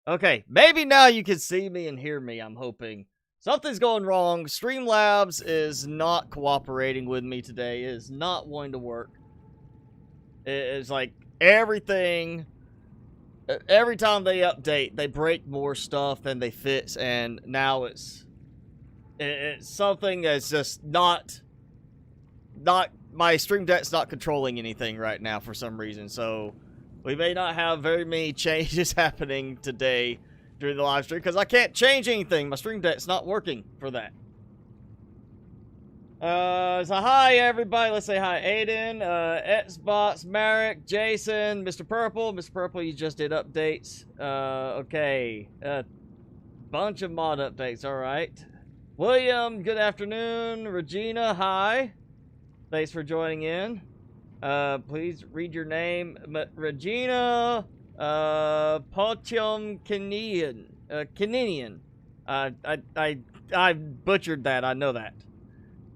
Okay, maybe now you can see me and hear me, I'm hoping. Something's going wrong. Streamlabs is not cooperating with me today. It is not wanting to work. It's like everything... Every time they update, they break more stuff than they fix, and now it's something that's just not my Stream Deck's not controlling anything right now for some reason, so we may not have very many changes happening today during the live stream, because I can't change anything. My Stream Deck's not working for that. So hi everybody, let's say hi Aiden, Xbox, Marek, Jason, Mr. Purple. Mr. Purple, you just did updates. Okay. Bunch of mod updates, alright. William, good afternoon. Regina, hi. Thanks for joining in. Please read your name. Regina, Potium Caninian. I butchered that, I know that.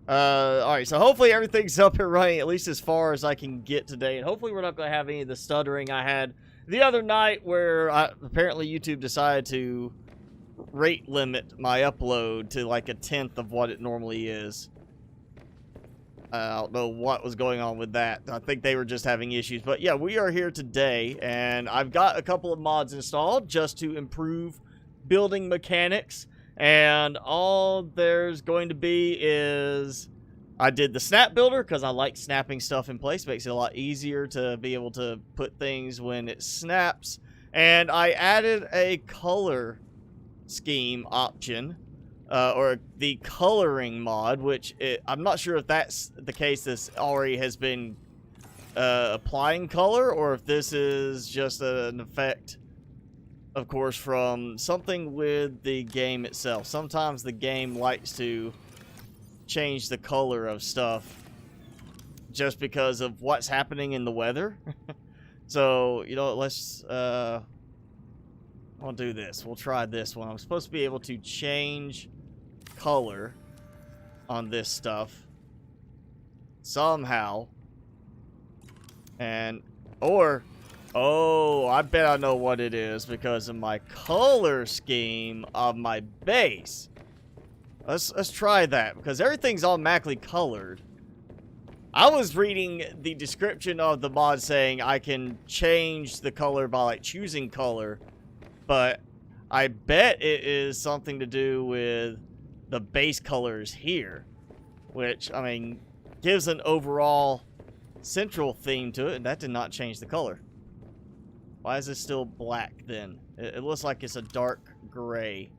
Alright, so hopefully everything's up and running, at least as far as I can get today. And hopefully we're not going to have any of the stuttering I had the other night where apparently YouTube decided to rate limit my upload to like 1/10 of what it normally is. I don't know what was going on with that. I think they were just having issues. But yeah, we are here today, and I've got a couple of mods installed just to improve building mechanics. And all there's going to be is I did the snap builder because I like snapping stuff in place. Makes it a lot easier to be able to put things when it snaps. And I added a color scheme option, or the coloring mod, which I'm not sure if that's the case. This already has been applying color, or if this is just an effect, of course, from something with the game itself. Sometimes the game likes to change the color of stuff just because of what's happening in the weather. So, you know, let's, I'll do this. We'll try this one. I'm supposed to be able to change color on this stuff somehow. And, or... oh, I bet I know what it is because of my color scheme of my base. Let's try that because everything's automatically colored. I was reading the description of the mod saying I can change the color by like choosing color, but I bet it is something to do with the base colors here, which, I mean, gives an overall central theme to it, and that did not change the color. Why is this still black then? It looks like it's a dark gray.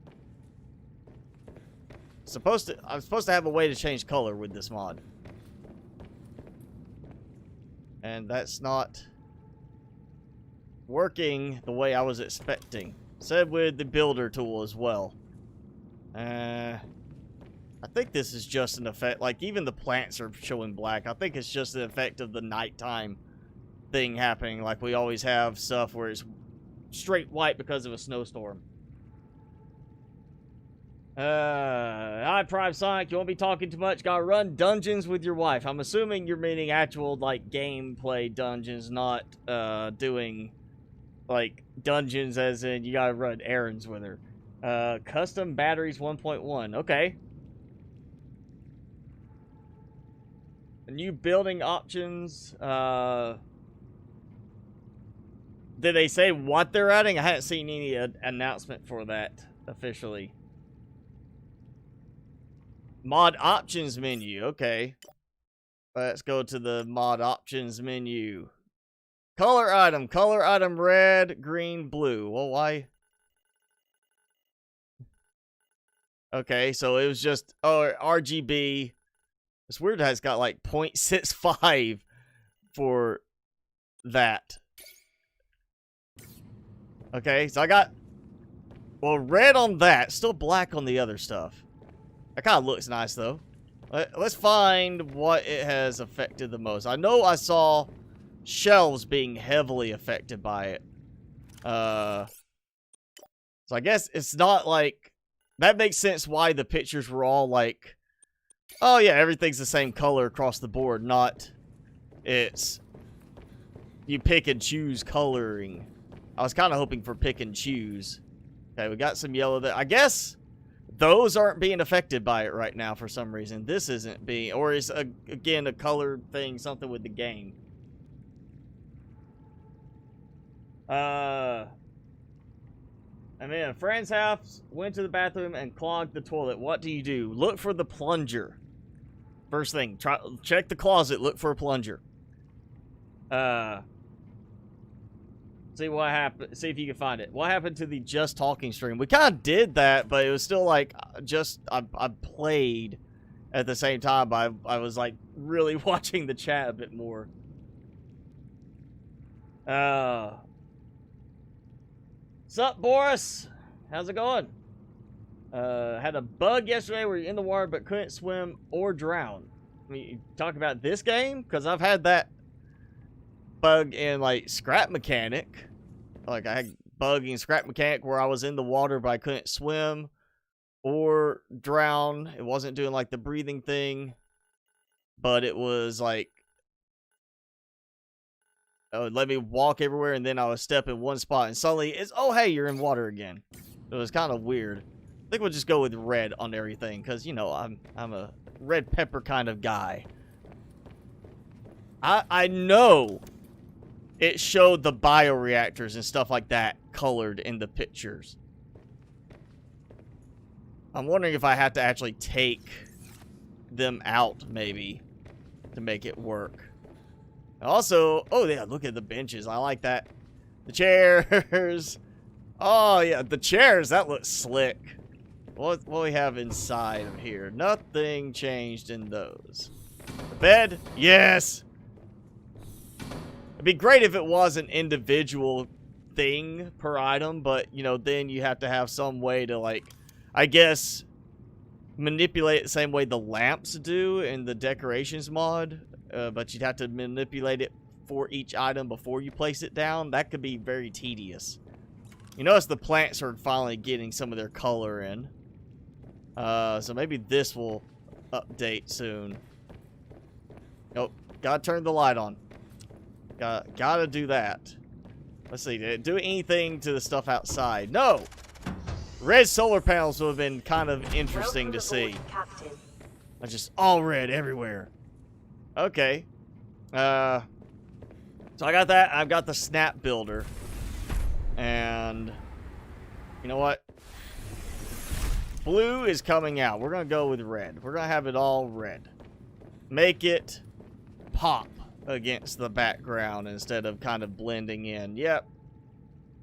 I'm supposed to have a way to change color with this mod. And that's not working the way I was expecting. Said with the builder tool as well. I think this is just an effect. Like, even the plants are showing black. I think it's just an effect of the nighttime thing happening, like we always have stuff where it's straight white because of a snowstorm. Hi Prime Sonic, you won't be talking too much. Gotta run dungeons with your wife. I'm assuming you're meaning actual like gameplay dungeons, not doing like dungeons as in you gotta run errands with her. Custom batteries 1.1. Okay. New building options. Did they say what they're adding? I haven't seen any announcement for that officially. Mod options menu. Okay. Let's go to the mod options menu. Color item. Color item red, green, blue. Well, why? Okay, so it was just RGB. It's weird that it's got like 0.65 for that. Okay, so I got, well, red on that, still black on the other stuff. That kind of looks nice, though. Let's find what it has affected the most. I know I saw shelves being heavily affected by it. So I guess it's not like, that makes sense why the pictures were all like, oh yeah, everything's the same color across the board, not it's you pick and choose coloring. I was kind of hoping for pick and choose. Okay, we got some yellow there. I guess those aren't being affected by it right now for some reason. This isn't being, or is again a colored thing, something with the game. I'm in a friend's house, went to the bathroom and clogged the toilet. What do you do? Look for the plunger. First thing, check the closet, look for a plunger. See what happened. See if you can find it. What happened to the Just Talking stream? We kind of did that, but it was still like I played at the same time. But I was like really watching the chat a bit more. Sup, Boris? How's it going? Had a bug yesterday where you're in the water but couldn't swim or drown. I mean, you talk about this game? Because I've had that bug in, like, Scrap Mechanic. Like, I had bug in Scrap Mechanic where I was in the water but I couldn't swim or drown. It wasn't doing, like, the breathing thing. But it was, like, let me walk everywhere, and then I would step in one spot, and suddenly it's, oh, hey, you're in water again. It was kind of weird. I think we'll just go with red on everything, because, you know, I'm a red pepper kind of guy. I know it showed the bioreactors and stuff like that colored in the pictures. I'm wondering if I have to actually take them out, maybe, to make it work. Also, oh yeah, look at the benches. I like that. The chairs. Oh yeah, the chairs. That looks slick. What do we have inside of here? Nothing changed in those. The bed. Yes. It'd be great if it was an individual thing per item, but you know, then you have to have some way to, like, I guess, manipulate it the same way the lamps do in the decorations mod. But you'd have to manipulate it for each item before you place it down. That could be very tedious. You notice the plants are finally getting some of their color in. So maybe this will update soon. Nope. Gotta turn the light on. Gotta do that. Let's see. Did it do anything to the stuff outside? No! Red solar panels would have been kind of interesting to see. I just all red everywhere. Okay. So I got that. I've got the snap builder. And you know what? Blue is coming out. We're going to go with red. We're going to have it all red. Make it pop against the background instead of kind of blending in. Yep.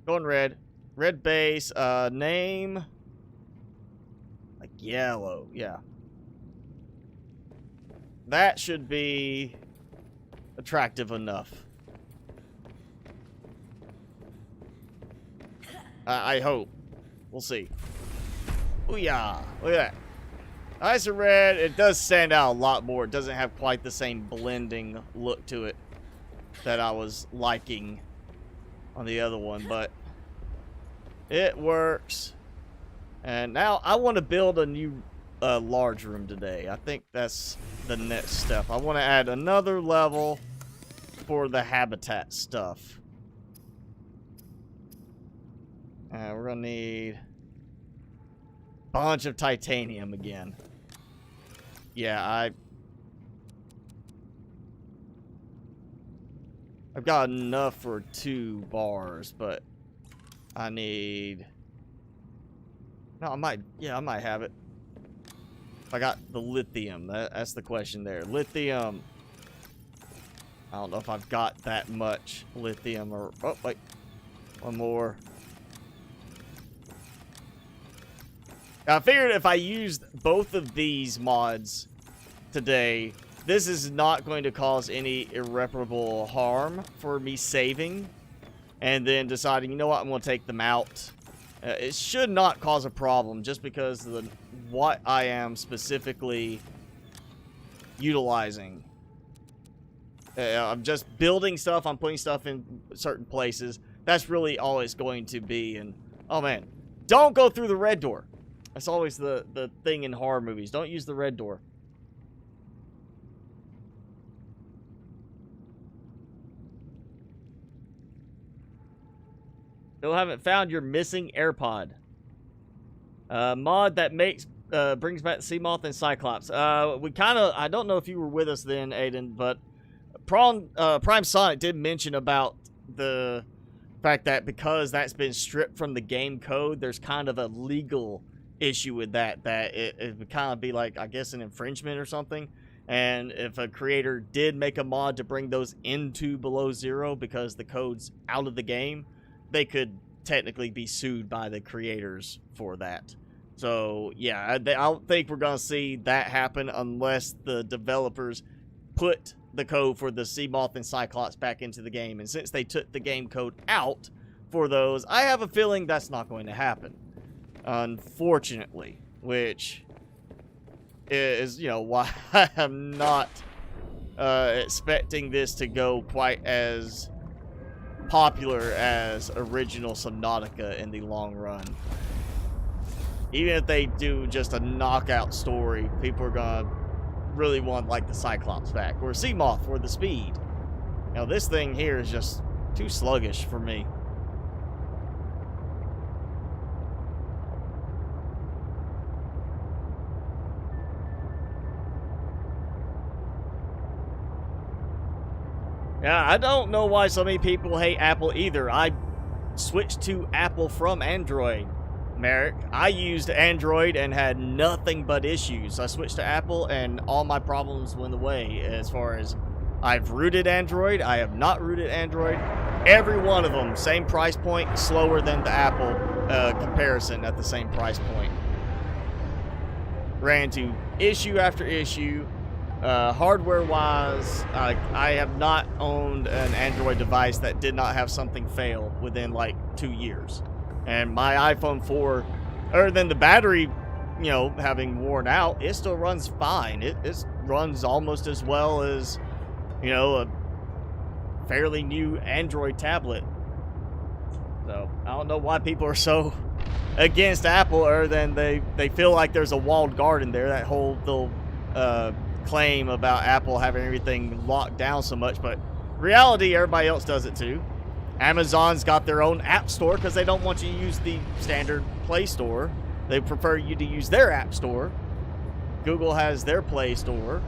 Going red. Red base. Name. Like yellow. Yeah. That should be attractive enough. I hope. We'll see. Ooh-yah. Look at that. Nice and red. It does stand out a lot more. It doesn't have quite the same blending look to it that I was liking on the other one, but it works. And now I want to build a new large room today. I think that's the next step. I want to add another level for the habitat stuff. We're gonna need a bunch of titanium again. Yeah, I've got enough for 2 bars, but I need. No, I might have it. I got the lithium. That's the question there. Lithium. I don't know if I've got that much lithium or... Oh, wait. One more. I figured if I used both of these mods today, this is not going to cause any irreparable harm for me saving. And then deciding, you know what, I'm going to take them out. It should not cause a problem just because of what I am specifically utilizing. I'm just building stuff. I'm putting stuff in certain places. That's really all it's going to be. And, oh man, don't go through the red door. That's always the thing in horror movies. Don't use the red door. Still haven't found your missing AirPod. Mod that makes brings back Seamoth and Cyclops. We kind of, I don't know if you were with us then, Aiden, but Prime Sonic did mention about the fact that because that's been stripped from the game code, there's kind of a legal issue with that it would kind of be like, I guess, an infringement or something. And if a creator did make a mod to bring those into Below Zero because the code's out of the game, they could technically be sued by the creators for that. So yeah, I don't think we're gonna see that happen unless the developers put the code for the Seamoth and Cyclops back into the game. And since they took the game code out for those, I have a feeling that's not going to happen, unfortunately, which is, you know, why I'm not expecting this to go quite as popular as original Subnautica in the long run. Even if they do just a knockout story, people are gonna really want, like, the Cyclops back, or Seamoth for the speed. You know, this thing here is just too sluggish for me. Yeah, I don't know why so many people hate Apple either. I switched to Apple from Android, Merrick. I used Android and had nothing but issues. I switched to Apple and all my problems went away. As far as I've rooted Android, I have not rooted Android. Every one of them, same price point, slower than the Apple comparison at the same price point. Ran into issue after issue. Hardware-wise, I have not owned an Android device that did not have something fail within like 2 years. And my iPhone 4, other than the battery, you know, having worn out, it still runs fine. It runs almost as well as, you know, a fairly new Android tablet. So I don't know why people are so against Apple, other than they feel like there's a walled garden there. That whole little claim about Apple having everything locked down so much, but reality, everybody else does it too. Amazon's got their own app store because they don't want you to use the standard Play Store. They prefer you to use their app store. Google has their Play Store.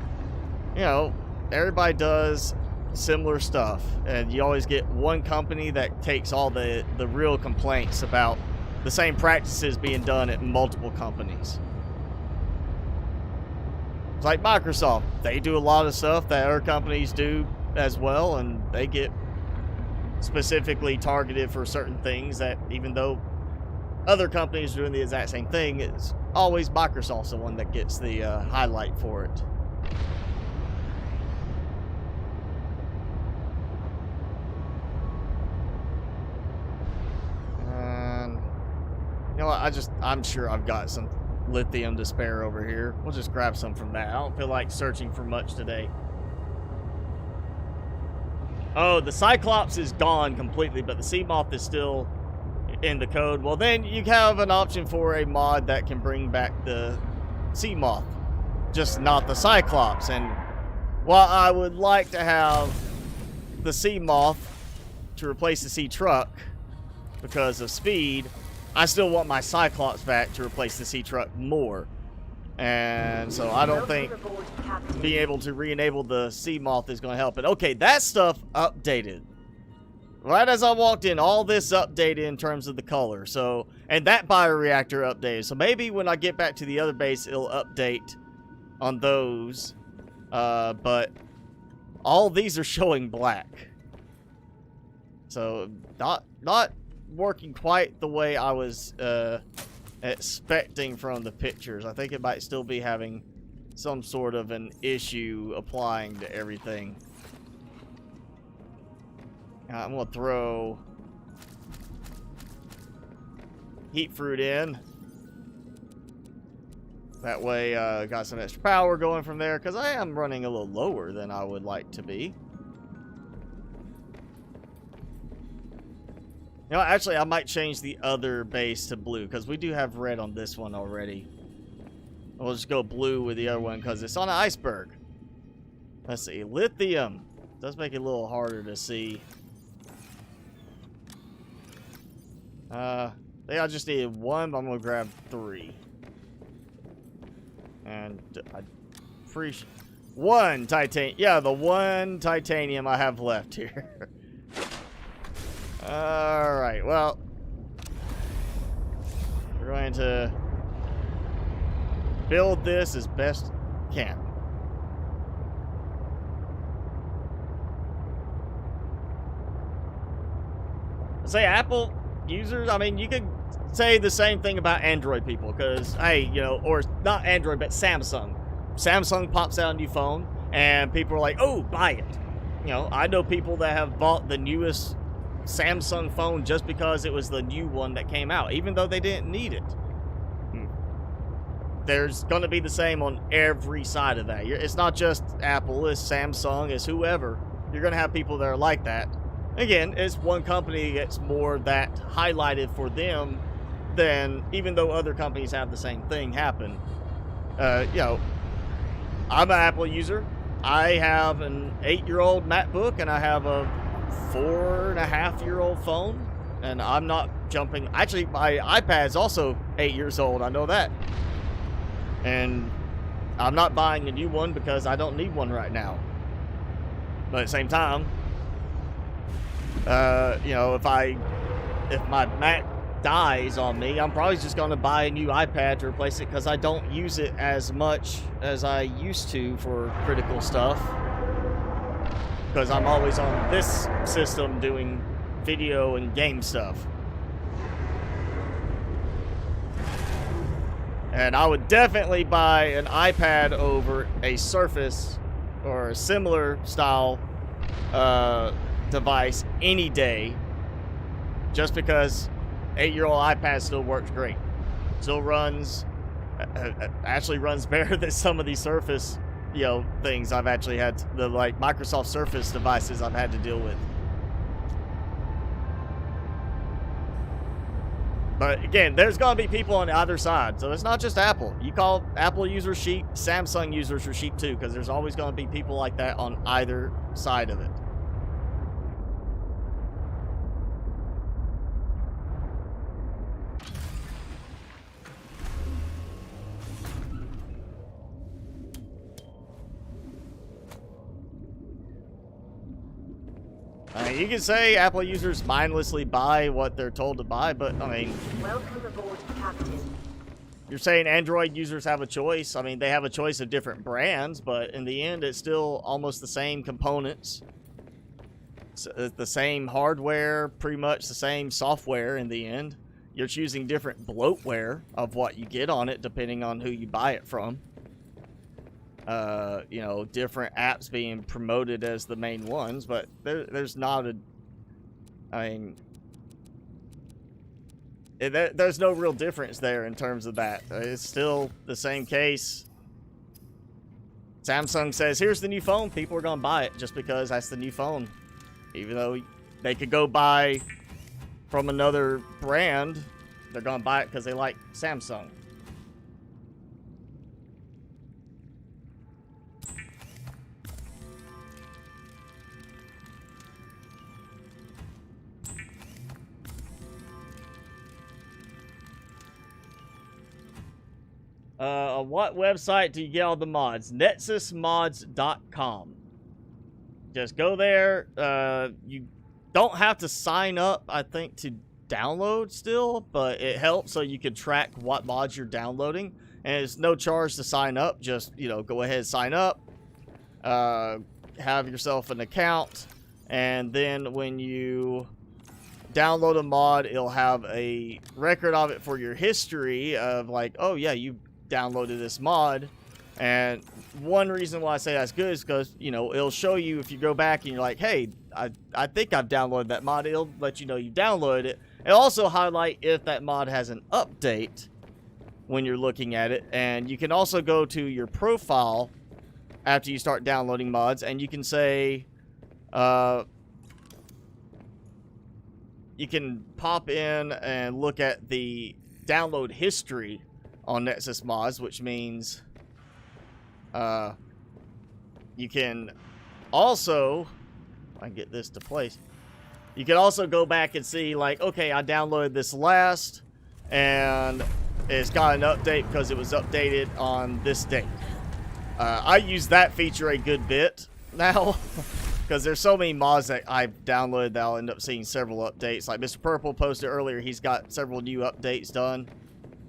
You know, everybody does similar stuff, and you always get one company that takes all the real complaints about the same practices being done at multiple companies. It's like Microsoft. They do a lot of stuff that other companies do as well, and they get specifically targeted for certain things that, even though other companies are doing the exact same thing, it's always Microsoft's the one that gets the highlight for it. And you know what, I'm sure I've got some lithium to spare over here. We'll just grab some from that. I don't feel like searching for much today. Oh, the Cyclops is gone completely, but the Seamoth is still in the code. Well, then you have an option for a mod that can bring back the Seamoth, just not the Cyclops. And while I would like to have the Seamoth to replace the Sea Truck because of speed, I still want my Cyclops back to replace the Sea Truck more. And so I don't think being able to re-enable the Seamoth is going to help it. Okay, that stuff updated. Right as I walked in, all this updated in terms of the color. So, and that bioreactor updated. So maybe when I get back to the other base, it'll update on those. But all these are showing black. So not working quite the way I was expecting from the pictures. I think it might still be having some sort of an issue applying to everything. I'm gonna throw heat fruit in. That way, got some extra power going from there, because I am running a little lower than I would like to be. You know, actually, I might change the other base to blue, because we do have red on this one already. We'll just go blue with the other one, because it's on an iceberg. Let's see. Lithium. Does make it a little harder to see. think I just needed 1, but I'm gonna grab 3. And I appreciate 1 titanium. Yeah, the 1 titanium I have left here. Alright, well. We're going to build this as best we can. Say Apple users, I mean, you could say the same thing about Android people, because, hey, you know, or not Android, but Samsung. Samsung pops out a new phone, and people are like, oh, buy it. You know, I know people that have bought the newest Samsung phone just because it was the new one that came out, even though they didn't need it. There's going to be the same on every side of that. It's not just Apple, it's Samsung, it's whoever. You're going to have people that are like that. Again, it's one company that's more that highlighted for them than, even though other companies have the same thing happen. You know, I'm an Apple user. I have an 8-year-old MacBook and I have a 4.5-year-old phone, and I'm not jumping. Actually, my iPad's also 8 years old. I know that. And I'm not buying a new one because I don't need one right now. But at the same time, you know, if my Mac dies on me, I'm probably just going to buy a new iPad to replace it because I don't use it as much as I used to for critical stuff. Because I'm always on this system doing video and game stuff. And I would definitely buy an iPad over a Surface or a similar style device any day, just because 8-year-old iPad still works great. Still runs, actually runs better than some of these Surface, you know, things I've actually had, the like Microsoft Surface devices I've had to deal with. But again, there's going to be people on either side, so it's not just Apple. You call Apple users sheep, Samsung users are sheep too, because there's always going to be people like that on either side of it. You can say Apple users mindlessly buy what they're told to buy, but I mean, welcome aboard, Captain. You're saying Android users have a choice. I mean, they have a choice of different brands, but in the end, it's still almost the same components. It's the same hardware, pretty much the same software in the end. You're choosing different bloatware of what you get on it, depending on who you buy it from. You know, different apps being promoted as the main ones, but there's not a, I mean, there's no real difference there in terms of that. It's still the same case. Samsung says, here's the new phone. People are going to buy it just because that's the new phone. Even though they could go buy from another brand, they're going to buy it because they like Samsung. What website do you get all the mods? nexusmods.com. Just go there. You don't have to sign up, I think, to download still, but it helps so you can track what mods you're downloading. And it's no charge to sign up. Just, you know, go ahead and sign up. Have yourself an account. And then when you download a mod, it'll have a record of it for your history of like, oh yeah, you downloaded this mod. And one reason why I say that's good is because, you know, it'll show you if you go back and you're like, hey, I think I've downloaded that mod. It'll let you know you downloaded it. It'll also highlight if that mod has an update when you're looking at it. And you can also go to your profile after you start downloading mods, and you can say, you can pop in and look at the download history on Nexus Mods, which means you can also, if I can get this to place, you can also go back and see like, okay, I downloaded this last, and it's got an update because it was updated on this date. I use that feature a good bit now because there's so many mods that I've downloaded that I'll end up seeing several updates. Like Mr. Purple posted earlier, he's got several new updates done.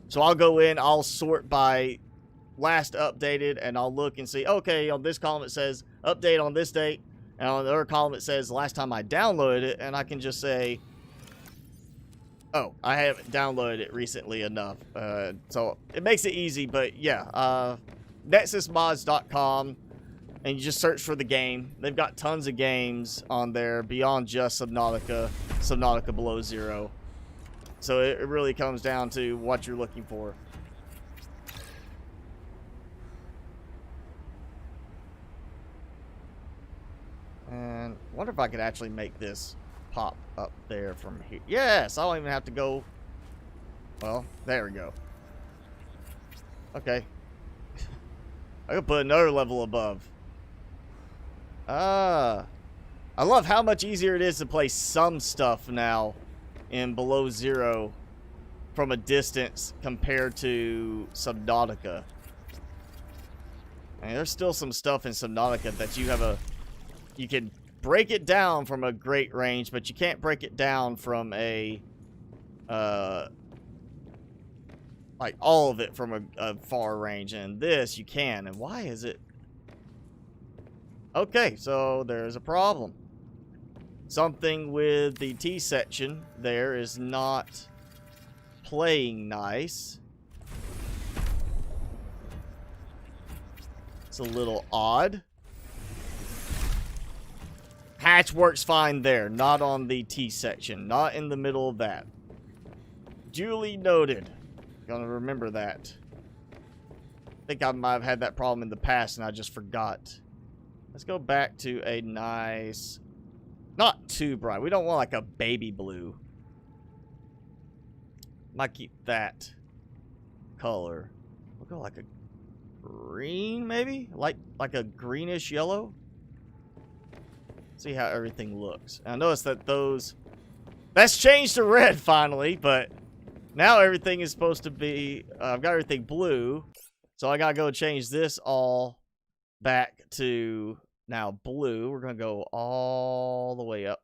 So I'll go in, I'll sort by last updated, and I'll look and see, okay, on this column it says update on this date, and on the other column it says last time I downloaded it, and I can just say, oh, I haven't downloaded it recently enough. So it makes it easy, but yeah, nexusmods.com, and you just search for the game. They've got tons of games on there beyond just Subnautica, Subnautica Below Zero. So it really comes down to what you're looking for. And I wonder if I could actually make this pop up there from here. Yes, I don't even have to go. Well, there we go. Okay. I could put another level above. I love how much easier it is to play some stuff now in Below Zero from a distance compared to Subnautica. I mean, there's still some stuff in Subnautica that you can break it down from a great range, but you can't break it down from a like all of it from a far range. And this you can. And why is it? Okay, so there's a problem. Something with the T section there is not playing nice. It's a little odd. Hatch works fine there, not on the T section, not in the middle of that. Duly noted. Gonna remember that. I think I might have had that problem in the past and I just forgot. Let's go back to a nice, not too bright. We don't want like a baby blue. Might keep that color. We'll go like a green, maybe? Like a greenish yellow. See how everything looks. And I noticed that that's changed to red finally, but now everything is supposed to be, I've got everything blue. So I gotta go change this all back to now blue. We're gonna go all the way up.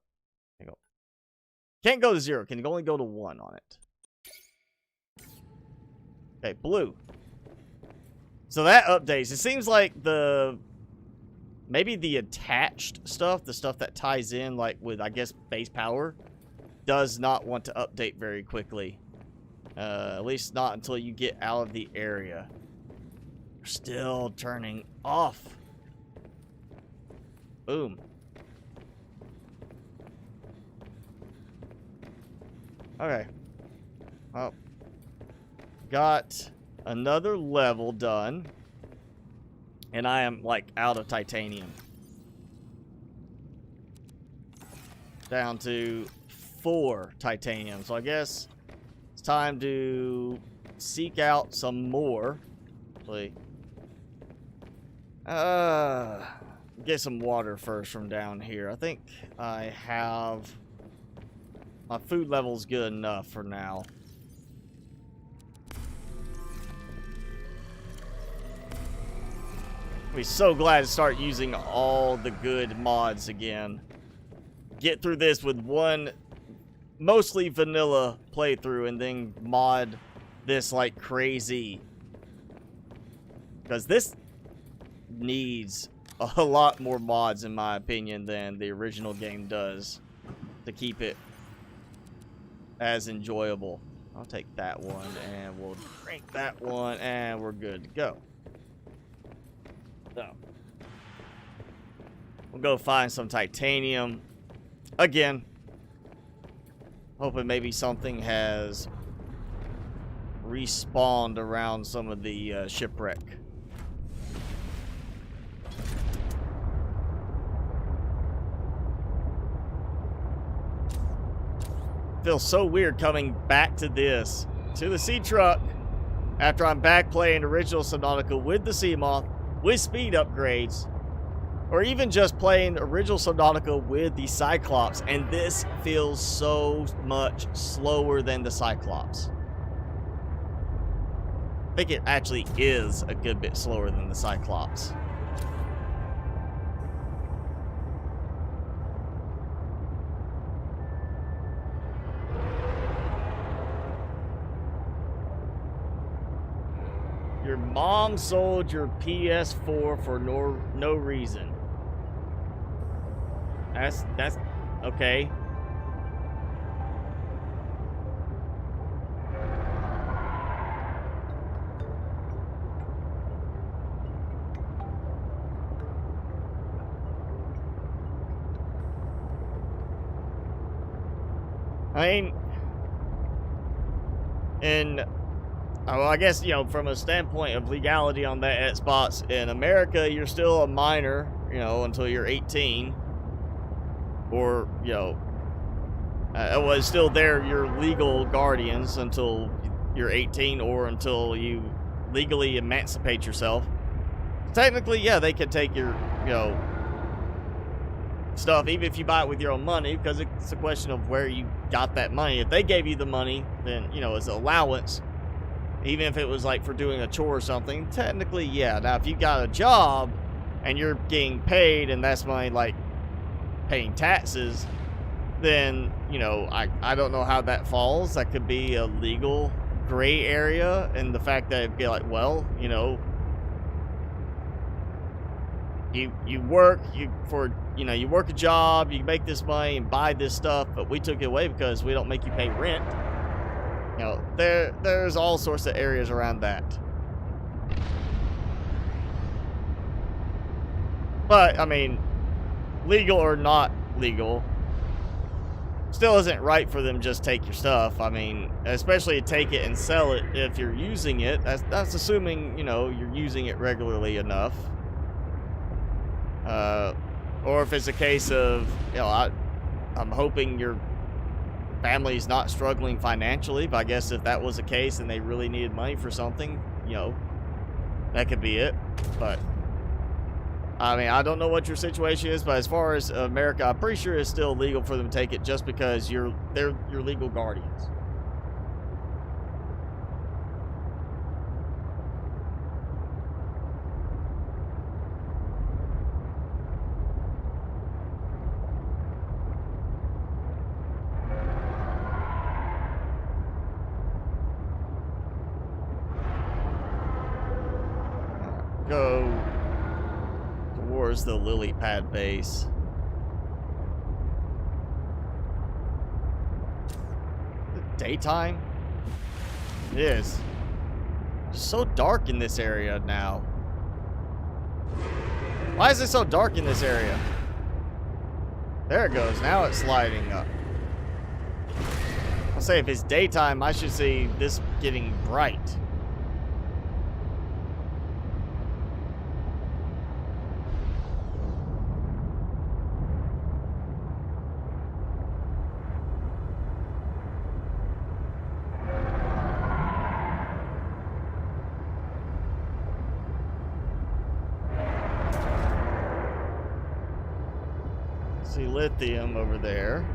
Can't go to 0. Can only go to 1 on it. Okay, blue. So that updates. It seems like maybe the attached stuff, the stuff that ties in like with, I guess, base power, does not want to update very quickly. At least not until you get out of the area. Still turning off. Boom. Okay. Well, got another level done. And I am, like, out of titanium. Down to 4 titanium. So I guess it's time to seek out some more. Actually, get some water first from down here. I think I have... my food level's good enough for now. I'll be so glad to start using all the good mods again. Get through this with one mostly vanilla playthrough and then mod this like crazy. Because this needs a lot more mods in my opinion than the original game does to keep it as enjoyable. I'll take that one and we'll drink that one and we're good to go. So, we'll go find some titanium. Again, hoping maybe something has respawned around some of the shipwreck. Feels so weird coming back to this, to the sea truck, after I'm back playing original Subnautica with the Sea Moth, with speed upgrades, or even just playing original Subnautica with the Cyclops, and this feels so much slower than the Cyclops. think it actually is a good bit slower than the Cyclops. Your mom sold your PS4 for no reason. That's okay. I mean, and well, I guess, you know, from a standpoint of legality on that Xbox, in America, you're still a minor, you know, until you're 18. Or, you know, well, still they're your legal guardians until you're 18 or until you legally emancipate yourself. Technically, yeah, they could take your, you know, stuff, even if you buy it with your own money, because it's a question of where you got that money. If they gave you the money, then, you know, as an allowance, even if it was like for doing a chore or something, technically, yeah. Now, if you got a job and you're getting paid and that's money like paying taxes, then, you know, I don't know how that falls. That could be a legal gray area, and the fact that it'd be like, well, you know, you work you work a job, you make this money and buy this stuff, but we took it away because we don't make you pay rent. You know, there's all sorts of areas around that. But I mean, legal or not legal, still isn't right for them just take your stuff. I mean, especially take it and sell it if you're using it. That's assuming, you know, you're using it regularly enough. Or if it's a case of, you know, I'm hoping your family's not struggling financially, but I guess if that was the case and they really needed money for something, you know, that could be it. But I mean, I don't know what your situation is, but as far as America, I'm pretty sure it's still legal for them to take it just because they're your legal guardians. Go towards the lily pad base. Daytime? It is. It's so dark in this area now. Why is it so dark in this area? There it goes. Now it's lighting up. I'll say if it's daytime, I should see this getting bright. See lithium over there.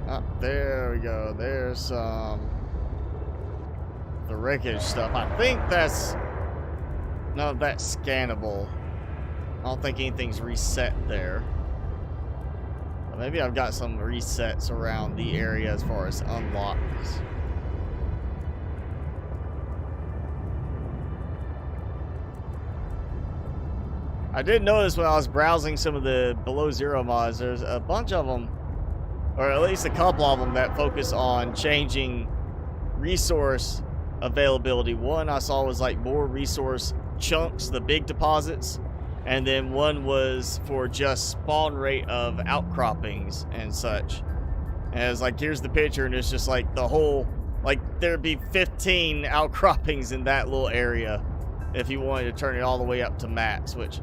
Oh, there we go. There's the wreckage stuff. I think that's none of that's scannable. I don't think anything's reset there. But maybe I've got some resets around the area as far as unlocks. I did notice when I was browsing some of the below zero mods, there's a bunch of them, or at least a couple of them, that focus on changing resource availability. One I saw was like more resource chunks, the big deposits, and then one was for just spawn rate of outcroppings and such. And it's like, here's the picture, and it's just like the whole, like there'd be 15 outcroppings in that little area if you wanted to turn it all the way up to max, which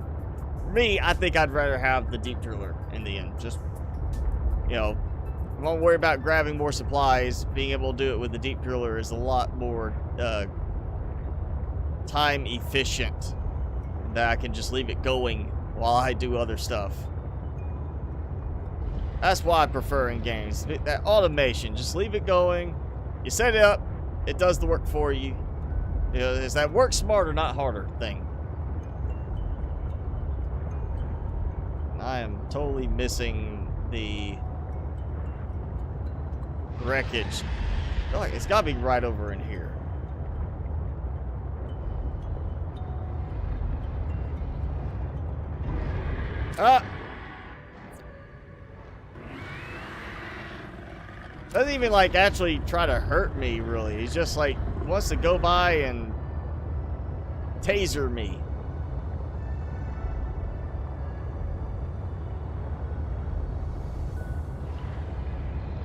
me, I think I'd rather have the deep driller in the end. Just, you know, I won't worry about grabbing more supplies. Being able to do it with the deep driller is a lot more time efficient. That I can just leave it going while I do other stuff. That's why I prefer in games. That automation, just leave it going. You set it up, it does the work for you. You know, it's that work smarter, not harder thing. I am totally missing the wreckage. I feel like it's gotta be right over in here. Ah! Doesn't even like actually try to hurt me really. He's just like wants to go by and taser me.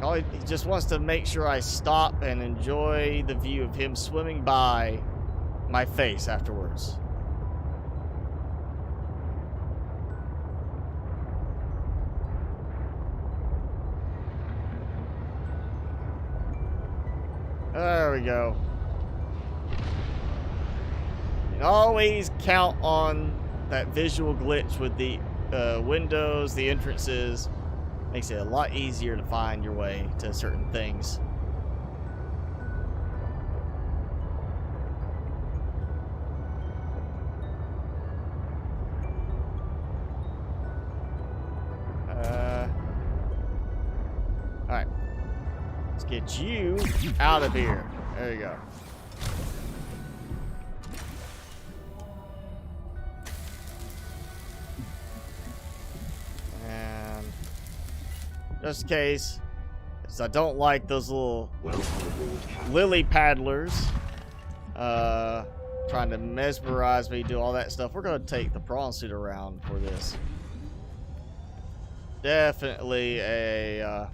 Oh, he just wants to make sure I stop and enjoy the view of him swimming by my face afterwards. There we go. And always count on that visual glitch with the windows, the entrances. Makes it a lot easier to find your way to certain things. Alright. Let's get you out of here. There you go. And just in case, because I don't like those little lily paddlers trying to mesmerize me, do all that stuff. We're going to take the prawn suit around for this. Definitely a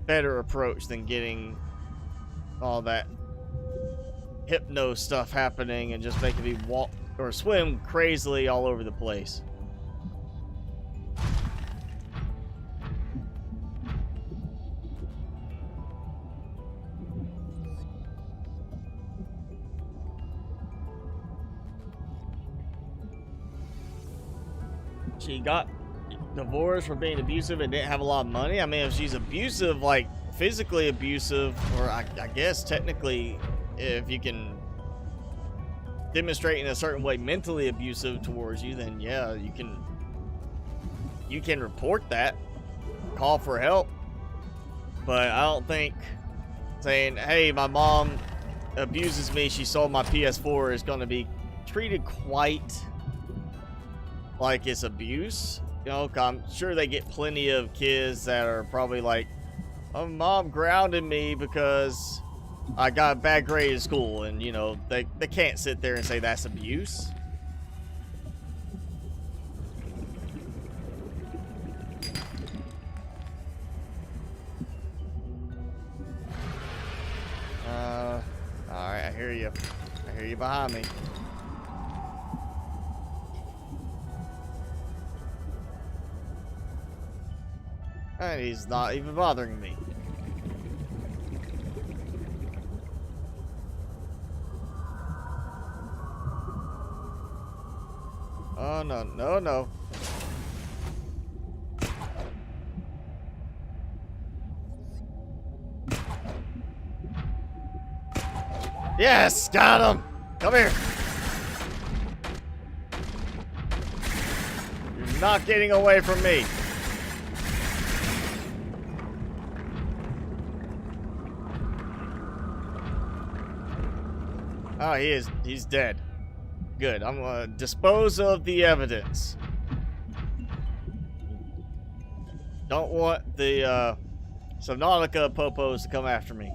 better approach than getting all that hypno stuff happening and just making me walk or swim crazily all over the place. She got divorced for being abusive and didn't have a lot of money. I mean, if she's abusive, like physically abusive, or I guess technically, if you can demonstrate in a certain way mentally abusive towards you, then yeah, you can report that, call for help. But I don't think saying, hey, my mom abuses me, she sold my PS4, is going to be treated quite like it's abuse. You know, I'm sure they get plenty of kids that are probably like, oh, mom grounded me because I got a bad grade in school, and you know, they can't sit there and say that's abuse. Alright, I hear you. I hear you behind me. And he's not even bothering me. Oh, no, no, no. Yes, got him. Come here. You're not getting away from me. Oh, he's dead. Good. I'm gonna dispose of the evidence. Don't want the Subnautica popos to come after me.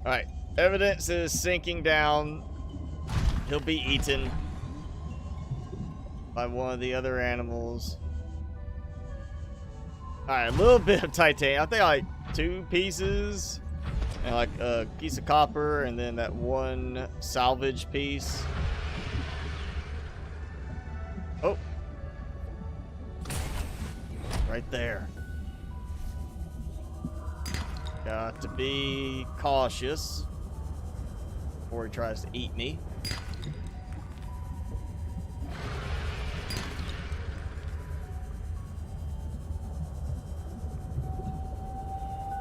Alright. Evidence is sinking down. He'll be eaten by one of the other animals. Alright, a little bit of titanium. I think like 2 pieces. And like a piece of copper, and then that one salvage piece. Oh. Right there. Got to be cautious before he tries to eat me.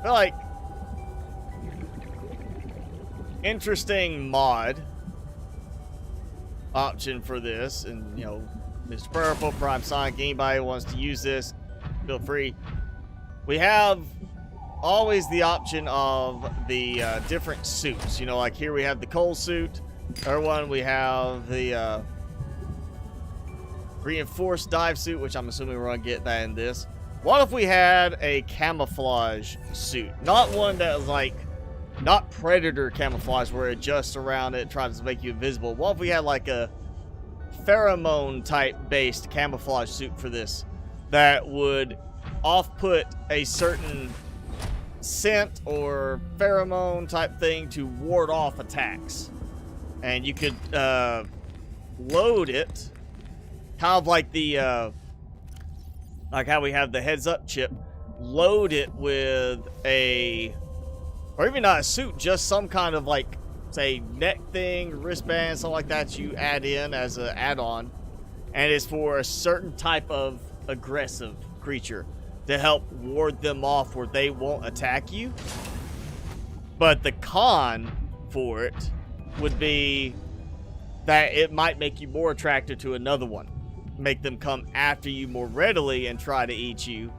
feel like interesting mod option for this, and you know, Mr. Purple, Prime Sonic, anybody who wants to use this, feel free. We have always the option of the different suits. You know, like here we have the coal suit. Other one we have the reinforced dive suit, which I'm assuming we're gonna get that in this. What if we had a camouflage suit? Not one that was like, not predator camouflage where it adjusts around it and tries to make you invisible. What if we had like a pheromone type based camouflage suit for this that would off-put a certain scent or pheromone type thing to ward off attacks? And you could load it kind of like the like how we have the heads up chip, load it with a, or even not a suit, just some kind of like, say, neck thing, wristband, something like that you add in as an add-on, and it's for a certain type of aggressive creature to help ward them off where they won't attack you. But the con for it would be that it might make you more attracted to another one, make them come after you more readily and try to eat you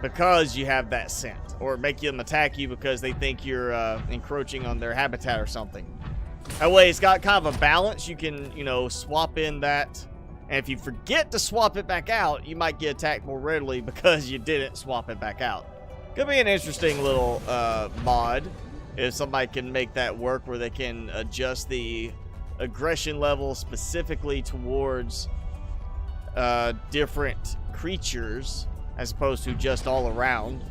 because you have that scent, or make them attack you because they think you're encroaching on their habitat or something. That way it's got kind of a balance. You can, you know, swap in that, and if you forget to swap it back out, you might get attacked more readily because you didn't swap it back out. Could be an interesting little mod if somebody can make that work, where they can adjust the aggression level specifically towards different creatures as opposed to just all around.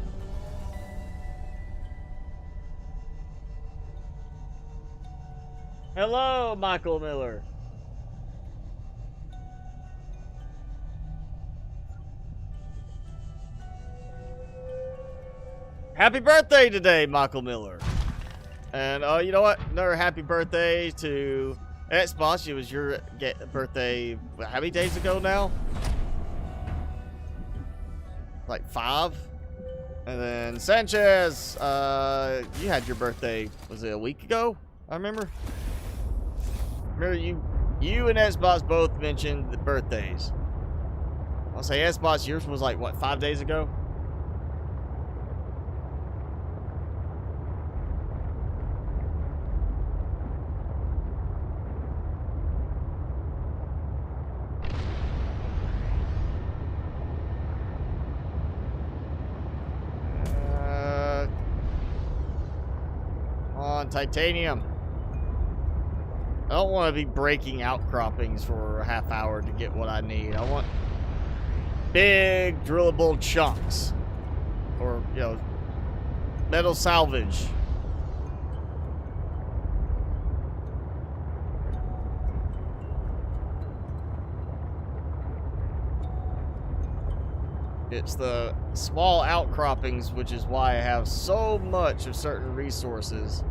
Hello, Michael Miller. Happy birthday today, Michael Miller. And you know what? Another happy birthday to Xbox. It was your birthday, how many days ago now? Like 5. And then Sanchez, you had your birthday, was it a week ago? I remember. Remember you and Xbox both mentioned the birthdays. I'll say Xbox, yours was like what, 5 days ago? Titanium. I don't want to be breaking outcroppings for a half hour to get what I need. I want big drillable chunks, or, you know, metal salvage. It's the small outcroppings, which is why I have so much of certain resources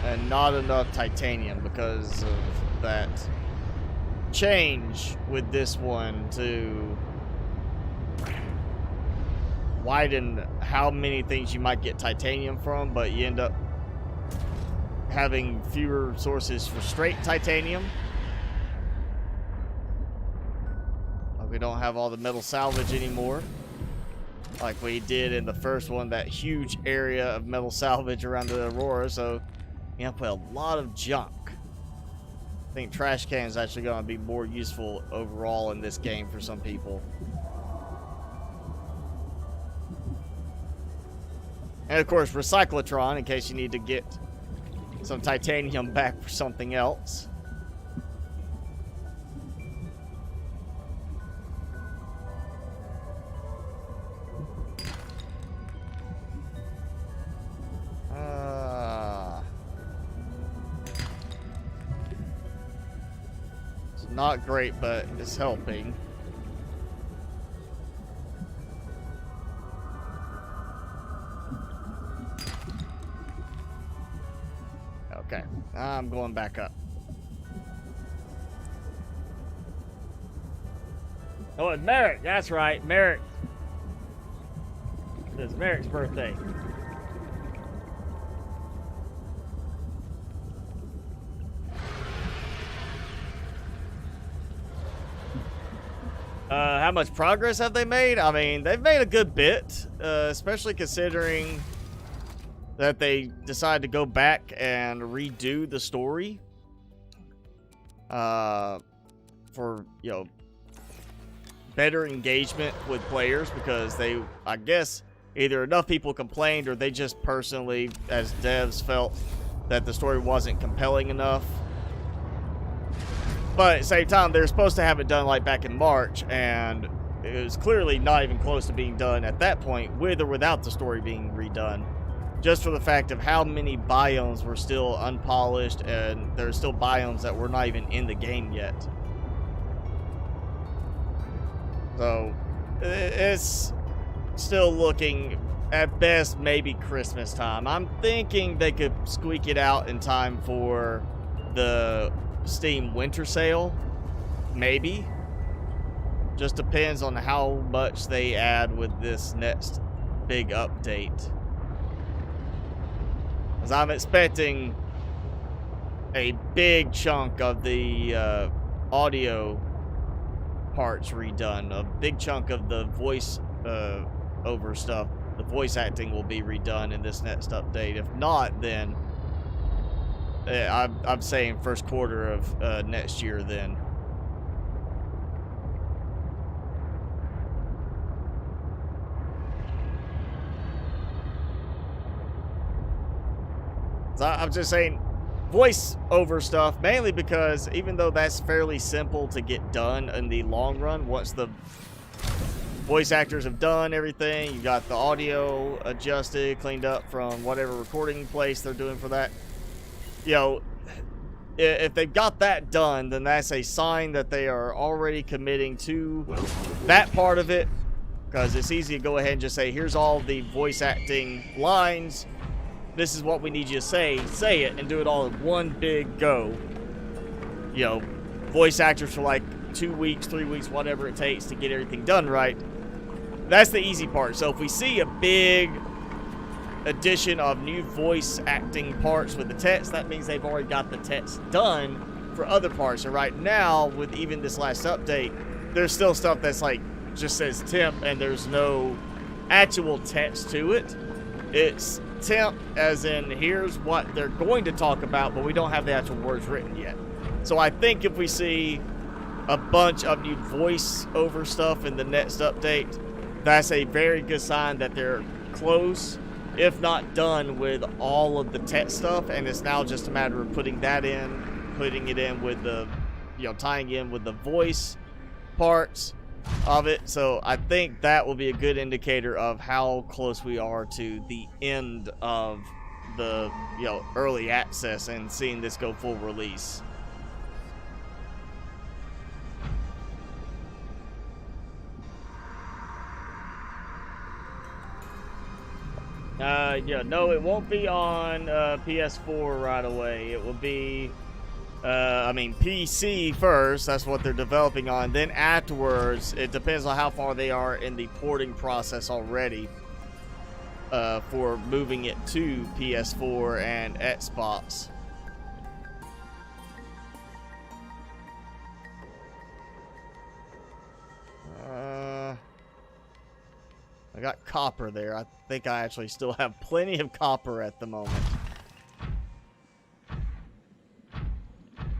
and not enough titanium, because of that change with this one to widen how many things you might get titanium from, but you end up having fewer sources for straight titanium. Like we don't have all the metal salvage anymore like we did in the first one, that huge area of metal salvage around the Aurora, so you have to put a lot of junk. I think trash can is actually going to be more useful overall in this game for some people. And of course, Recyclotron, in case you need to get some titanium back for something else. It's not great, but it's helping. Okay, I'm going back up. Oh, and Merrick, that's right, Merrick. It's Merrick's birthday. How much progress have they made? I mean, they've made a good bit, especially considering that they decided to go back and redo the story for, you know, better engagement with players, because they, I guess, either enough people complained or they just personally, as devs, felt that the story wasn't compelling enough. But at the same time, they were supposed to have it done like back in March, and it was clearly not even close to being done at that point, with or without the story being redone. Just for the fact of how many biomes were still unpolished, and there's still biomes that were not even in the game yet. So, it's still looking, at best, maybe Christmas time. I'm thinking they could squeak it out in time for the Steam winter sale, maybe. Just depends on how much they add with this next big update. As I'm expecting a big chunk of the audio parts redone, a big chunk of the voice over stuff. The voice acting will be redone in this next update. If not, then I'm saying first quarter of next year then. So I'm just saying voice over stuff, mainly because even though that's fairly simple to get done in the long run, once the voice actors have done everything, you got the audio adjusted, cleaned up from whatever recording place they're doing for that. You know, if they've got that done, then that's a sign that they are already committing to that part of it, because it's easy to go ahead and just say, here's all the voice acting lines, this is what we need you to say it, and do it all in one big go. You know, voice actors for like 2 weeks, 3 weeks, whatever it takes to get everything done right. That's the easy part. So if we see a big addition of new voice acting parts with the text, that means they've already got the text done for other parts. And right now, with even this last update, there's still stuff that's like just says temp and there's no actual text to it. It's temp as in here's what they're going to talk about, but we don't have the actual words written yet. So I think if we see a bunch of new voice over stuff in the next update, that's a very good sign that they're close, if not done, with all of the text stuff, and it's now just a matter of putting that in, putting it in with the, you know, tying in with the voice parts of it. So I think that will be a good indicator of how close we are to the end of the, you know, early access and seeing this go full release. Yeah, no, it won't be on PS4 right away. It will be, I mean, PC first. That's what they're developing on. Then afterwards, it depends on how far they are in the porting process already for moving it to PS4 and Xbox. I got copper there. I think I actually still have plenty of copper at the moment.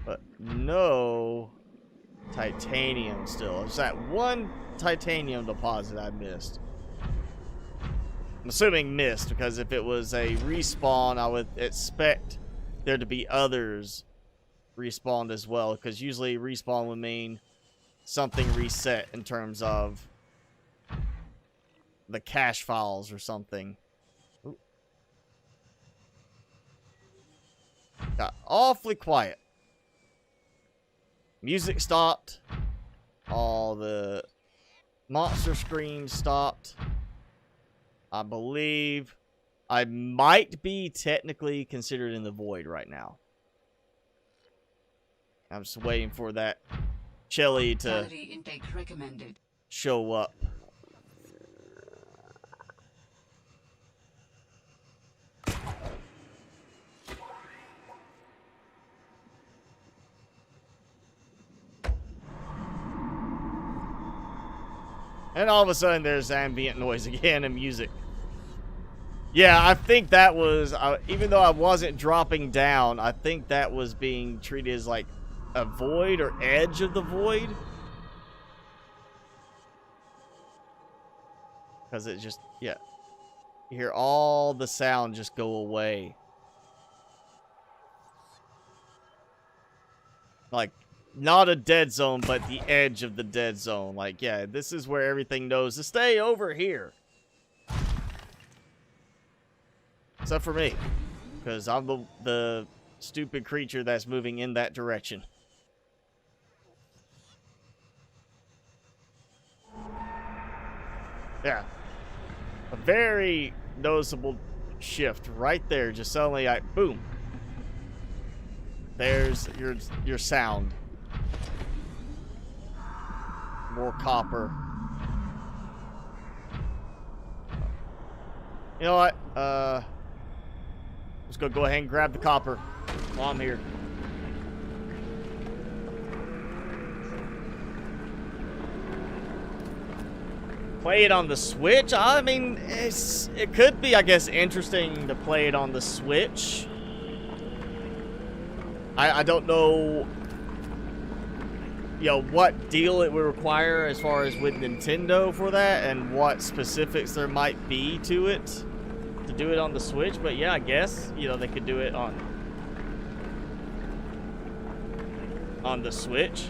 But no titanium still. It's that one titanium deposit I missed. I'm assuming missed, because if it was a respawn, I would expect there to be others respawned as well, because usually respawn would mean something reset in terms of the cache files or something. Ooh. Got awfully quiet. Music stopped. All the monster screams stopped. I believe I might be technically considered in the void right now. I'm just waiting for that Shelly to show up. And all of a sudden, there's ambient noise again and music. Yeah, I think that was, even though I wasn't dropping down, I think that was being treated as like a void or edge of the void. Because it just, yeah. You hear all the sound just go away. Like, not a dead zone, but the edge of the dead zone. Like, yeah, this is where everything knows to stay over here. Except for me. Because I'm the stupid creature that's moving in that direction. Yeah. A very noticeable shift right there. Just suddenly, boom. There's your sound. More copper. You know what? Let's go ahead and grab the copper while I'm here. Play it on the Switch? I mean, it could be, I guess, interesting to play it on the Switch. I don't know, you know, what deal it would require as far as with Nintendo for that and what specifics there might be to it to do it on the Switch. But yeah, I guess, you know, they could do it on the Switch.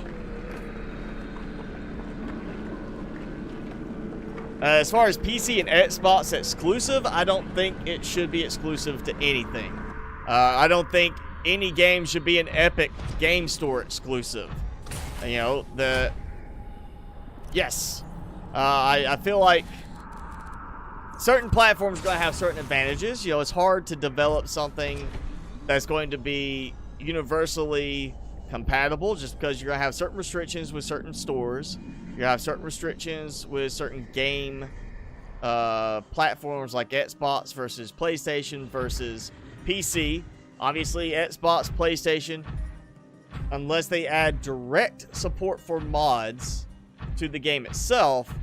As far as PC and Xbox exclusive, I don't think it should be exclusive to anything. I don't think any game should be an Epic Game Store exclusive. You know, yes. I feel like certain platforms are going to have certain advantages. You know, it's hard to develop something that's going to be universally compatible just because you're going to have certain restrictions with certain stores. You're going to have certain restrictions with certain game platforms like Xbox versus PlayStation versus PC. Obviously, Xbox, PlayStation, unless they add direct support for mods to the game itself,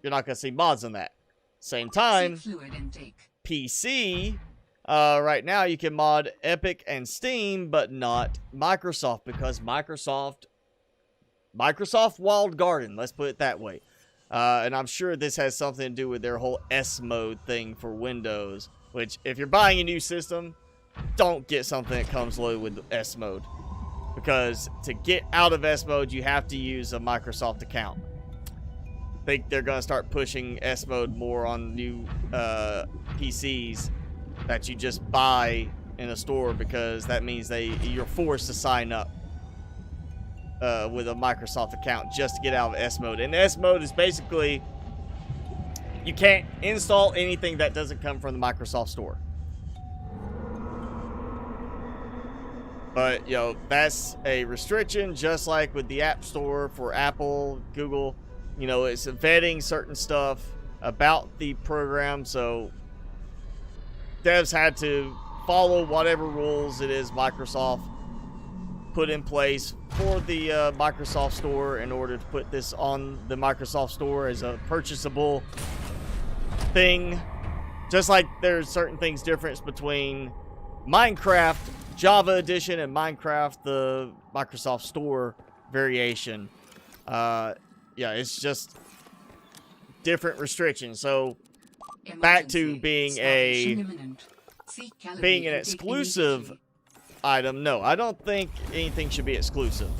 you're not going to see mods on that. Same time, PC, right now you can mod Epic and Steam, but not Microsoft, because Microsoft walled garden, let's put it that way. And I'm sure this has something to do with their whole S-mode thing for Windows, which if you're buying a new system, don't get something that comes loaded with S mode, because to get out of S mode you have to use a Microsoft account. I think they're gonna start pushing S mode more on new PCs that you just buy in a store, because that means you're forced to sign up with a Microsoft account just to get out of S mode. And S mode is basically you can't install anything that doesn't come from the Microsoft store. But, you know, that's a restriction, just like with the App Store for Apple, Google. You know, it's vetting certain stuff about the program, so devs had to follow whatever rules it is Microsoft put in place for the Microsoft Store in order to put this on the Microsoft Store as a purchasable thing. Just like there's certain things difference between Minecraft Java Edition and Minecraft the Microsoft Store variation. Yeah, it's just different restrictions. So back to being an exclusive item, no, I don't think anything should be exclusive.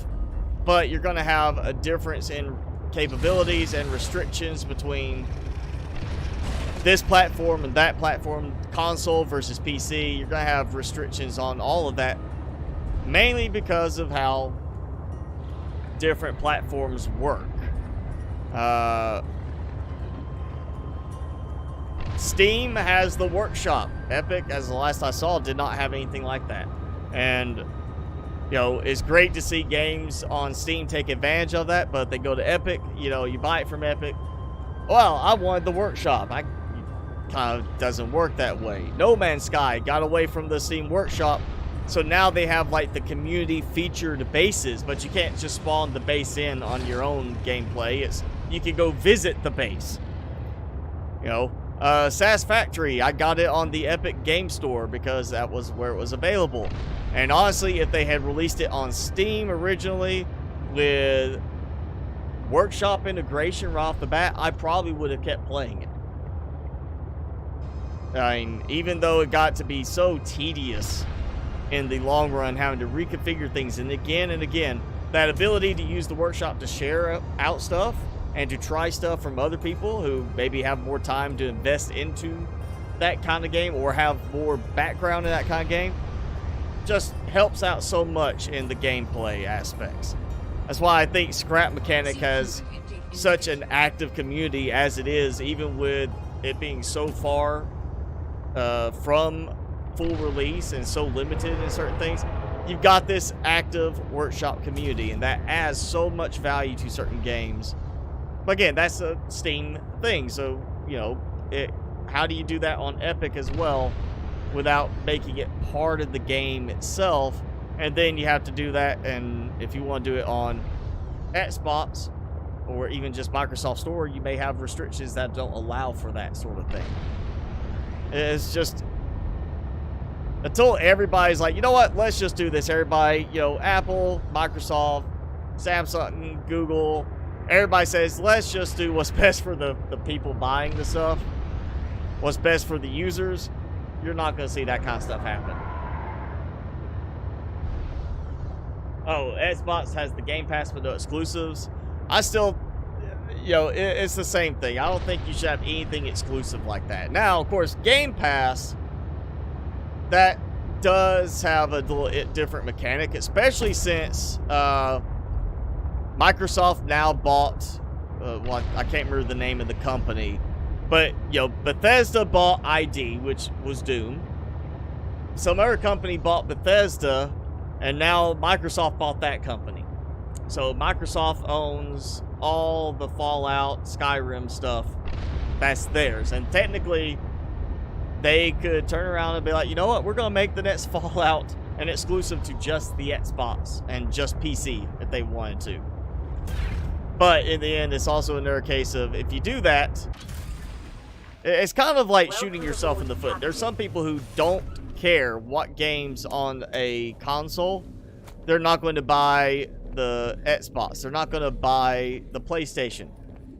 But you're going to have a difference in capabilities and restrictions between this platform and that platform, console versus PC. You're going to have restrictions on all of that, mainly because of how different platforms work. Steam has the workshop. Epic, as the last I saw, did not have anything like that. And, you know, it's great to see games on Steam take advantage of that, but they go to Epic, you know, you buy it from Epic. Well, I wanted the workshop. Kind of doesn't work that way. No Man's Sky got away from the Steam Workshop, so now they have like the community featured bases, but you can't just spawn the base in on your own gameplay. you can go visit the base. You know, SAS Factory, I got it on the Epic Game Store because that was where it was available. And honestly, if they had released it on Steam originally with Workshop integration right off the bat, I probably would have kept playing it. I mean, even though it got to be so tedious in the long run, having to reconfigure things and again, that ability to use the Workshop to share out stuff and to try stuff from other people who maybe have more time to invest into that kind of game or have more background in that kind of game, just helps out so much in the gameplay aspects. That's why I think Scrap Mechanic has such an active community as it is, even with it being so far from full release and so limited in certain things. You've got this active Workshop community, and that adds so much value to certain games. But again, that's a Steam thing, so, you know, how do you do that on Epic as well without making it part of the game itself? And then you have to do that, and if you want to do it on Xbox or even just Microsoft Store, you may have restrictions that don't allow for that sort of thing. It's just, until everybody's like, you know what, let's just do this, everybody, you know, Apple, Microsoft, Samsung, Google, everybody says, let's just do what's best for the people buying the stuff, what's best for the users, you're not going to see that kind of stuff happen. Oh, Xbox has the Game Pass with no exclusives. I still, you know, it's the same thing. I don't think you should have anything exclusive like that. Now, of course, Game Pass, that does have a little different mechanic, especially since Microsoft now bought, well, I can't remember the name of the company, but, you know, Bethesda bought ID, which was Doom. Some other company bought Bethesda, and now Microsoft bought that company. So Microsoft owns all the Fallout, Skyrim stuff. That's theirs. And technically, they could turn around and be like, you know what? We're going to make the next Fallout an exclusive to just the Xbox and just PC if they wanted to. But in the end, it's also another case of, if you do that, it's kind of like shooting yourself in the foot. There's some people who don't care what games on a console. They're not going to buy the Xbox. They're not going to buy the PlayStation.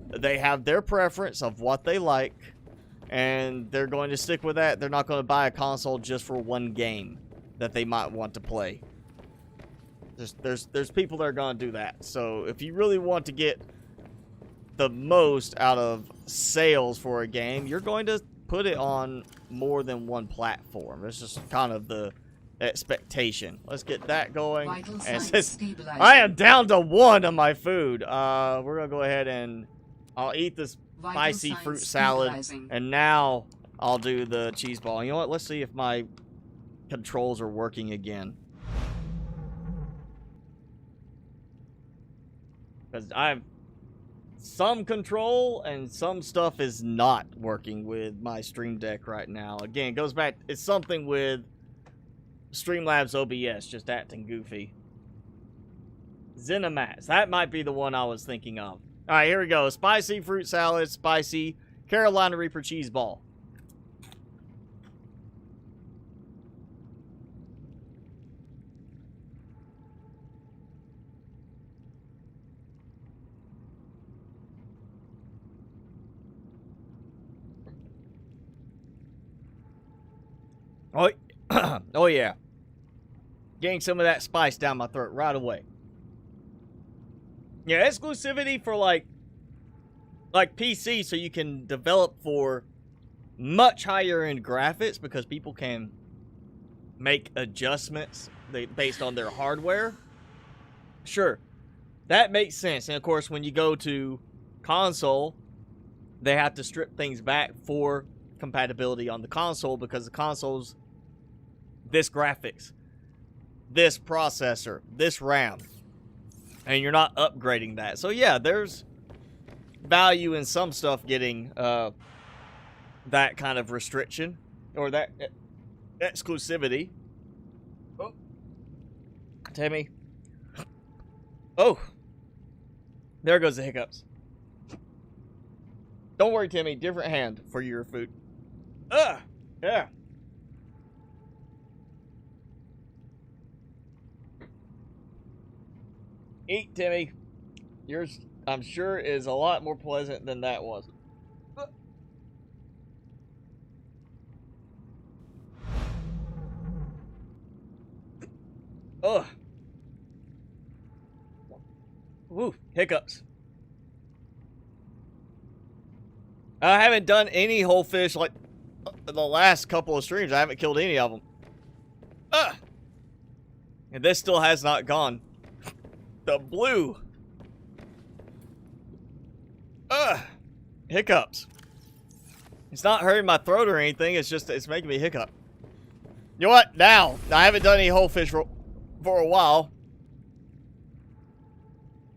They have their preference of what they like, and they're going to stick with that. They're not going to buy a console just for one game that they might want to play. There's people that are going to do that. So if you really want to get the most out of sales for a game, you're going to put it on more than one platform. It's just kind of the expectation. Let's get that going. And it says, I am down to 1 on my food. We're going to go ahead and I'll eat this spicy fruit salad. And now I'll do the cheese ball. You know what? Let's see if my controls are working again. Because I have some control and some stuff is not working with my Stream Deck right now. Again, it goes back, it's something with Streamlabs OBS just acting goofy. Zenimax, that might be the one I was thinking of. Alright, here we go. Spicy fruit salad, spicy Carolina Reaper cheese ball. Oh, oh yeah. Getting some of that spice down my throat right away. Yeah, exclusivity for like PC, so you can develop for much higher end graphics because people can make adjustments based on their hardware. Sure, that makes sense. And of course, when you go to console, they have to strip things back for compatibility on the console because the console's this graphics, this processor, this RAM, and you're not upgrading that. So yeah, there's value in some stuff getting that kind of restriction or that exclusivity. Oh, Tammy. Oh, there goes the hiccups. Don't worry, Timmy. Different hand for your food. Ugh. Yeah. Eat, Timmy. Yours, I'm sure, is a lot more pleasant than that was. Ugh. Woo. Hiccups. I haven't done any whole fish like the last couple of streams. I haven't killed any of them. Ugh. And this still has not gone. The blue. Ugh. Hiccups. It's not hurting my throat or anything. It's just, it's making me hiccup. You know what? Now, I haven't done any whole fish for a while.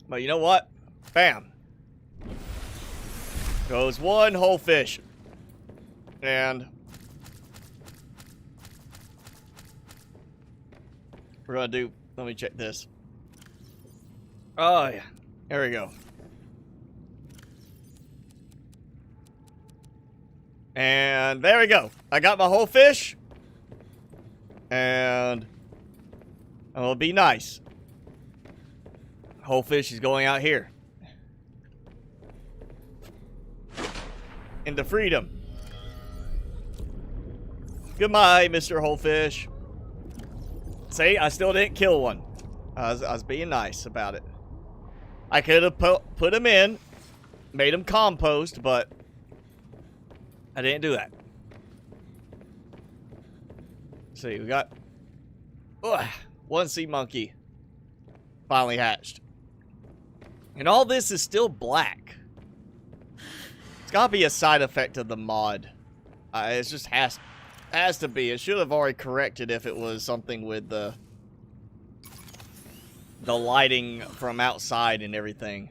But you know what? Bam. Goes one whole fish. And we're gonna do, let me check this. Oh yeah, there we go. And there we go. I got my whole fish. And it'll be nice. Whole fish is going out here. Into freedom. Goodbye, Mr. Whole Fish. See, I still didn't kill one. I was being nice about it. I could have put him in, made him compost, but I didn't do that. Let's see, we got one sea monkey finally hatched. And all this is still black. It's gotta be a side effect of the mod. It just has to be. It should have already corrected if it was something with the lighting from outside and everything.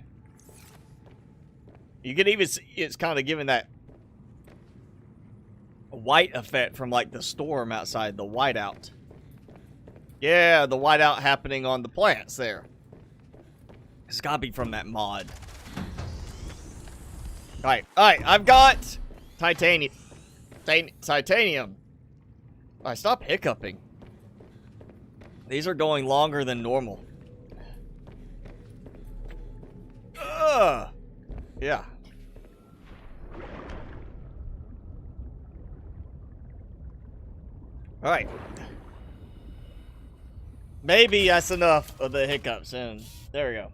You can even see it's kind of giving that white effect from like the storm outside, the whiteout. Yeah, the whiteout happening on the plants there. It's gotta be from that mod. Alright, I've got titanium. Titanium. Alright, stop hiccuping. These are going longer than normal. Yeah. Alright. Maybe that's enough of the hiccups, and there we go.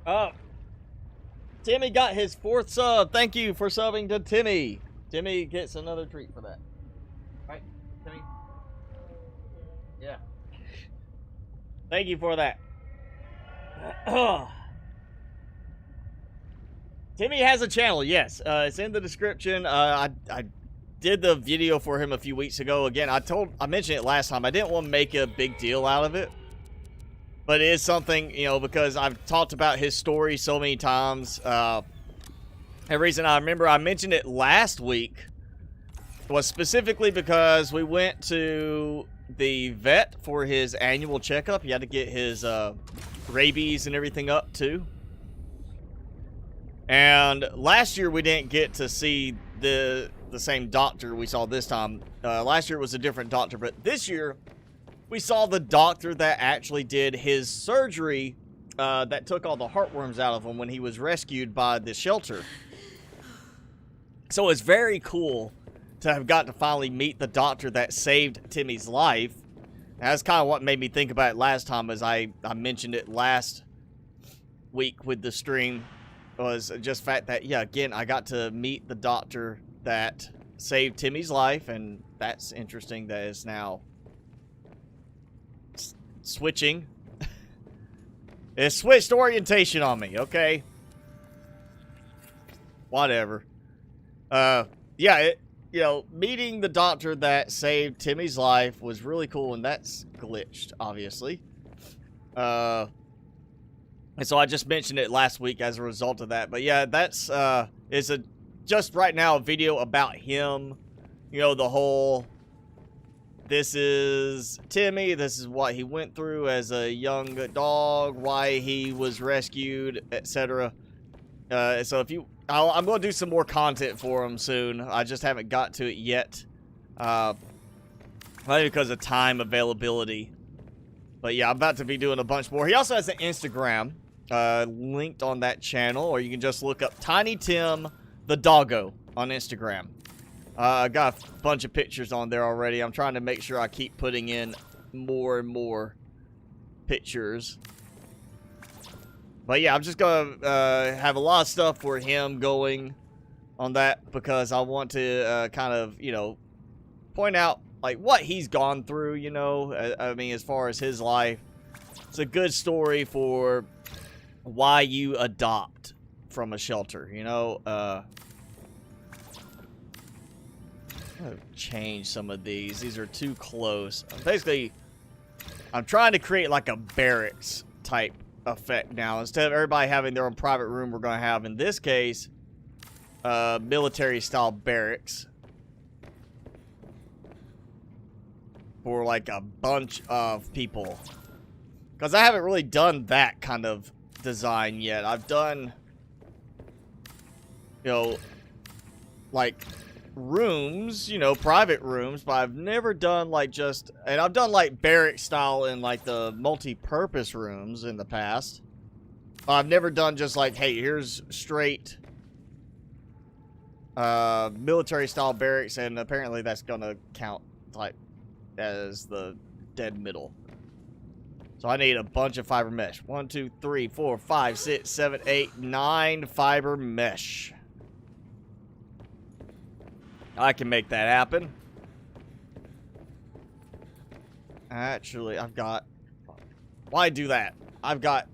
Oh, Timmy got his 4th sub. Thank you for subbing to Timmy. Timmy gets another treat for that. Right, Timmy? Yeah. Thank you for that. Timmy has a channel, yes. It's in the description. I did the video for him a few weeks ago. Again, I mentioned it last time. I didn't want to make a big deal out of it. But it is something, you know, because I've talked about his story so many times. The reason I remember I mentioned it last week was specifically because we went to the vet for his annual checkup. He had to get his rabies and everything up too. And last year we didn't get to see the same doctor we saw this time. Last year it was a different doctor, but this year we saw the doctor that actually did his surgery that took all the heartworms out of him when he was rescued by the shelter. So it's very cool to have got to finally meet the doctor that saved Timmy's life. And that's kind of what made me think about it last time, as I mentioned it last week with the stream, was just the fact that, yeah, again, I got to meet the doctor that saved Timmy's life, and that's interesting that it's now switching. It switched orientation on me, okay? Whatever. Yeah, you know, meeting the doctor that saved Timmy's life was really cool, and that's glitched, obviously. And so I just mentioned it last week as a result of that. But yeah, that's, it's a just right now a video about him. You know, the whole, this is Timmy, this is what he went through as a young dog, why he was rescued, etc. So if you, I'm going to do some more content for him soon. I just haven't got to it yet. Probably because of time availability. But yeah, I'm about to be doing a bunch more. He also has an Instagram linked on that channel, or you can just look up Tiny Tim the Doggo on Instagram. I got a bunch of pictures on there already. I'm trying to make sure I keep putting in more and more pictures. But yeah, I'm just going to have a lot of stuff for him going on that because I want to kind of, you know, point out like what he's gone through, you know. I mean, as far as his life, it's a good story for why you adopt from a shelter, you know. I'm gonna change some of these. These are too close. Basically, I'm trying to create like a barracks type effect now. Instead of everybody having their own private room, we're going to have, in this case, military style barracks for like a bunch of people, because I haven't really done that kind of design yet. I've done, you know, like rooms, you know, private rooms, but I've never done like just, and I've done like barrack style in like the multi-purpose rooms in the past. I've never done just like, hey, here's straight military style barracks, and apparently that's gonna count like as the dead middle. So I need a bunch of fiber mesh. 1, 2, 3, 4, 5, 6, 7, 8, 9 fiber mesh. I can make that happen. Actually, I've got... Why do that? I've got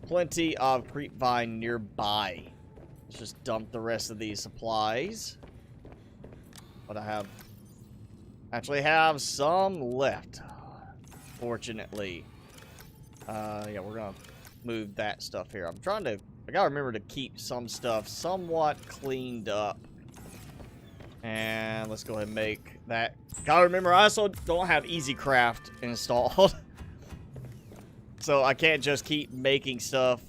plenty of creepvine nearby. Let's just dump the rest of these supplies. But I actually have some left, fortunately. Yeah, we're gonna move that stuff here. I'm trying to, I gotta remember to keep some stuff somewhat cleaned up. And let's go ahead and make that. Gotta remember, I also don't have EasyCraft installed. So I can't just keep making stuff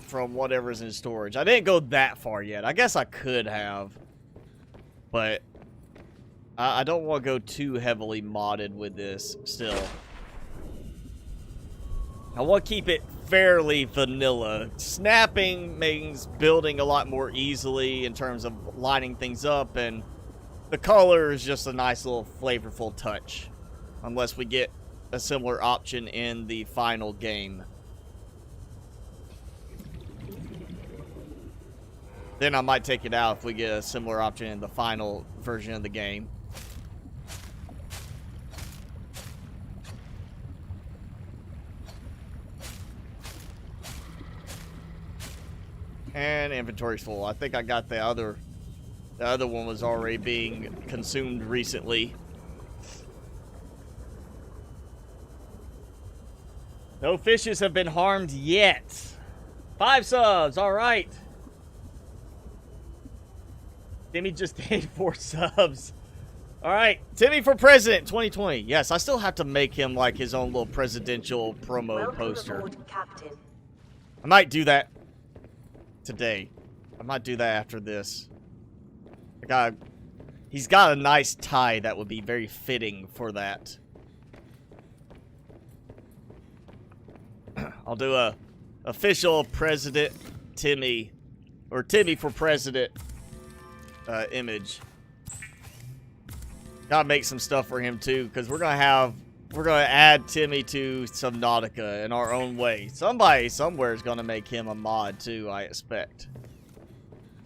from whatever's in storage. I didn't go that far yet. I guess I could have, but I don't want to go too heavily modded with this still. I want to keep it fairly vanilla. Snapping means building a lot more easily in terms of lining things up, and the color is just a nice little flavorful touch. Unless we get a similar option in the final game. Then I might take it out if we get a similar option in the final version of the game. And inventory's full. I think I got the other one was already being consumed recently. No fishes have been harmed yet. 5 subs, all right. Timmy just gained 4 subs. All right, Timmy for president 2020. Yes, I still have to make him like his own little presidential promo poster. Aboard, Captain. I might do that today. I might do that after this. He's got a nice tie that would be very fitting for that. I'll do a official President Timmy, or Timmy for President image. Gotta make some stuff for him too, because we're gonna add Timmy to Subnautica in our own way. Somebody somewhere is gonna make him a mod too, I expect.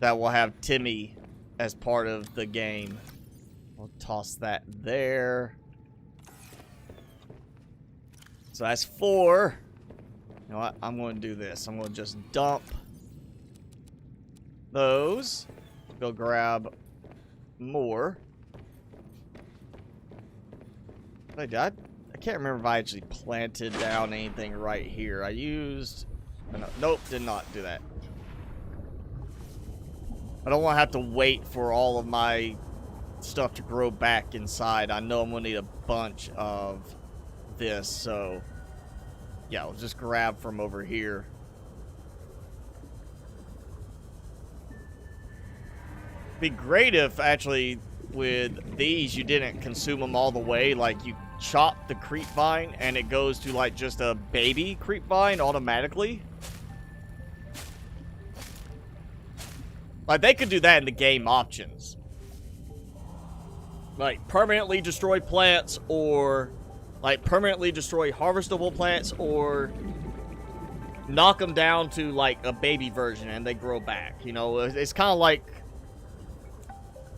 That will have Timmy as part of the game. We'll toss that there. So that's 4. You know what? I'm going to do this. I'm going to just dump those. Go grab more. I can't remember if I actually planted down anything right here. I used... Nope, did not do that. I don't want to have to wait for all of my stuff to grow back inside. I know I'm going to need a bunch of this, so yeah, I'll just grab from over here. Be great if actually with these you didn't consume them all the way, like you chop the creep vine and it goes to like just a baby creep vine automatically. Like they could do that in the game options. Like permanently destroy plants, or like permanently destroy harvestable plants, or knock them down to like a baby version and they grow back. You know, it's kind of like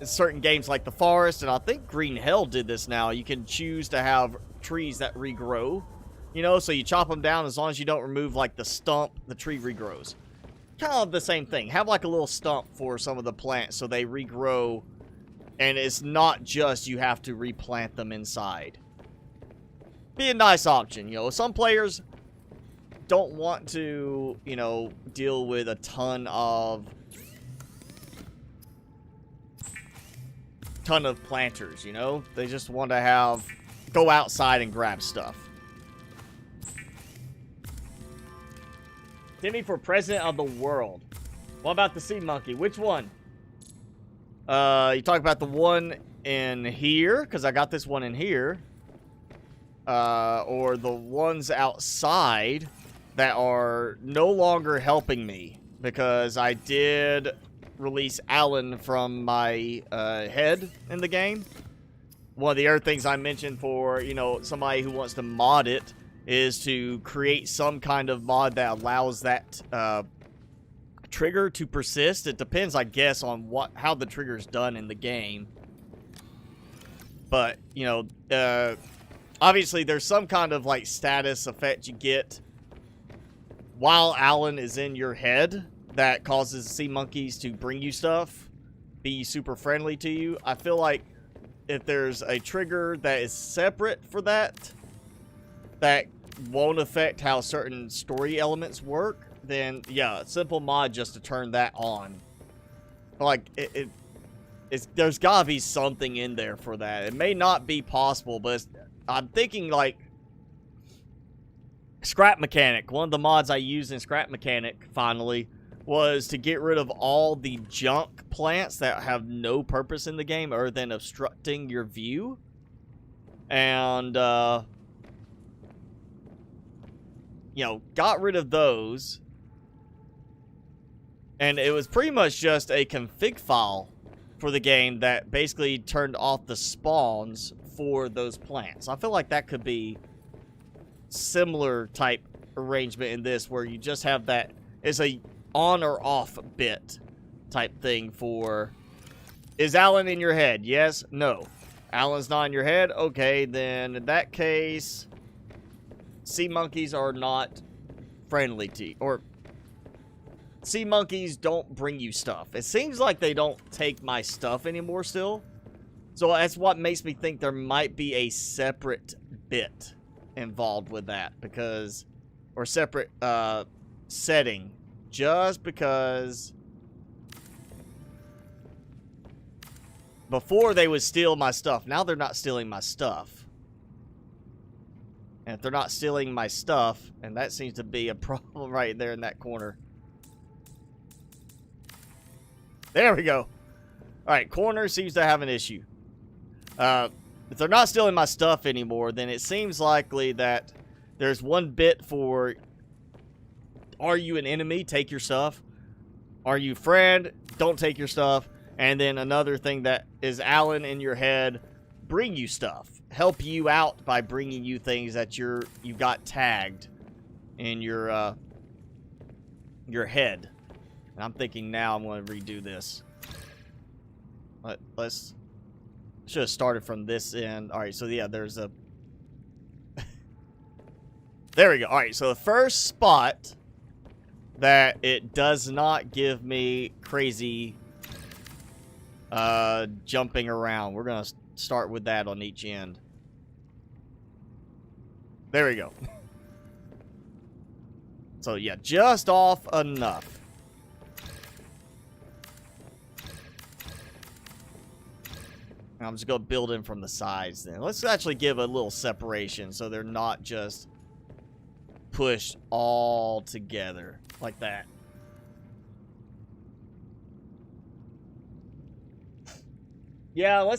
certain games like The Forest, and I think Green Hell did this now. You can choose to have trees that regrow, you know, so you chop them down. As long as you don't remove like the stump, the tree regrows. Kind of the same thing. Have like a little stump for some of the plants so they regrow, and it's not just you have to replant them inside. Be a nice option, you know. Some players don't want to, you know, deal with a ton of planters, you know. They just want to go outside and grab stuff. Timmy for president of the world. What about the sea monkey? Which one? You talk about the one in here, because I got this one in here. Or the ones outside that are no longer helping me, because I did release Alan from my head in the game. One of the other things I mentioned for, you know, somebody who wants to mod it is to create some kind of mod that allows that trigger to persist. It depends, I guess, on how the trigger is done in the game. But, you know, obviously there's some kind of like status effect you get while Alan is in your head that causes sea monkeys to bring you stuff, be super friendly to you. I feel like if there's a trigger that is separate for that, that won't affect how certain story elements work, then yeah, simple mod just to turn that on. Like there's gotta be something in there for that. It may not be possible, but I'm thinking like Scrap Mechanic. One of the mods I used in Scrap Mechanic finally was to get rid of all the junk plants that have no purpose in the game other than obstructing your view. And you know, got rid of those. And it was pretty much just a config file for the game that basically turned off the spawns for those plants. I feel like that could be similar type arrangement in this, where you just have that, it's a on or off bit type thing for, is Alan in your head? Yes? No. Alan's not in your head? Okay, then in that case, sea monkeys are not friendly to you, or sea monkeys don't bring you stuff. It seems like they don't take my stuff anymore still. So that's what makes me think there might be a separate bit involved with that, because, or separate setting, just because before they would steal my stuff. Now they're not stealing my stuff. And if they're not stealing my stuff, and that seems to be a problem right there in that corner. There we go. Alright, corner seems to have an issue. If they're not stealing my stuff anymore, then it seems likely that there's one bit for, are you an enemy? Take your stuff. Are you friend? Don't take your stuff. And then another thing that is Alan in your head, bring you stuff. Help you out by bringing you things that you got tagged in your head. And I'm thinking now I'm going to redo this. Let's should have started from this end. All right, so yeah, there's a there we go. All right, so the first spot that it does not give me crazy jumping around. We're going to start with that on each end. There we go. So yeah, just off enough. I'm just going to build in from the sides then. Let's actually give a little separation so they're not just pushed all together like that. Yeah,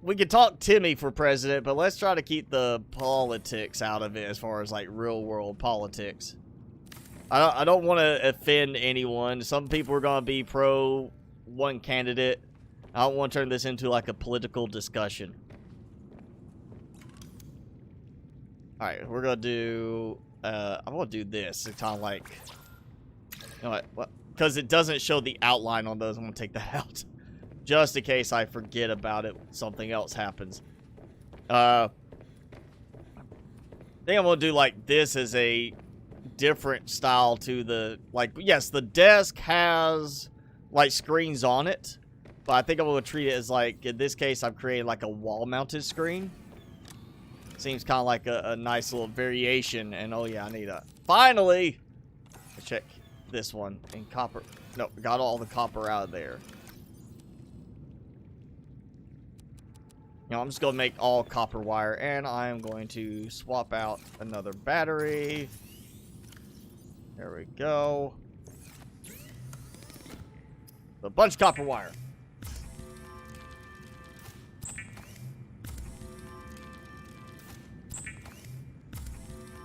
we could talk Timmy for president, but let's try to keep the politics out of it as far as like real world politics. I don't want to offend anyone. Some people are going to be pro one candidate. I don't want to turn this into like a political discussion. Alright, we're going to do... I'm going to do this. It's kind of like... You know what? Because it doesn't show the outline on those, I'm going to take that out. Just in case I forget about it, something else happens. I think I'm going to do like this as a different style to the... Like, yes, the desk has like screens on it. But I think I'm going to treat it as like, in this case, I've created like a wall-mounted screen. Seems kind of like a nice little variation. And oh yeah, I need a... Finally! Check this one in copper. No, got all the copper out of there. You know, I'm just going to make all copper wire. And I'm going to swap out another battery. There we go. A bunch of copper wire.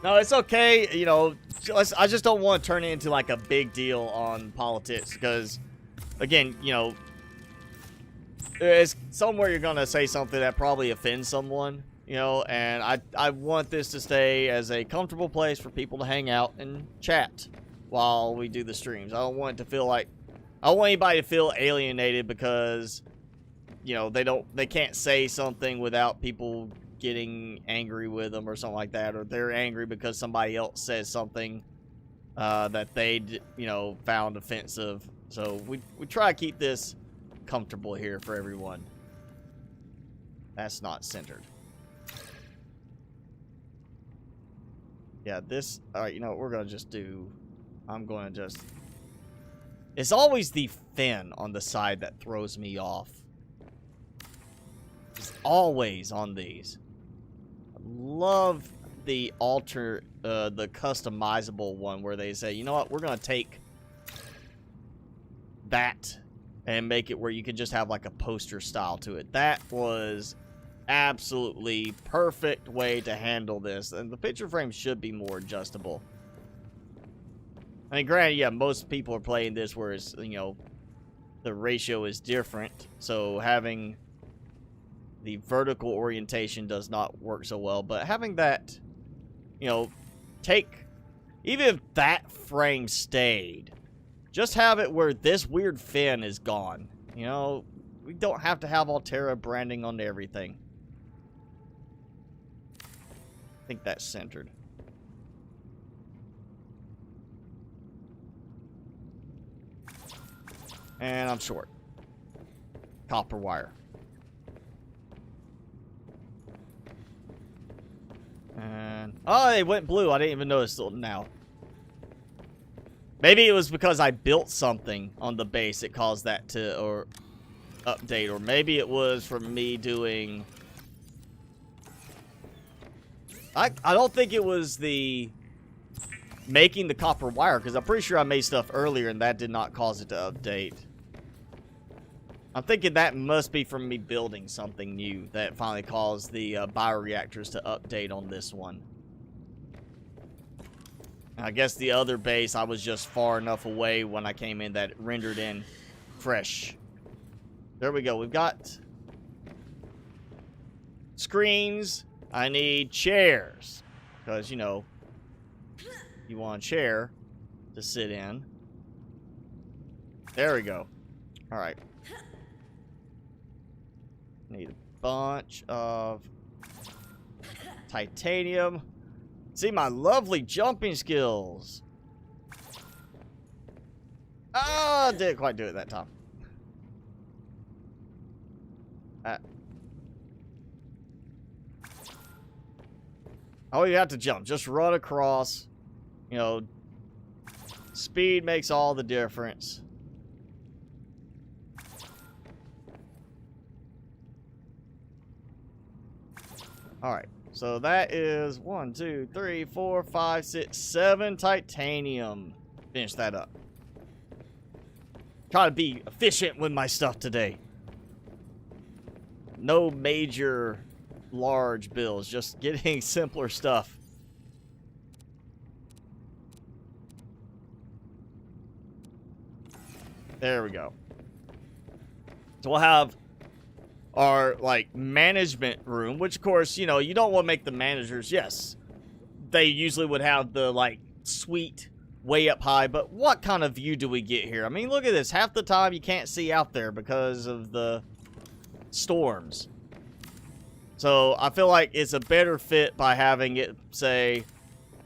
No, it's okay, you know, I just don't want to turn it into like a big deal on politics because, again, you know, it's somewhere you're going to say something that probably offends someone, you know, and I want this to stay as a comfortable place for people to hang out and chat while we do the streams. I don't want it to feel like, I don't want anybody to feel alienated because, you know, they can't say something without people getting angry with them or something like that, or they're angry because somebody else says something that they, you know, found offensive. So we try to keep this comfortable here for everyone. That's not centered. Yeah, this... Alright, you know what we're going to just do? I'm going to just... It's always the fin on the side that throws me off. It's always on these. Love the the customizable one where they say, you know what, we're gonna take that and make it where you can just have like a poster style to it. That was absolutely perfect way to handle this, and the picture frame should be more adjustable. I mean, granted, yeah, most people are playing this where it's, you know, the ratio is different, so having the vertical orientation does not work so well, but having that, you know, even if that frame stayed, just have it where this weird fin is gone. You know, we don't have to have Altera branding on everything. I think that's centered. And I'm short. Copper wire. And oh, it went blue. I didn't even notice till now. Maybe it was because I built something on the base it caused that to or update, or maybe it was from me doing... I don't think it was the making the copper wire, because I'm pretty sure I made stuff earlier and that did not cause it to update. I'm thinking that must be from me building something new that finally caused the bioreactors to update on this one. I guess the other base, I was just far enough away when I came in that it rendered in fresh. There we go. We've got screens. I need chairs. Because, you know, you want a chair to sit in. There we go. Alright. Need a bunch of titanium. See my lovely jumping skills. Ah, didn't quite do it that time. Oh, you have to jump. Just run across. You know, speed makes all the difference. Alright, so that is 1, 2, 3, 4, 5, 6, 7 titanium. Finish that up. Try to be efficient with my stuff today. No major large bills, just getting simpler stuff. There we go. So we'll have our, like, management room, which, of course, you know, you don't want to make the managers, yes, they usually would have the, like, suite way up high, but what kind of view do we get here? I mean, look at this. Half the time you can't see out there because of the storms. So I feel like it's a better fit by having it say,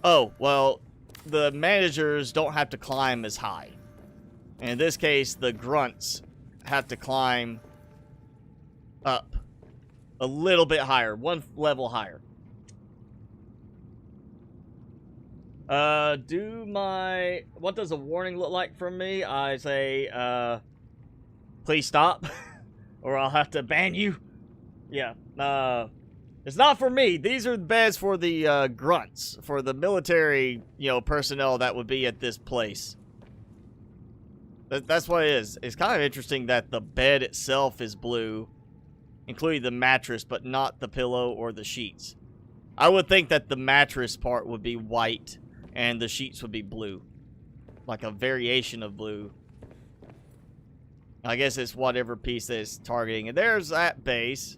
oh, well, the managers don't have to climb as high. In this case, the grunts have to climb up a little bit higher, one level higher. What does a warning look like from me? I say, please stop, or I'll have to ban you. Yeah, it's not for me. These are the beds for the, grunts, for the military, you know, personnel that would be at this place. That's what it is. It's kind of interesting that the bed itself is blue, including the mattress, but not the pillow or the sheets. I would think that the mattress part would be white and the sheets would be blue. Like a variation of blue. I guess it's whatever piece that it's targeting. And there's that base.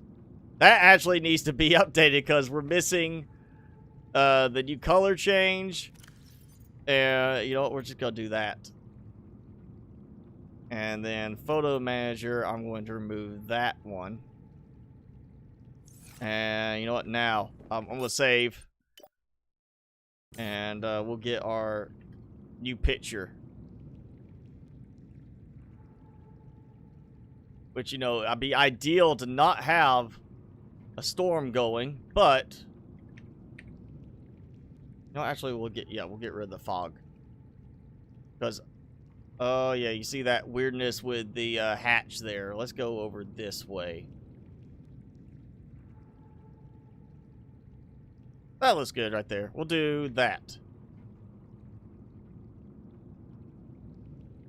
That actually needs to be updated because we're missing the new color change. You know what? We're just going to do that. And then photo manager, I'm going to remove that one. And you know what? Now, I'm going to save. And we'll get our new picture. Which, you know, it'd be ideal to not have a storm going, but... No, actually, we'll get rid of the fog. Because... Oh, yeah, you see that weirdness with the hatch there. Let's go over this way. That looks good right there. We'll do that.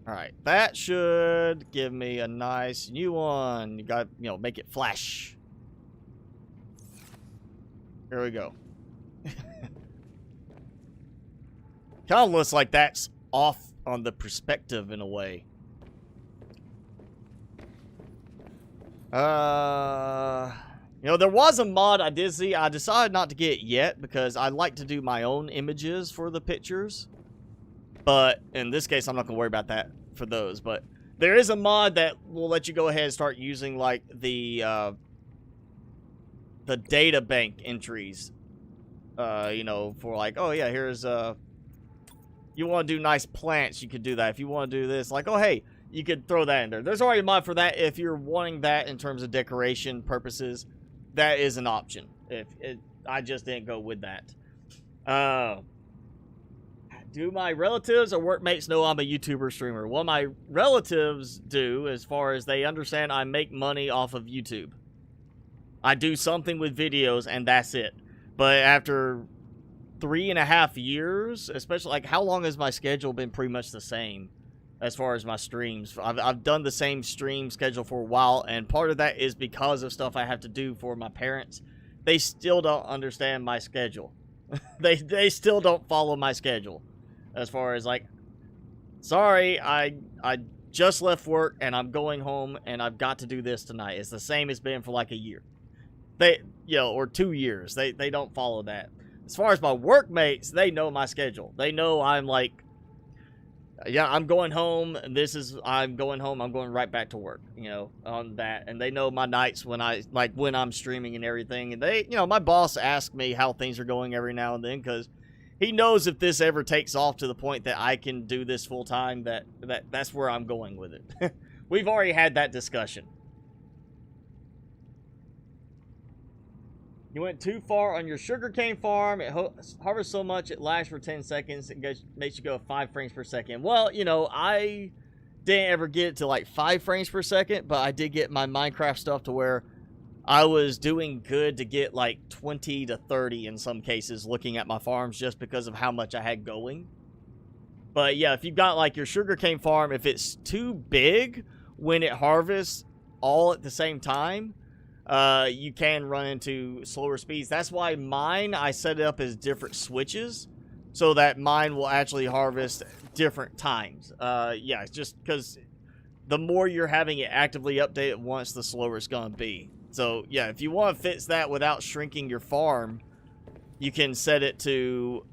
Alright, that should give me a nice new one. You got, you know, make it flash. Here we go. Kind of looks like that's off on the perspective in a way. You know, there was a mod I did see. I decided not to get it yet because I like to do my own images for the pictures. But in this case, I'm not going to worry about that for those. But there is a mod that will let you go ahead and start using, like, the data bank entries. You know, for like, oh yeah, here's you want to do nice plants, you could do that. If you want to do this, like, oh, hey, you could throw that in there. There's already a mod for that. If you're wanting that in terms of decoration purposes, that is an option. I just didn't go with that. Do my relatives or workmates know I'm a YouTuber streamer? Well, my relatives do, as far as they understand I make money off of YouTube. I do something with videos, and that's it. But after 3.5 years, especially, like, how long has my schedule been pretty much the same as far as my streams? I've done the same stream schedule for a while, and part of that is because of stuff I have to do for my parents. They still don't understand my schedule. they still don't follow my schedule. As far as, like, sorry, I just left work and I'm going home and I've got to do this tonight. It's the same it's been for like a year. You know, or 2 years. They don't follow that. As far as my workmates, they know my schedule. They know I'm like, yeah, I'm going home, and I'm going home, I'm going right back to work, you know, on that. And they know my nights when I'm streaming and everything. And they, you know, my boss asks me how things are going every now and then, because he knows if this ever takes off to the point that I can do this full time, that's where I'm going with it. We've already had that discussion. You went too far on your sugarcane farm. It hovers so much it lags for 10 seconds. It makes you go 5 frames per second. Well, you know, I didn't ever get it to like 5 frames per second, but I did get my Minecraft stuff to where I was doing good to get like 20 to 30 in some cases looking at my farms just because of how much I had going. But yeah, if you've got like your sugarcane farm, if it's too big when it harvests all at the same time, you can run into slower speeds. That's why mine, I set it up as different switches so that mine will actually harvest different times. Yeah, it's just because the more you're having it actively update at once, the slower it's going to be. So yeah, if you want to fix that without shrinking your farm, you can set it to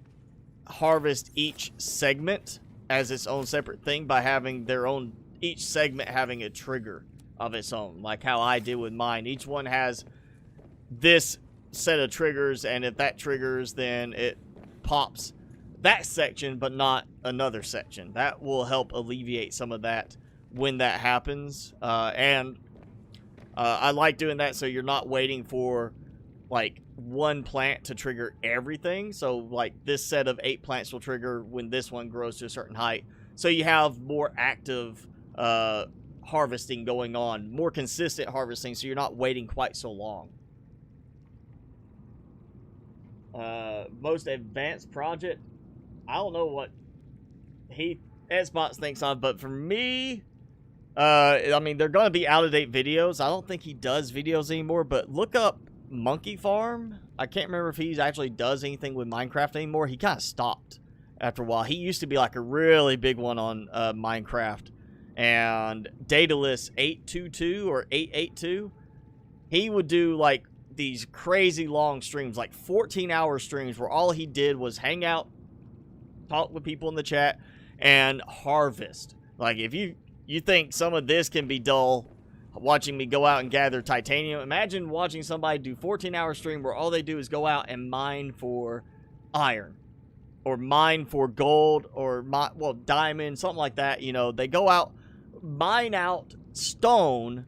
harvest each segment as its own separate thing by having their own, each segment having a trigger of its own, like how I did with mine. Each one has this set of triggers, and if that triggers, then it pops that section but not another section. That will help alleviate some of that when that happens. I like doing that so you're not waiting for like one plant to trigger everything. So like this set of 8 plants will trigger when this one grows to a certain height, so you have more active harvesting going on, more consistent harvesting, so you're not waiting quite so long. Most advanced project, I don't know what Xbox thinks of, but for me, I mean, they're going to be out-of-date videos. I don't think he does videos anymore, but look up Monkey Farm. I can't remember if he actually does anything with Minecraft anymore. He kind of stopped after a while. He used to be like a really big one on Minecraft. And Daedalus 822 or 882, he would do like these crazy long streams, like 14-hour streams, where all he did was hang out, talk with people in the chat, and harvest. Like, if you think some of this can be dull, watching me go out and gather titanium, imagine watching somebody do 14-hour stream where all they do is go out and mine for iron, or mine for gold, or diamond, something like that. You know, they go out, mine out stone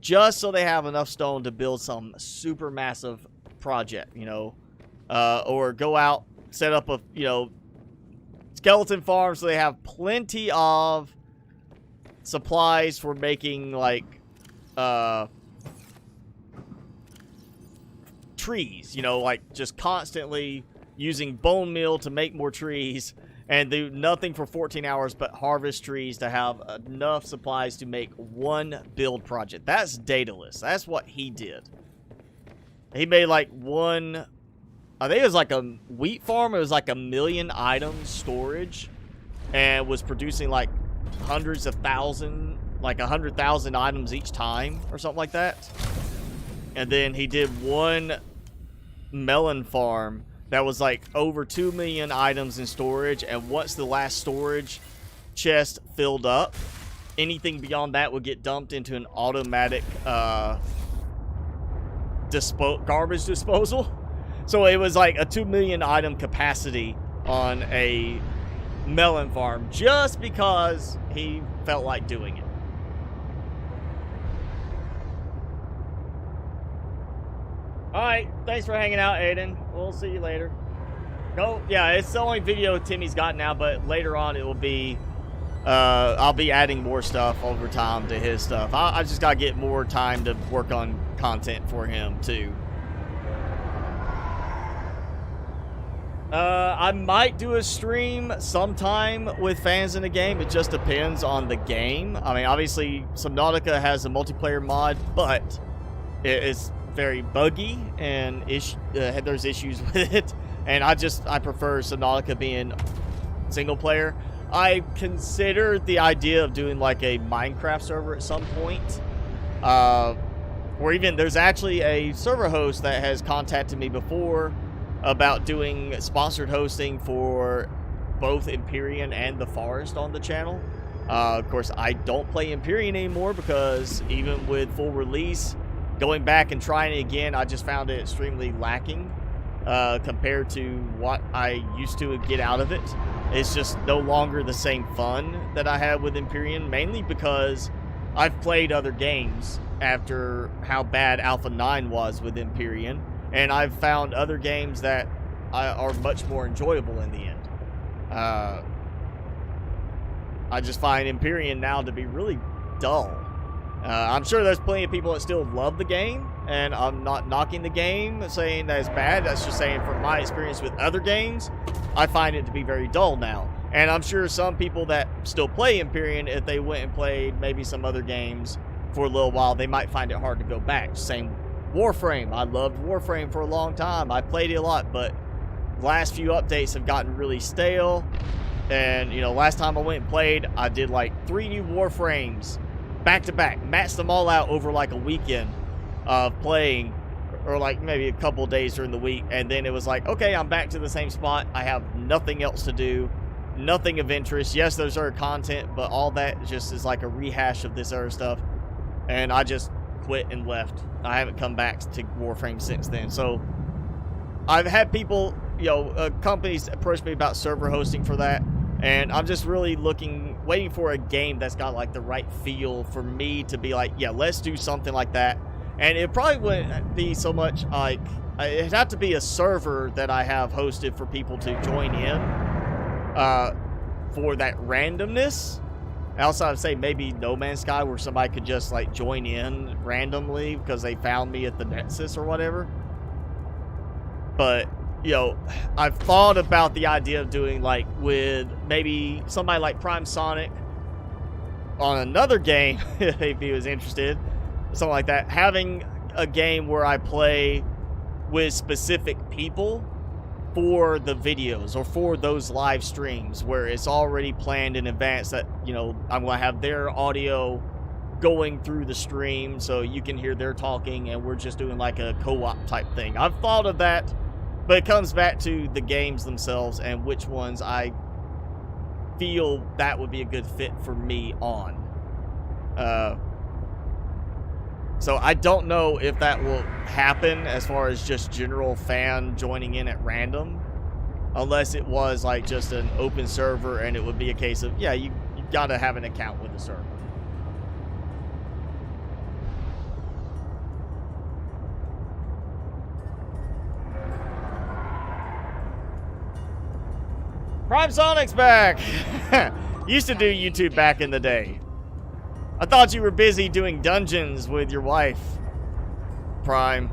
just so they have enough stone to build some super massive project, you know, or go out, set up a, you know, skeleton farm so they have plenty of supplies for making like trees, you know, like just constantly using bone meal to make more trees, and do nothing for 14 hours but harvest trees to have enough supplies to make one build project. That's Daedalus. That's what he did. He made like one, I think it was like a wheat farm. It was like 1 million items storage, and was producing like hundreds of thousand, like 100,000 items each time or something like that. And then he did one melon farm that was like over 2 million items in storage, and once the last storage chest filled up, anything beyond that would get dumped into an automatic garbage disposal. So it was like a 2 million item capacity on a melon farm just because he felt like doing it. Alright, thanks for hanging out, Aiden. We'll see you later. No, yeah, it's the only video Timmy's got now, but later on it will be, I'll be adding more stuff over time to his stuff. I just gotta get more time to work on content for him, too. I might do a stream sometime with fans in the game. It just depends on the game. I mean, obviously, Subnautica has a multiplayer mod, but it's very buggy, and there's issues with it. And I prefer Subnautica being single player. I considered the idea of doing like a Minecraft server at some point. Or even, there's actually a server host that has contacted me before about doing sponsored hosting for both Empyrean and the Forest on the channel. Of course, I don't play Empyrean anymore because even with full release, going back and trying it again, I just found it extremely lacking compared to what I used to get out of it. It's just no longer the same fun that I had with Empyrean, mainly because I've played other games after how bad Alpha 9 was with Empyrean, and I've found other games that are much more enjoyable in the end. I just find Empyrean now to be really dull. I'm sure there's plenty of people that still love the game, and I'm not knocking the game, saying that it's bad. That's just saying from my experience with other games, I find it to be very dull now. And I'm sure some people that still play Empyrean, if they went and played maybe some other games for a little while, they might find it hard to go back. Same Warframe. I loved Warframe for a long time. I played it a lot, but the last few updates have gotten really stale. And, you know, last time I went and played, I did like 3 new Warframes back to back. Maxed them all out over like a weekend of playing, or like maybe a couple days during the week. And then it was like, okay, I'm back to the same spot. I have nothing else to do. Nothing of interest. Yes, there's other content, but all that just is like a rehash of this other stuff. And I just quit and left. I haven't come back to Warframe since then. So I've had people, you know, companies approach me about server hosting for that. And I'm just really waiting for a game that's got like the right feel for me to be like, yeah, let's do something like that. And it probably wouldn't be so much like, it'd have to be a server that I have hosted for people to join in for that randomness. Outside of, say, maybe No Man's Sky, where somebody could just like join in randomly because they found me at the Nexus or whatever. But, you know, I've thought about the idea of doing like with maybe somebody like Prime Sonic on another game, if he was interested, something like that. Having a game where I play with specific people for the videos or for those live streams, where it's already planned in advance that, you know, I'm going to have their audio going through the stream so you can hear their talking and we're just doing like a co-op type thing. I've thought of that, but it comes back to the games themselves and which ones I feel that would be a good fit for me on. So I don't know if that will happen as far as just general fan joining in at random, unless it was like just an open server and it would be a case of, yeah, you got to have an account with the server. Prime Sonic's back! Used to do YouTube back in the day. I thought you were busy doing dungeons with your wife, Prime.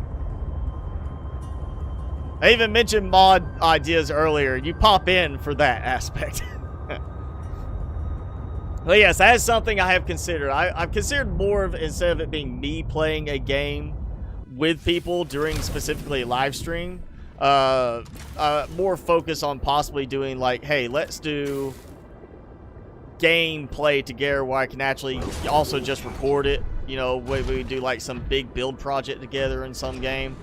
I even mentioned mod ideas earlier. You pop in for that aspect. Well, yes, that is something I have considered. I've considered more of, instead of it being me playing a game with people during specifically a live stream, more focus on possibly doing like, hey, let's do gameplay together where I can actually also just record it. You know, we do like some big build project together in some game.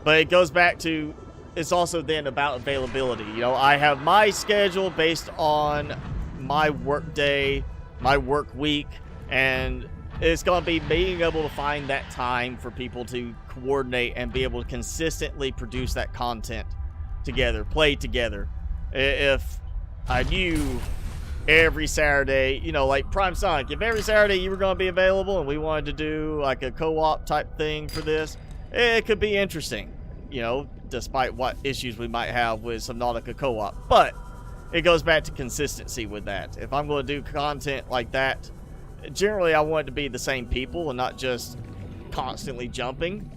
But it goes back to, it's also then about availability. You know, I have my schedule based on my work day, my work week, and it's going to be being able to find that time for people to coordinate and be able to consistently produce that content together, play together. If I knew every Saturday, you know, like Prime Sonic, if every Saturday you were going to be available and we wanted to do like a co-op type thing for this, it could be interesting, you know, despite what issues we might have with Subnautica co-op. But it goes back to consistency with that. If I'm going to do content like that, generally I want it to be the same people and not just constantly jumping.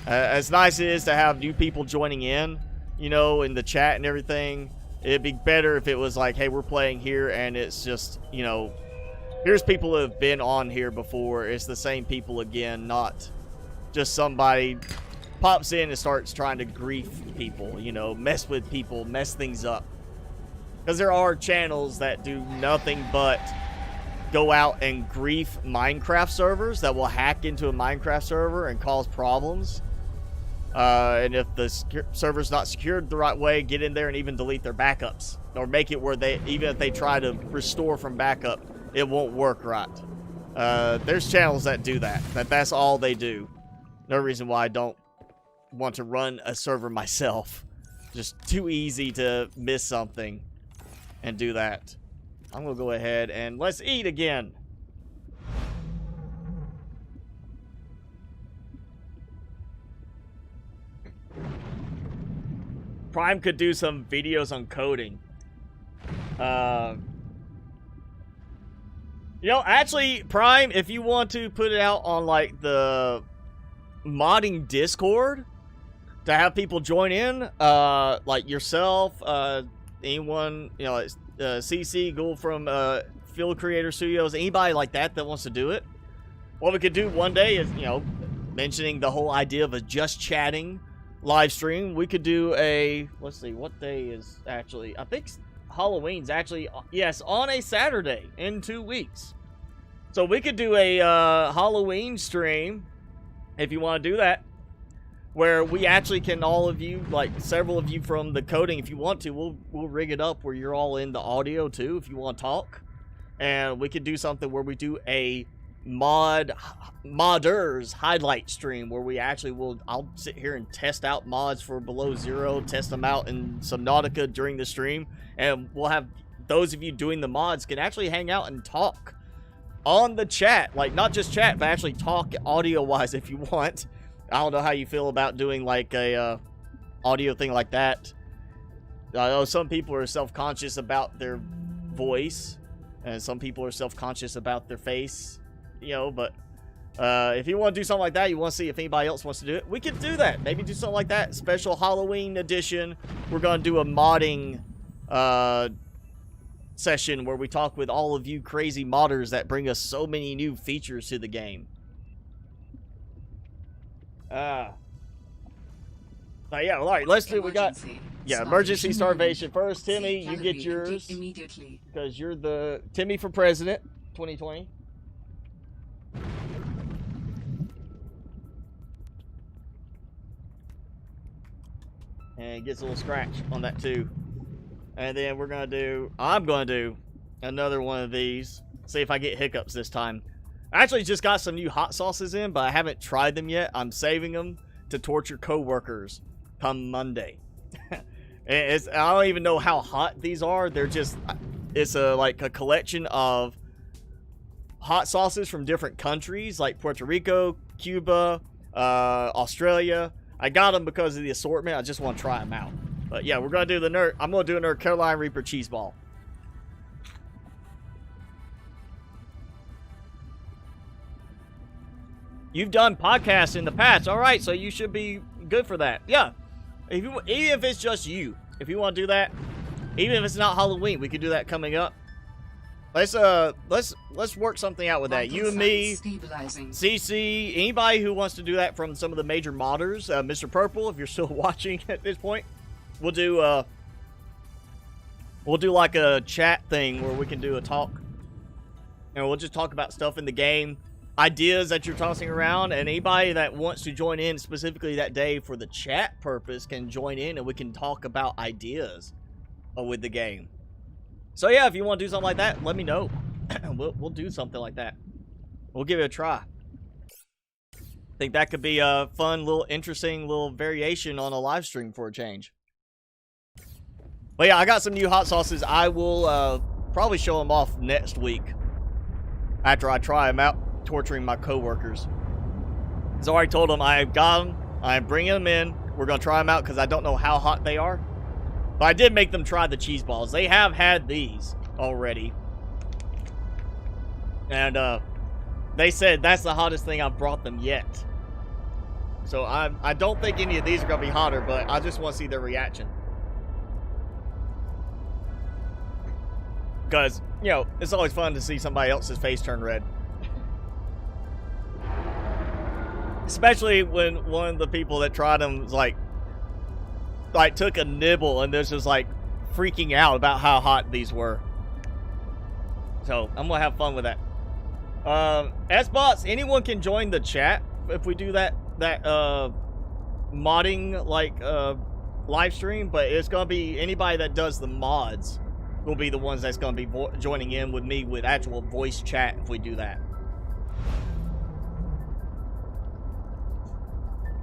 As nice as it is to have new people joining in, you know, in the chat and everything, it'd be better if it was like, hey, we're playing here and it's just, you know, here's people who have been on here before. It's the same people again, not just somebody pops in and starts trying to grief people, you know, mess with people, mess things up. Because there are channels that do nothing but go out and grief Minecraft servers that will hack into a Minecraft server and cause problems. And if the server's not secured the right way, get in there and even delete their backups. Or make it where they, even if they try to restore from backup, it won't work right. There's channels that do that. That's all they do. No reason why I don't want to run a server myself. Just too easy to miss something and do that. I'm going to go ahead and let's eat again. Prime could do some videos on coding. You You know, actually, Prime, if you want to put it out on, like, the modding Discord to have people join in, like yourself, anyone, you know, like, CC, Ghoul from Field Creator Studios, anybody like that wants to do it, what we could do one day is, you know, mentioning the whole idea of a just chatting live stream. We could do a, let's see, what day is actually, I think Halloween's actually, yes, on a Saturday in 2 weeks. So we could do a Halloween stream, if you want to do that, where we actually can, all of you, like several of you from the coding, if you want to, we'll rig it up where you're all in the audio too, if you want to talk. And we could do something where we do a modders highlight stream where we actually I'll sit here and test out mods for Below Zero, test them out in Subnautica during the stream, and we'll have those of you doing the mods can actually hang out and talk on the chat, like not just chat, but actually talk audio wise if you want. I don't know how you feel about doing like a audio thing like that. I know some people are self-conscious about their voice, and some people are self-conscious about their face, you know, but if you want to do something like that, you want to see if anybody else wants to do it, we could do that. Maybe do something like that. Special Halloween edition. We're going to do a modding session where we talk with all of you crazy modders that bring us so many new features to the game. Yeah, all right, let's do. We got emergency starvation first. Timmy, you get yours immediately because you're the Timmy for president 2020. And gets a little scratch on that too. And then I'm gonna do another one of these. See if I get hiccups this time. I actually just got some new hot sauces in, but I haven't tried them yet. I'm saving them to torture coworkers come Monday. I don't even know how hot these are. They're just, it's like a collection of hot sauces from different countries, like Puerto Rico, Cuba, Australia. I got them because of the assortment. I just want to try them out. But yeah, we're going to do I'm going to do another Carolina Reaper cheese ball. You've done podcasts in the past. All right, so you should be good for that. Yeah. Even if it's just you. If you want to do that, even if it's not Halloween, we could do that coming up. Let's work something out with that. You and me, CC, anybody who wants to do that from some of the major modders, Mr. Purple, if you're still watching at this point, we'll do like a chat thing where we can do a talk, and we'll just talk about stuff in the game, ideas that you're tossing around, and anybody that wants to join in specifically that day for the chat purpose can join in, and we can talk about ideas with the game. So yeah, if you want to do something like that, let me know. We'll do something like that. We'll give it a try. Think that could be a fun, little interesting little variation on a live stream for a change. But yeah, I got some new hot sauces. I will probably show them off next week after I try them out, torturing my coworkers. So I already told them I got them. I'm bringing them in. We're going to try them out because I don't know how hot they are. But I did make them try the cheese balls. They have had these already. And they said that's the hottest thing I've brought them yet. So I don't think any of these are going to be hotter, but I just want to see their reaction. Because, you know, it's always fun to see somebody else's face turn red. Especially when one of the people that tried them was like took a nibble and was just like freaking out about how hot these were. So I'm gonna have fun with that. S-Bots, anyone can join the chat if we do that modding like live stream, but it's gonna be anybody that does the mods will be the ones that's gonna be joining in with me with actual voice chat if we do that.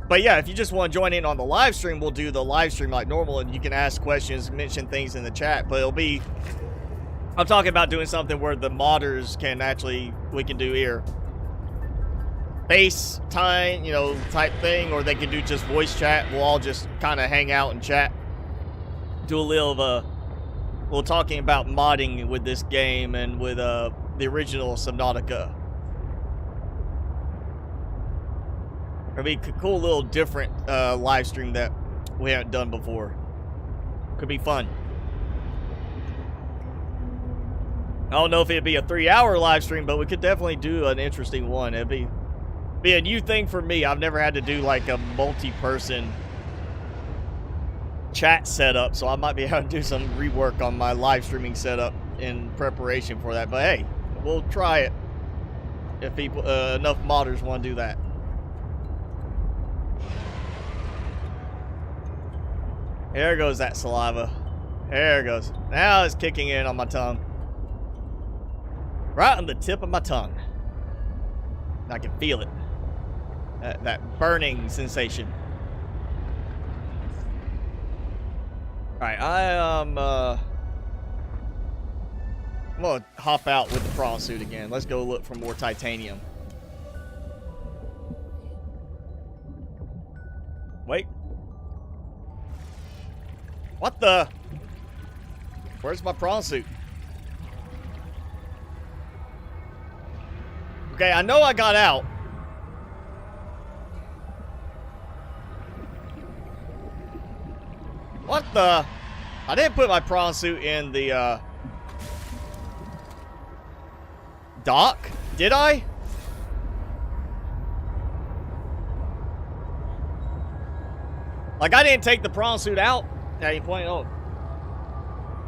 But yeah, if you just want to join in on the live stream, we'll do the live stream like normal, and you can ask questions, mention things in the chat. But it'll be, I'm talking about doing something where the modders can actually, we can do here FaceTime, you know, type thing, or they can do just voice chat. We'll all just kind of hang out and chat, do a little of we're talking about modding with this game and with the original Subnautica. It'd be a cool little different live stream that we haven't done before. Could be fun. I don't know if it'd be a 3-hour live stream, but we could definitely do an interesting one. It'd be a new thing for me. I've never had to do like a multi-person chat setup, so I might be able to do some rework on my live streaming setup in preparation for that. But hey, we'll try it if people enough modders want to do that. There goes that saliva. There it goes. Now it's kicking in on my tongue. Right on the tip of my tongue. I can feel it. That burning sensation. Alright, I'm gonna hop out with the prawn suit again. Let's go look for more titanium. Wait. What the? Where's my prawn suit? Okay, I know I got out. What the? I didn't put my prawn suit in the dock, did I? Like, I didn't take the prawn suit out at any point. Oh,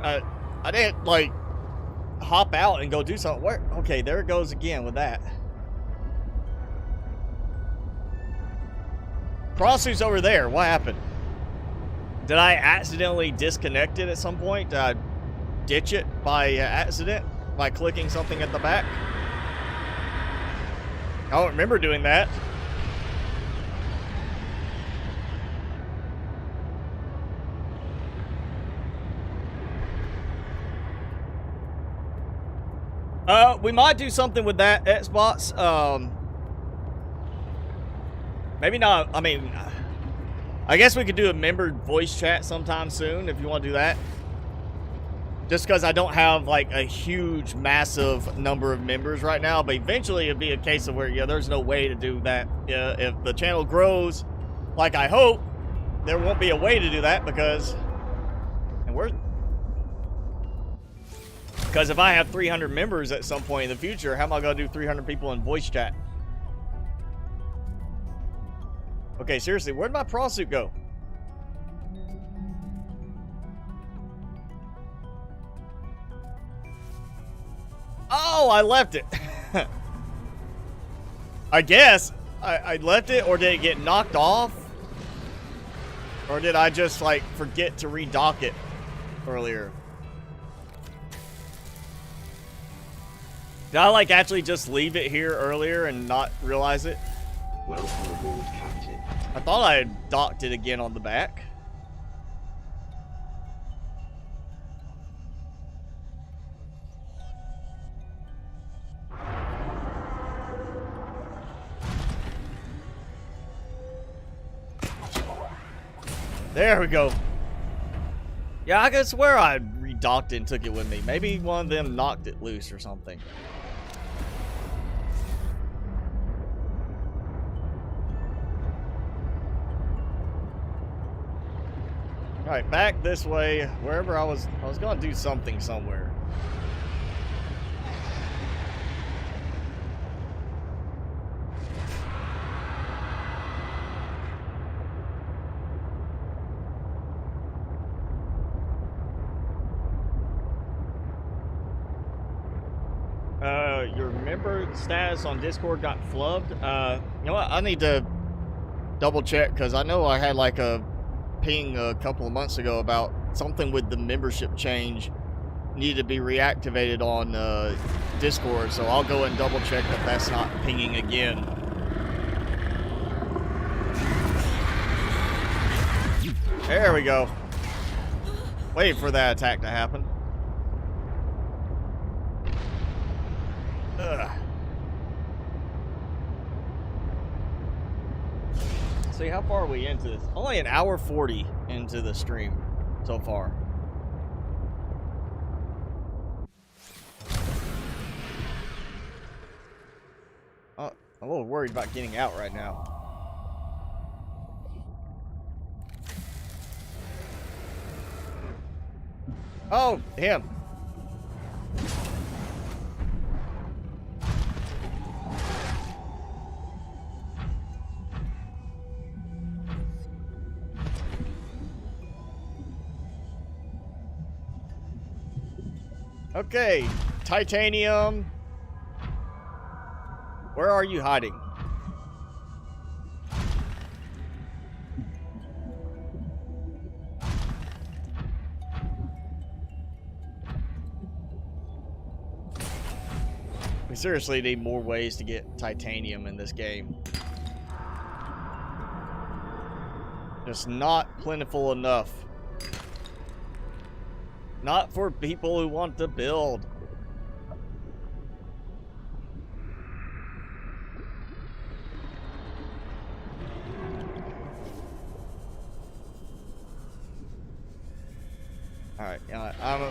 I didn't like hop out and go do something. Where? Okay, there it goes again with that. Prawn suit's over there. What happened? Did I accidentally disconnect it at some point? Did I ditch it by accident? By clicking something at the back? I don't remember doing that. We might do something with that Xbox. Maybe not. I mean, I guess we could do a member voice chat sometime soon if you want to do that. Just because I don't have like a huge, massive number of members right now, but eventually it'd be a case of where, yeah, there's no way to do that. If the channel grows like I hope, there won't be a way to do that because, because if I have 300 members at some point in the future, how am I going to do 300 people in voice chat? Okay, seriously, where'd my prawn suit go? Oh, I left it. I guess I left it, or did it get knocked off? Or did I just, like, forget to redock it earlier? Did I, like, actually just leave it here earlier and not realize it? Welcome aboard, Captain. I thought I had docked it again on the back. There we go. Yeah, I could swear I redocked it and took it with me. Maybe one of them knocked it loose or something. Alright, back this way, wherever I was gonna do something somewhere. Your member status on Discord got flubbed. You know what? I need to double check because I know I had like a ping a couple of months ago about something with the membership change needed to be reactivated on Discord, so I'll go and double check that that's not pinging again. There we go. Wait for that attack to happen. Ugh. See, how far are we into this? Only an hour 40 into the stream so far. I'm a little worried about getting out right now. Oh, him. Okay, titanium. Where are you hiding? We seriously need more ways to get titanium in this game. Just not plentiful enough. Not for people who want to build. Alright, I'm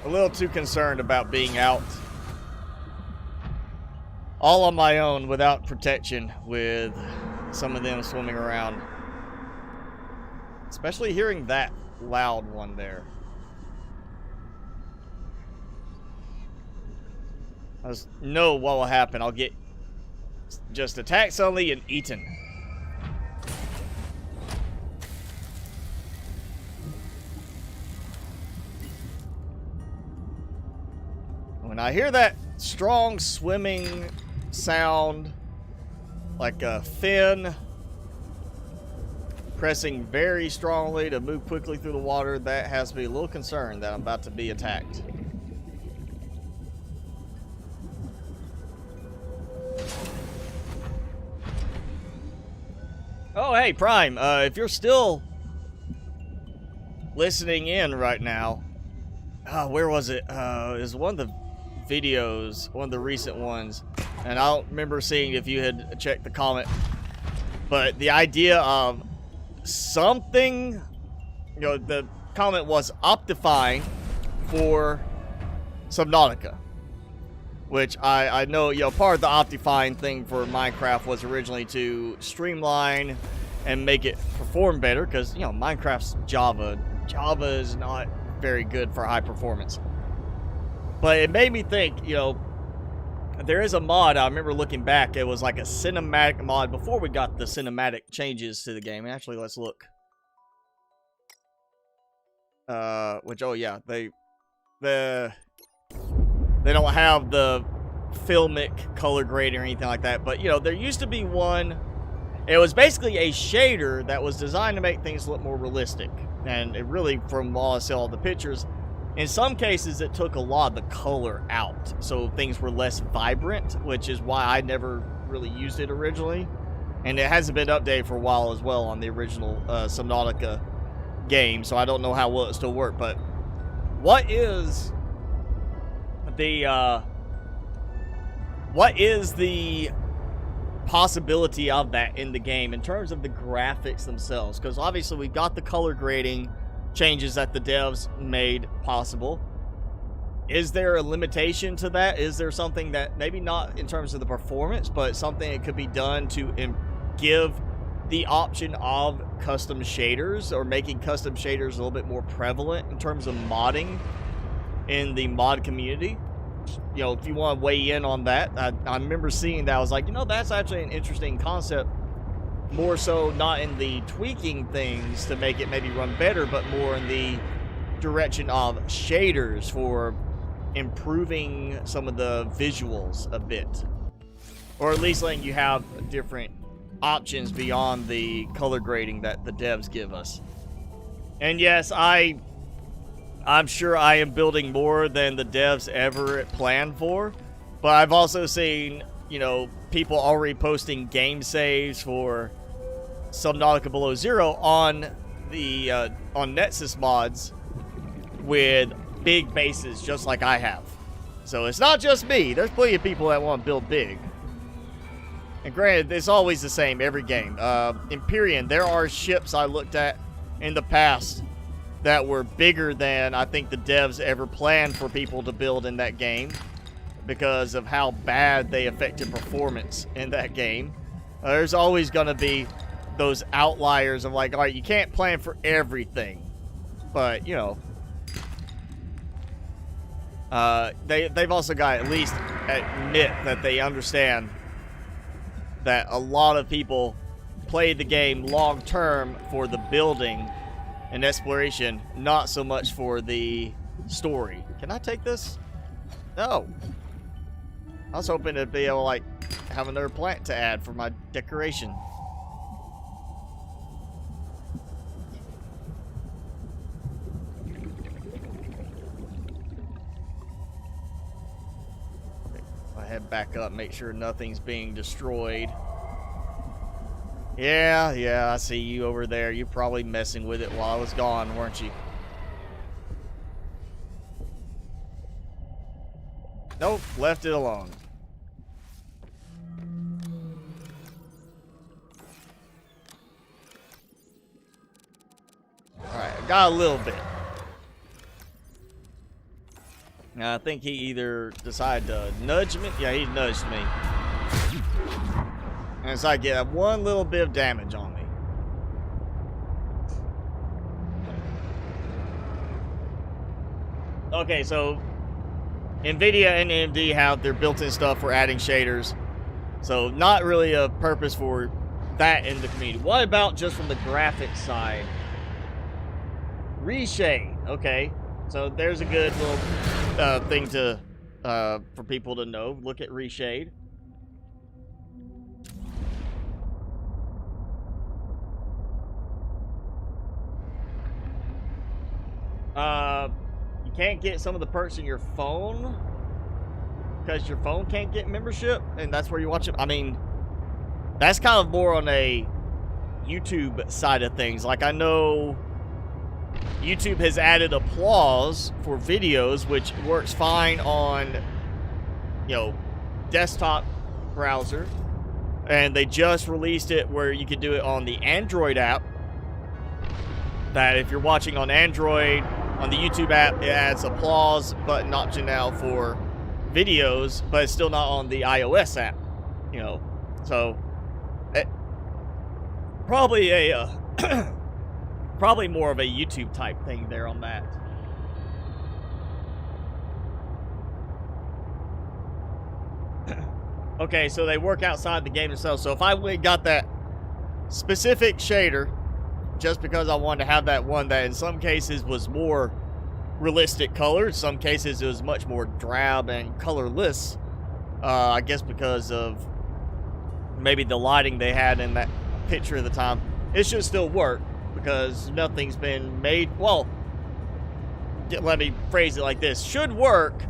a little too concerned about being out all on my own without protection with some of them swimming around. Especially hearing that loud one there. I just know what will happen. I'll get just attacked suddenly and eaten. When I hear that strong swimming sound, like a fin pressing very strongly to move quickly through the water, that has me a little concerned that I'm about to be attacked. Oh, hey, Prime, if you're still listening in right now, where was it? It was one of the videos, one of the recent ones, and I don't remember seeing if you had checked the comment, but the idea of something, you know, the comment was optifying for Subnautica, which I know, you know, part of the optifying thing for Minecraft was originally to streamline and make it perform better, because, you know, Minecraft's Java is not very good for high performance. But it made me think, you know, there is a mod, I remember looking back, it was like a cinematic mod before we got the cinematic changes to the game. Actually, let's look. Which, oh yeah, they don't have the filmic color grading or anything like that. But, you know, there used to be one, it was basically a shader that was designed to make things look more realistic. And it really, from all I saw, all the pictures, in some cases, it took a lot of the color out, so things were less vibrant, which is why I never really used it originally. And it hasn't been updated for a while as well on the original Subnautica game, so I don't know how well it still worked. But what is the possibility of that in the game in terms of the graphics themselves? Because obviously we've got the color grading changes that the devs made possible. Is there a limitation to that? Is there something that, maybe not in terms of the performance, but something that could be done to give the option of custom shaders, or making custom shaders a little bit more prevalent in terms of modding in the mod community? You know, if you want to weigh in on that, I remember seeing that. I was like, you know, that's actually an interesting concept. More so not in the tweaking things to make it maybe run better, but more in the direction of shaders for improving some of the visuals a bit. Or at least letting you have different options beyond the color grading that the devs give us. And yes, I'm sure I am building more than the devs ever planned for, but I've also seen, you know, people already posting game saves for Subnautica Below Zero on the on Nexus mods with big bases, just like I have. So it's not just me. There's plenty of people that want to build big. And granted, it's always the same every game. Empyrean, there are ships I looked at in the past that were bigger than I think the devs ever planned for people to build in that game. because of how bad they affected performance in that game. There's always going to be those outliers of like, all right, you can't plan for everything. But, you know, they've also got to at least admit that they understand that a lot of people play the game long term for the building and exploration, not so much for the story. Can I take this? No. I was hoping to be able to, like, have another plant to add for my decoration. I'll head back up, make sure nothing's being destroyed. Yeah, I see you over there. You're probably messing with it while I was gone, weren't you? Nope, left it alone. Alright, I got a little bit. Now, I think he either decided to nudge me. Yeah, he nudged me. And so I get one little bit of damage on me. Okay, so NVIDIA and AMD have their built-in stuff for adding shaders. So not really a purpose for that in the community. What about just from the graphics side? Reshade. Okay, so there's a good little thing to for people to know. Look at reshade. You can't get some of the perks in your phone because your phone can't get membership, and that's where you watch it. I mean, that's kind of more on a YouTube side of things. Like, I know YouTube has added applause for videos, which works fine on, you know, desktop browser, and they just released it where you can do it on the Android app. That if you're watching on Android, on the YouTube app, it adds applause button option now for videos, but it's still not on the iOS app, you know. So, probably a probably more of a YouTube type thing there on that. Okay, so they work outside the game itself. So if I went got that specific shader, just because I wanted to have that one that in some cases was more realistic color, in some cases it was much more drab and colorless, I guess because of maybe the lighting they had in that picture at the time, it should still work because nothing's been made. Well, let me phrase it like this: should work,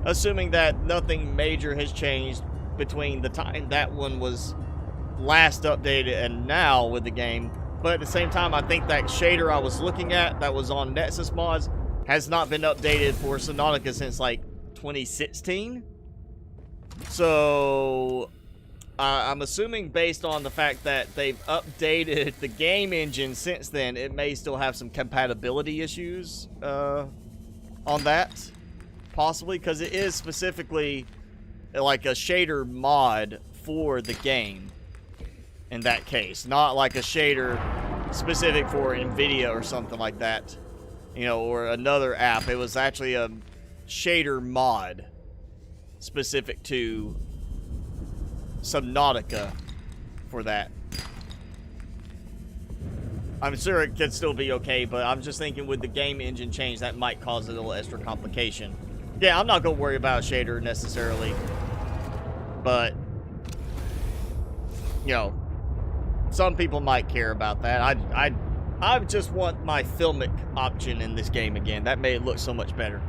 assuming that nothing major has changed between the time that one was last updated and now with the game. But at the same time, I think that shader I was looking at that was on Nexus Mods has not been updated for Subnautica since like 2016. So I'm assuming based on the fact that they've updated the game engine since then, it may still have some compatibility issues on that, possibly, because it is specifically like a shader mod for the game. In that case, not like a shader specific for NVIDIA or something like that, you know, or another app. It was actually a shader mod specific to Subnautica for that. I'm sure it could still be okay, but I'm just thinking with the game engine change, that might cause a little extra complication. Yeah, I'm not going to worry about a shader necessarily, but, you know, some people might care about that. I just want my filmic option in this game again. That made it look so much better.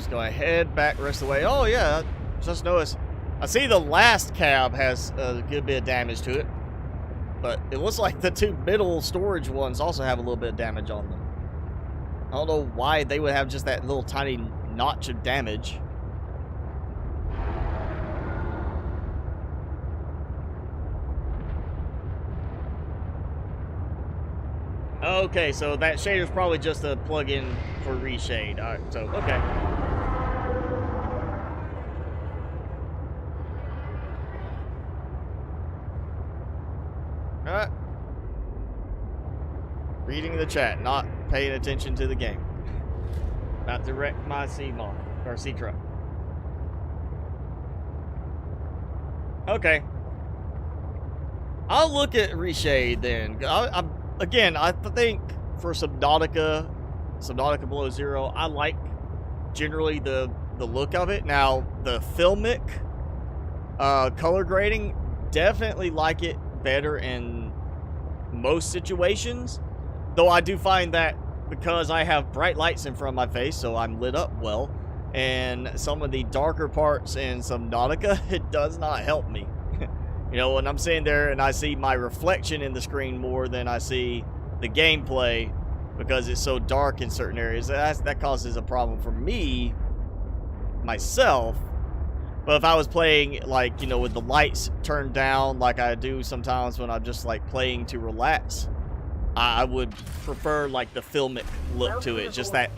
Go ahead, back rest of the way. Oh yeah, just noticed. I see the last cab has a good bit of damage to it. But it looks like the two middle storage ones also have a little bit of damage on them. I don't know why they would have just that little tiny notch of damage. Okay, so that shader's probably just a plug-in for reshade. Alright, so, okay. Alright. Reading the chat, not paying attention to the game. About to wreck my C-Mod, or C-Truck. Okay. I'll look at reshade then. Again, I think for Subnautica Below Zero, I like generally the look of it. Now, the filmic color grading, definitely like it better in most situations. Though I do find that because I have bright lights in front of my face, so I'm lit up well, and some of the darker parts in Subnautica, it does not help me. You know, when I'm sitting there and I see my reflection in the screen more than I see the gameplay because it's so dark in certain areas, that causes a problem for me, myself. But if I was playing, like, you know, with the lights turned down like I do sometimes when I'm just, like, playing to relax, I would prefer, like, the filmic look to it. Just that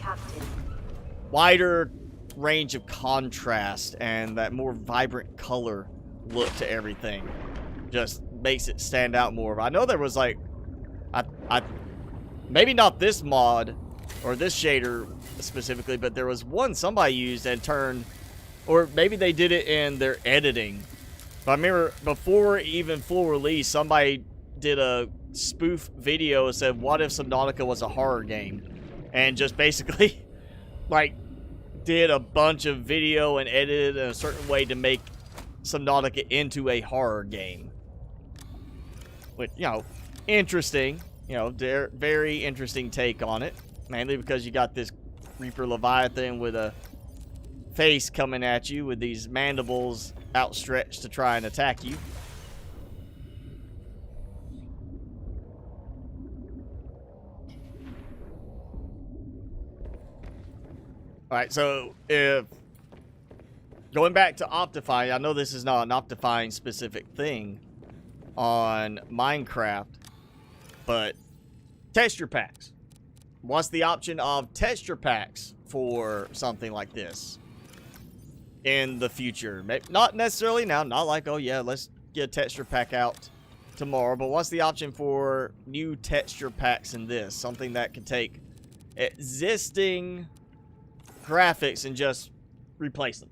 wider range of contrast and that more vibrant color look to everything just makes it stand out more. I know there was like maybe not this mod or this shader specifically, but there was one somebody used and turned, or maybe they did it in their editing, but I remember before even full release somebody did a spoof video and said, what if Subnautica was a horror game, and just basically like did a bunch of video and edited in a certain way to make Subnautica into a horror game. Which, you know, interesting. You know, very interesting take on it. Mainly because you got this Reaper Leviathan with a face coming at you with these mandibles outstretched to try and attack you. Alright, so if going back to Optifine, I know this is not an Optifine specific thing on Minecraft, but texture packs. What's the option of texture packs for something like this in the future? Not necessarily now, not like, oh yeah, let's get a texture pack out tomorrow, but what's the option for new texture packs in this? Something that could take existing graphics and just replace them.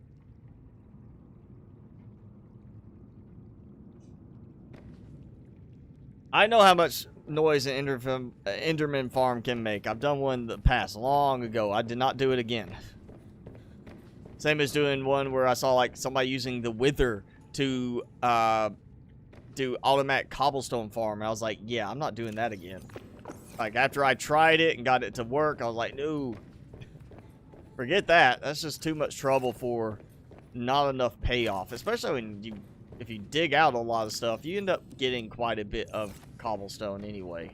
I know how much noise an Enderman farm can make. I've done one in the past, long ago. I did not do it again. Same as doing one where I saw like somebody using the Wither to do automatic cobblestone farm. I was like, yeah, I'm not doing that again. Like after I tried it and got it to work, I was like, no, forget that. That's just too much trouble for not enough payoff. Especially when if you dig out a lot of stuff, you end up getting quite a bit of cobblestone anyway.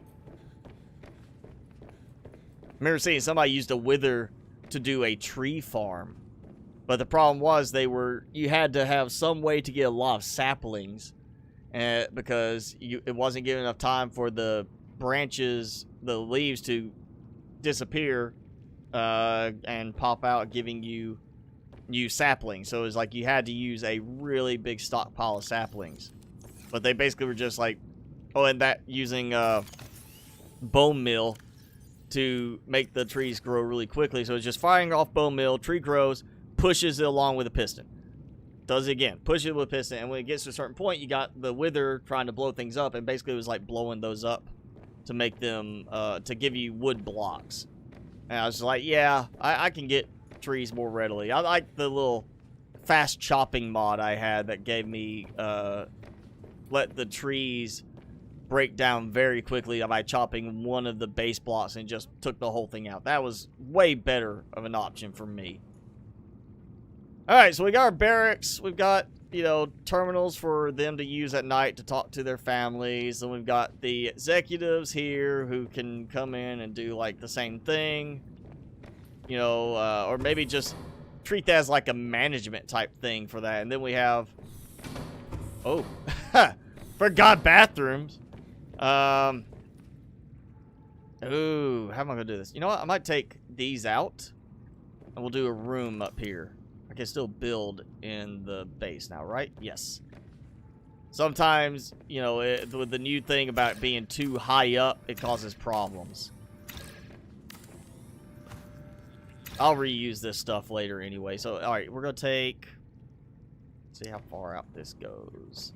I remember seeing somebody used a Wither to do a tree farm. But the problem was you had to have some way to get a lot of saplings. Because it wasn't giving enough time for the branches, the leaves to disappear and pop out, giving you new saplings. So it was like you had to use a really big stockpile of saplings. But they basically were just like, oh, and that using bone meal to make the trees grow really quickly. So it's just firing off bone meal, tree grows, pushes it along with a piston. Does it again, push it with a piston, and when it gets to a certain point, you got the Wither trying to blow things up, and basically it was like blowing those up to make them, to give you wood blocks. And I was like, yeah, I can get trees more readily. I like the little fast chopping mod I had that gave me, let the trees break down very quickly by chopping one of the base blocks and just took the whole thing out. That was way better of an option for me. Alright, so we got our barracks. We've got you know, terminals for them to use at night to talk to their families. And we've got the executives here who can come in and do, like, the same thing. You know, or maybe just treat that as, like, a management type thing for that. And then we have... Oh. Forgot bathrooms. Ooh, how am I going to do this? You know what? I might take these out. And we'll do a room up here. I can still build in the base now, right? Yes. Sometimes, you know, with the new thing about being too high up, it causes problems. I'll reuse this stuff later anyway. So, alright, we're going to take... See how far out this goes.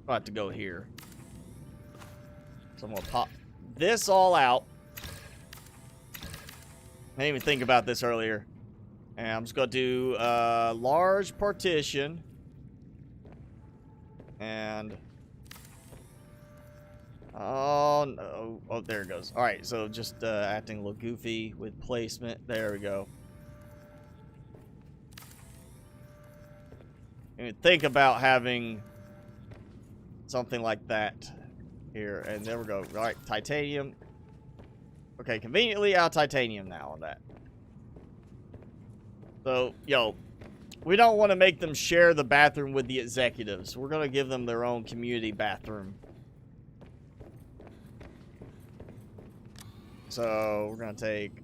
I'll have to go here. So I'm going to pop this all out. I didn't even think about this earlier. And I'm just going to do a large partition. And... Oh, no. Oh, there it goes. Alright, so just acting a little goofy with placement. There we go. And think about having something like that here. And there we go. Alright, titanium. Okay, conveniently out of titanium now on that. So, yo, we don't want to make them share the bathroom with the executives. We're going to give them their own community bathroom. So, we're going to take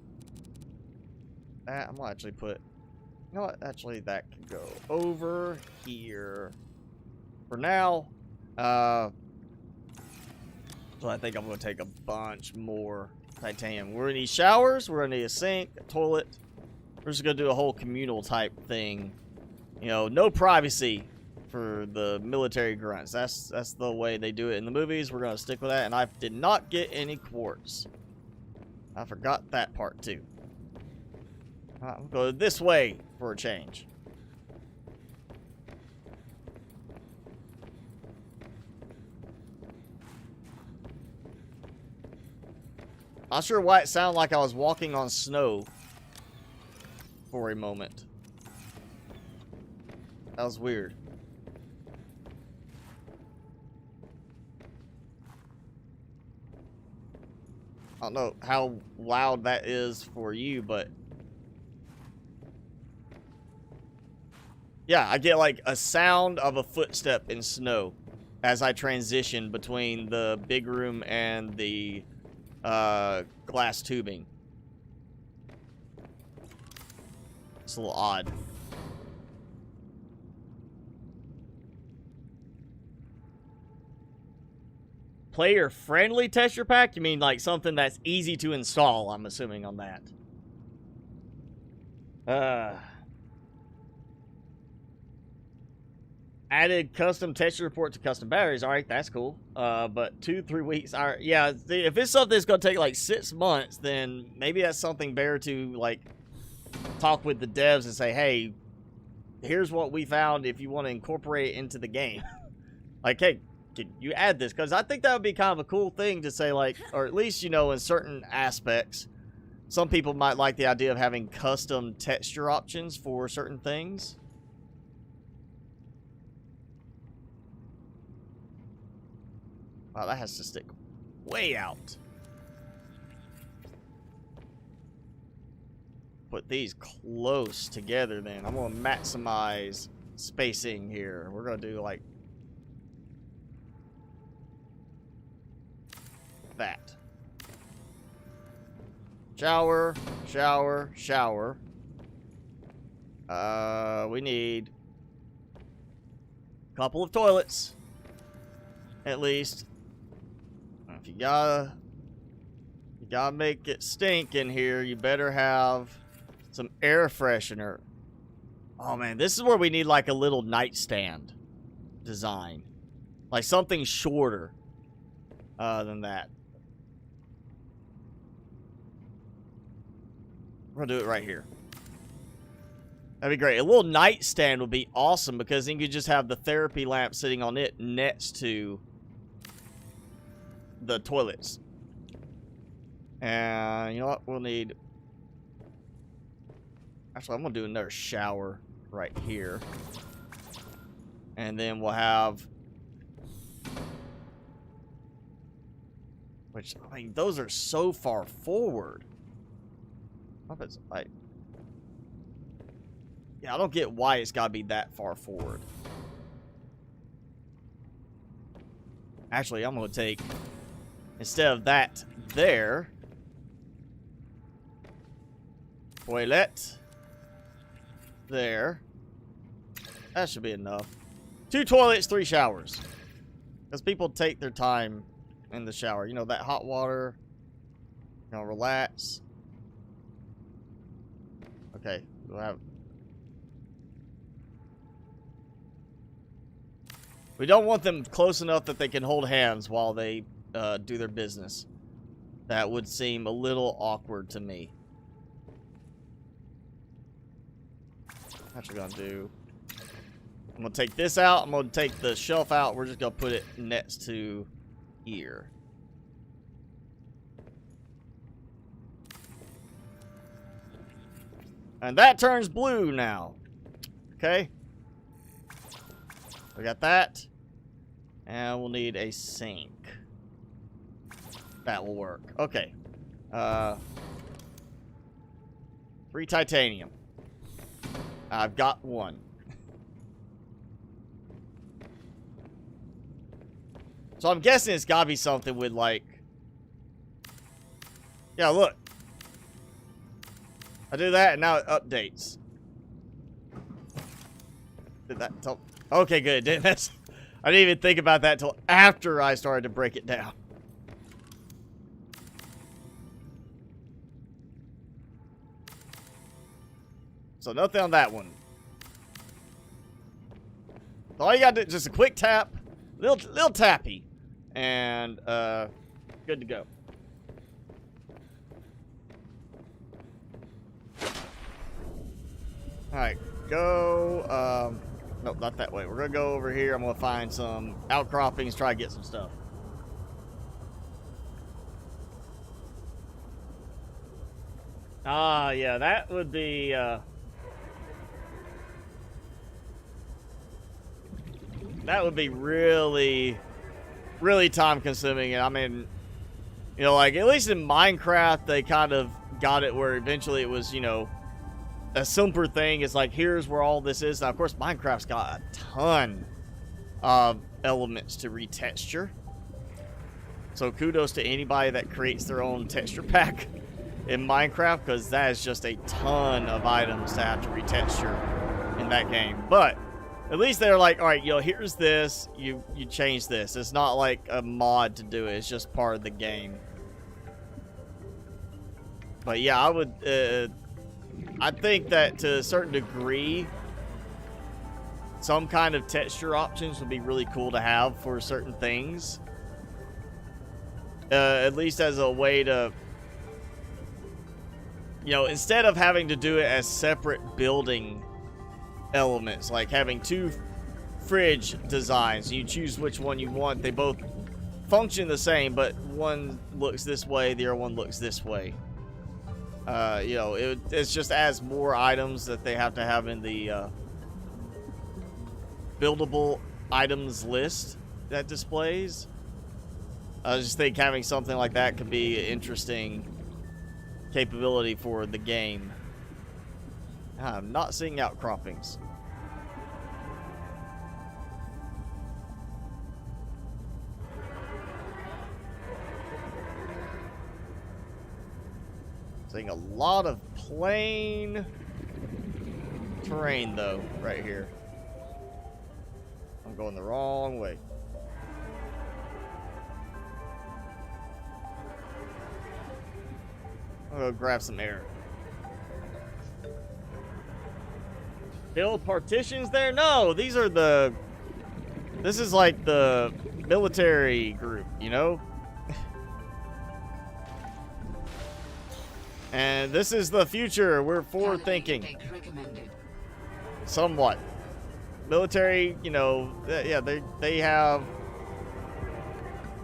that. I'm going to actually put... You know what? Actually, that can go over here. For now, so I think I'm going to take a bunch more titanium. We're going to need showers. We're going to need a sink, a toilet. We're just going to do a whole communal type thing. You know, no privacy for the military grunts. That's the way they do it in the movies. We're going to stick with that. And I did not get any quartz. I forgot that part too. I'll go this way for a change. Not sure why it sounded like I was walking on snow for a moment. That was weird. I don't know how loud that is for you, but yeah, I get like a sound of a footstep in snow as I transition between the big room and the glass tubing. It's a little odd. Player friendly texture pack? You mean like something that's easy to install, I'm assuming on that. Added custom texture report to custom batteries. Alright, that's cool. But 2-3 weeks. Alright, yeah, if it's something that's gonna take like 6 months, then maybe that's something better to like talk with the devs and say, hey, here's what we found if you want to incorporate it into the game. Like, hey, can you add this? Because I think that would be kind of a cool thing to say, like, or at least, you know, in certain aspects, some people might like the idea of having custom texture options for certain things. Wow, that has to stick way out. Put these close together then. I'm going to maximize spacing here. We're going to do like that. Shower, shower, shower. We need a couple of toilets. At least. If you gotta make it stink in here, you better have some air freshener. Oh man, this is where we need like a little nightstand design. Like something shorter than that. We're gonna do it right here. That'd be great. A little nightstand would be awesome because then you could just have the therapy lamp sitting on it next to the toilets. And you know what? We'll need... Actually, I'm gonna do another shower right here. And then we'll have... Which, I mean, those are so far forward. Yeah, I don't get why it's got to be that far forward. Actually, I'm going to take, instead of that there, toilet there. That should be enough. 2 toilets, 3 showers. Because people take their time in the shower. You know, that hot water. You know, relax. Okay, we'll have... We don't want them close enough that they can hold hands while they do their business. That would seem a little awkward to me. What you gonna do? I'm gonna take this out. I'm gonna take the shelf out. We're just gonna put it next to here. And that turns blue now. Okay. We got that. And we'll need a sink. That will work. Okay. 3 titanium. I've got 1. So I'm guessing it's gotta be something with like... Yeah, look. I do that and now it updates. Did that tell... Okay, good. That's... I didn't even think about that till after I started to break it down. So nothing on that one. So all you gotta do is just a quick tap. Little tappy. And good to go. Alright, go nope, not that way. We're gonna go over here. I'm gonna find some outcroppings, try to get some stuff. Ah, yeah, that would be really, really time consuming. And I mean, you know, like at least in Minecraft, they kind of got it where eventually it was, you know, a simpler thing. It's like, here's where all this is. Now, of course, Minecraft's got a ton of elements to retexture. So kudos to anybody that creates their own texture pack in Minecraft, because that is just a ton of items to have to retexture in that game. But at least they're like, all right, you know, here's this. You change this. It's not like a mod to do it. It's just part of the game. But yeah, I would... I think that to a certain degree, some kind of texture options would be really cool to have for certain things. At least as a way to, you know, instead of having to do it as separate building elements, like having 2 fridge designs, you choose which one you want. They both function the same, but one looks this way, the other one looks this way. You know, it's just adds more items that they have to have in the buildable items list that displays. I just think having something like that could be an interesting capability for the game. I'm not seeing outcroppings. Seeing a lot of plain terrain, though, right here. I'm going the wrong way. I'm gonna go grab some air. Build partitions there? No, these are the... This is like the military group, you know? And this is the future. We're forward thinking. Somewhat. Military, you know, yeah, they have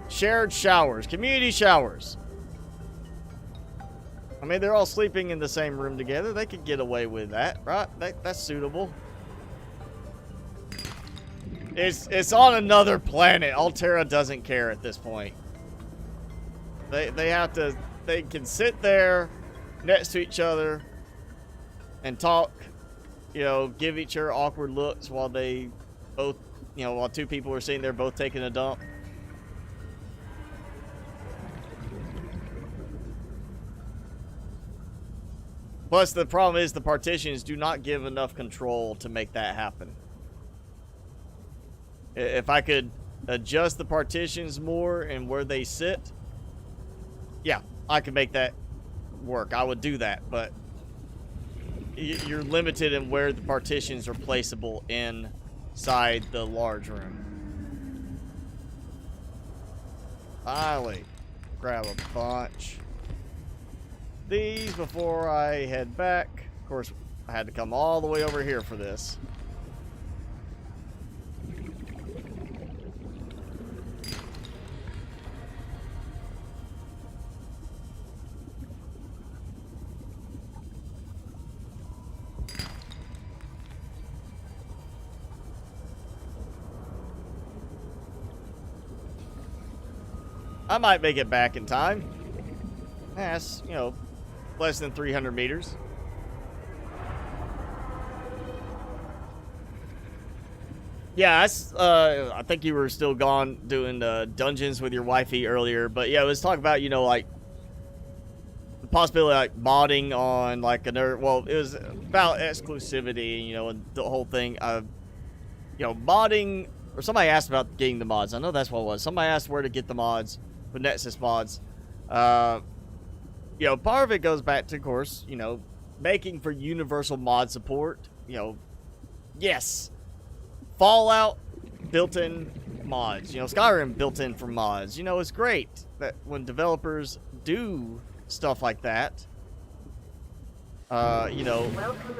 shared showers, community showers. I mean, they're all sleeping in the same room together. They could get away with that, right? That's suitable. It's on another planet. Alterra doesn't care at this point. They can sit there next to each other and talk, you know, give each other awkward looks while they both, you know, while two people are sitting there both taking a dump. Plus, the problem is the partitions do not give enough control to make that happen. If I could adjust the partitions more and where they sit, yeah, I could make that work. I would do that, but you're limited in where the partitions are placeable inside the large room. Finally, grab a bunch. These before I head back. Of course, I had to come all the way over here for this. I might make it back in time. That's, you know, less than 300 meters. Yeah, I think you were still gone doing dungeons with your wifey earlier, but yeah, it was talking about, you know, like the possibility of, like, modding on like another. Well, it was about exclusivity, you know, and the whole thing. You know, modding, or somebody asked about getting the mods. I know that's what it was. Somebody asked where to get the mods with Nexus mods. You know, part of it goes back to, of course, you know, making for universal mod support. You know, yes, Fallout built-in mods. You know, Skyrim built-in for mods. You know, it's great that when developers do stuff like that, you know,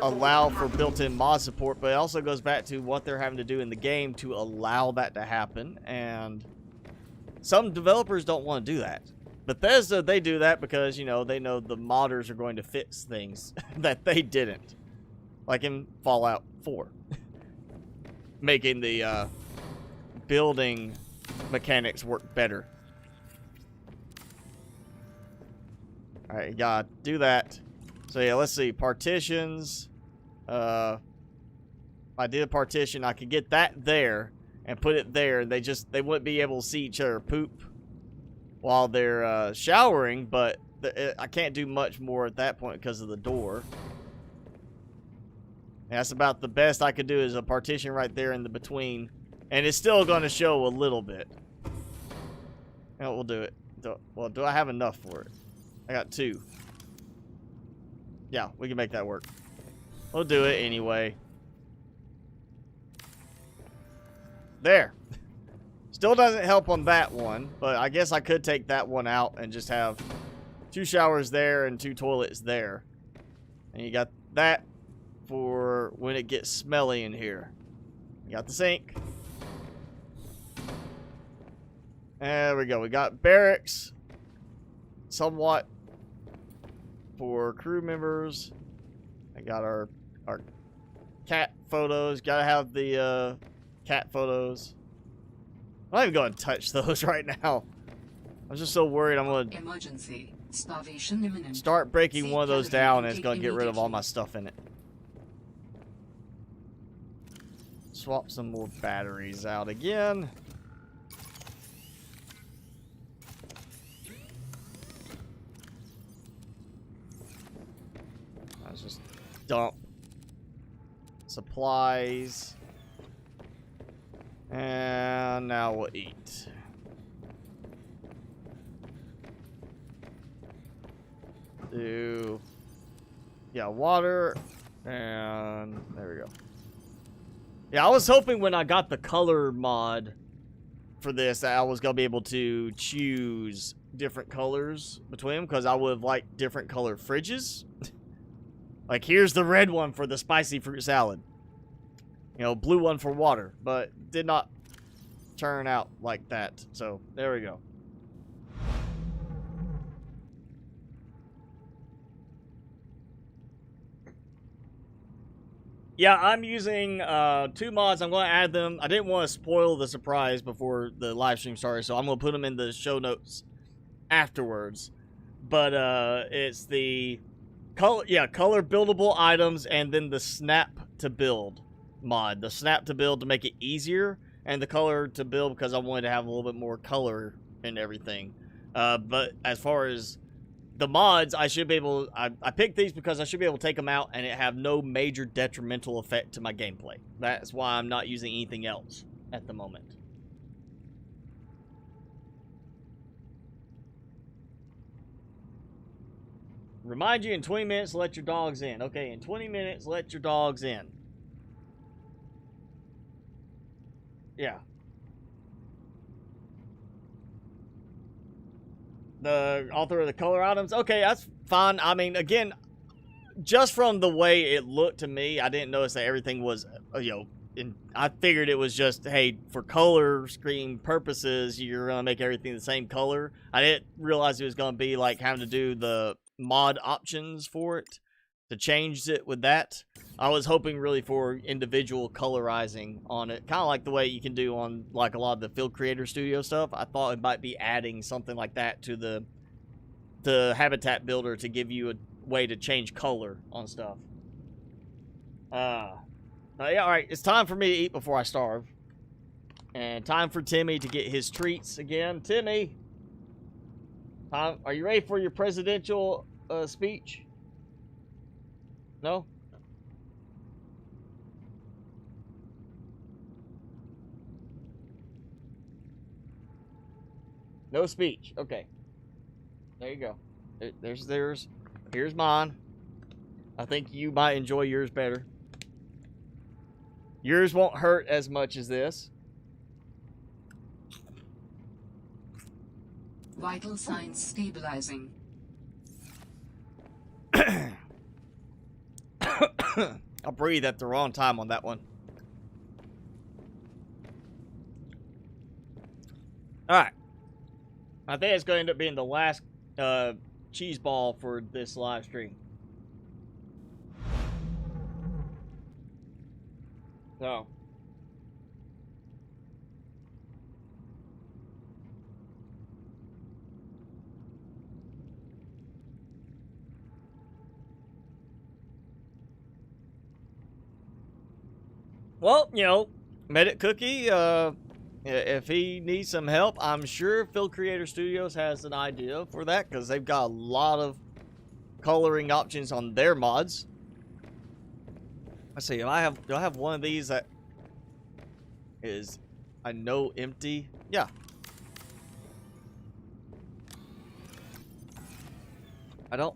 allow for built-in mod support, but it also goes back to what they're having to do in the game to allow that to happen, and some developers don't want to do that. Bethesda, they do that because, you know, they know the modders are going to fix things that they didn't. Like in Fallout 4. Making the building mechanics work better. Alright, gotta do that. So yeah, let's see. Partitions. If I did a partition, I could get that there and put it there. They wouldn't be able to see each other poop while they're showering, but I can't do much more at that point because of the door. And that's about the best I could do, is a partition right there in the between, and it's still going to show a little bit. And we'll do it. Well, do I have enough for it? I got 2. Yeah, we can make that work. We'll do it anyway. There. Still doesn't help on that one, but I guess I could take that one out and just have 2 showers there and 2 toilets there. And you got that for when it gets smelly in here. You got the sink. There we go. We got barracks. Somewhat for crew members. I got our cat photos. Gotta have the cat photos. I'm not even going to touch those right now. I'm just so worried I'm going to emergency. Starvation imminent. Start breaking one of those down and it's going to get rid of all my stuff in it. Swap some more batteries out again. Let's just dump supplies. And now we'll eat. Yeah, water. And there we go. Yeah, I was hoping when I got the color mod for this that I was going to be able to choose different colors between them, because I would have liked different color fridges. Like, here's the red one for the spicy fruit salad. You know, blue one for water, but did not turn out like that. So, there we go. Yeah, I'm using 2 mods. I'm going to add them. I didn't want to spoil the surprise before the live stream started, so I'm going to put them in the show notes afterwards. But it's the color buildable items, and then the snap to build mod. The snap to build to make it easier, and the color to build because I wanted to have a little bit more color and everything. But as far as the mods, I should be able... I picked these because I should be able to take them out and it have no major detrimental effect to my gameplay. That's why I'm not using anything else at the moment. Remind you in 20 minutes, let your dogs in. Okay, in 20 minutes, let your dogs in. Yeah. The author of the color items. Okay, that's fine. I mean, again, just from the way it looked to me, I didn't notice that everything was, I figured it was just, hey, for color scheme purposes, you're going to make everything the same color. I didn't realize it was going to be like having to do the mod options for it to change it with that. I was hoping really for individual colorizing on it, kind of like the way you can do on like a lot of the Field Creator Studio stuff. I thought it might be adding something like that to the habitat builder to give you a way to change color on stuff. Yeah, all right, it's time for me to eat before I starve, and time for Timmy to get his treats again. Timmy, are you ready for your presidential speech? No? No speech. Okay. There you go. There's theirs. Here's mine. I think you might enjoy yours better. Yours won't hurt as much as this. Vital signs stabilizing. I breathed at the wrong time on that one. Alright. I think it's going to end up being the last cheese ball for this live stream. So. Well, Medic Cookie, if he needs some help, I'm sure Field Creator Studios has an idea for that, because they've got a lot of coloring options on their mods. Let's see, do I have one of these that is, I know, empty? Yeah. I don't.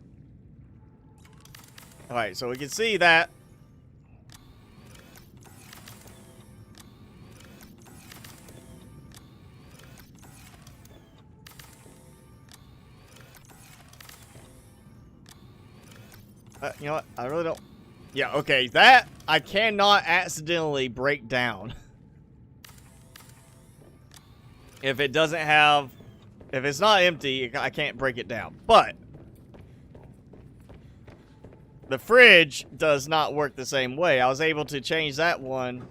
Alright, so we can see that. You know what? I really don't. Yeah, okay. That I cannot accidentally break down. If it doesn't have... If it's not empty, I can't break it down. But the fridge does not work the same way. I was able to change that one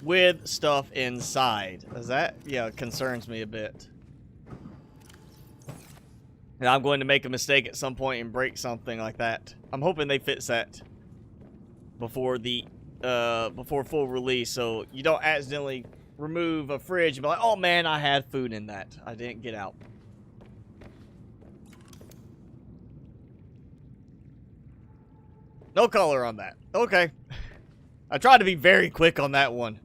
with stuff inside. That, concerns me a bit. And I'm going to make a mistake at some point and break something like that. I'm hoping they fix that before the before full release, so you don't accidentally remove a fridge and be like, oh man, I had food in that. I didn't get out. No color on that. Okay. I tried to be very quick on that one.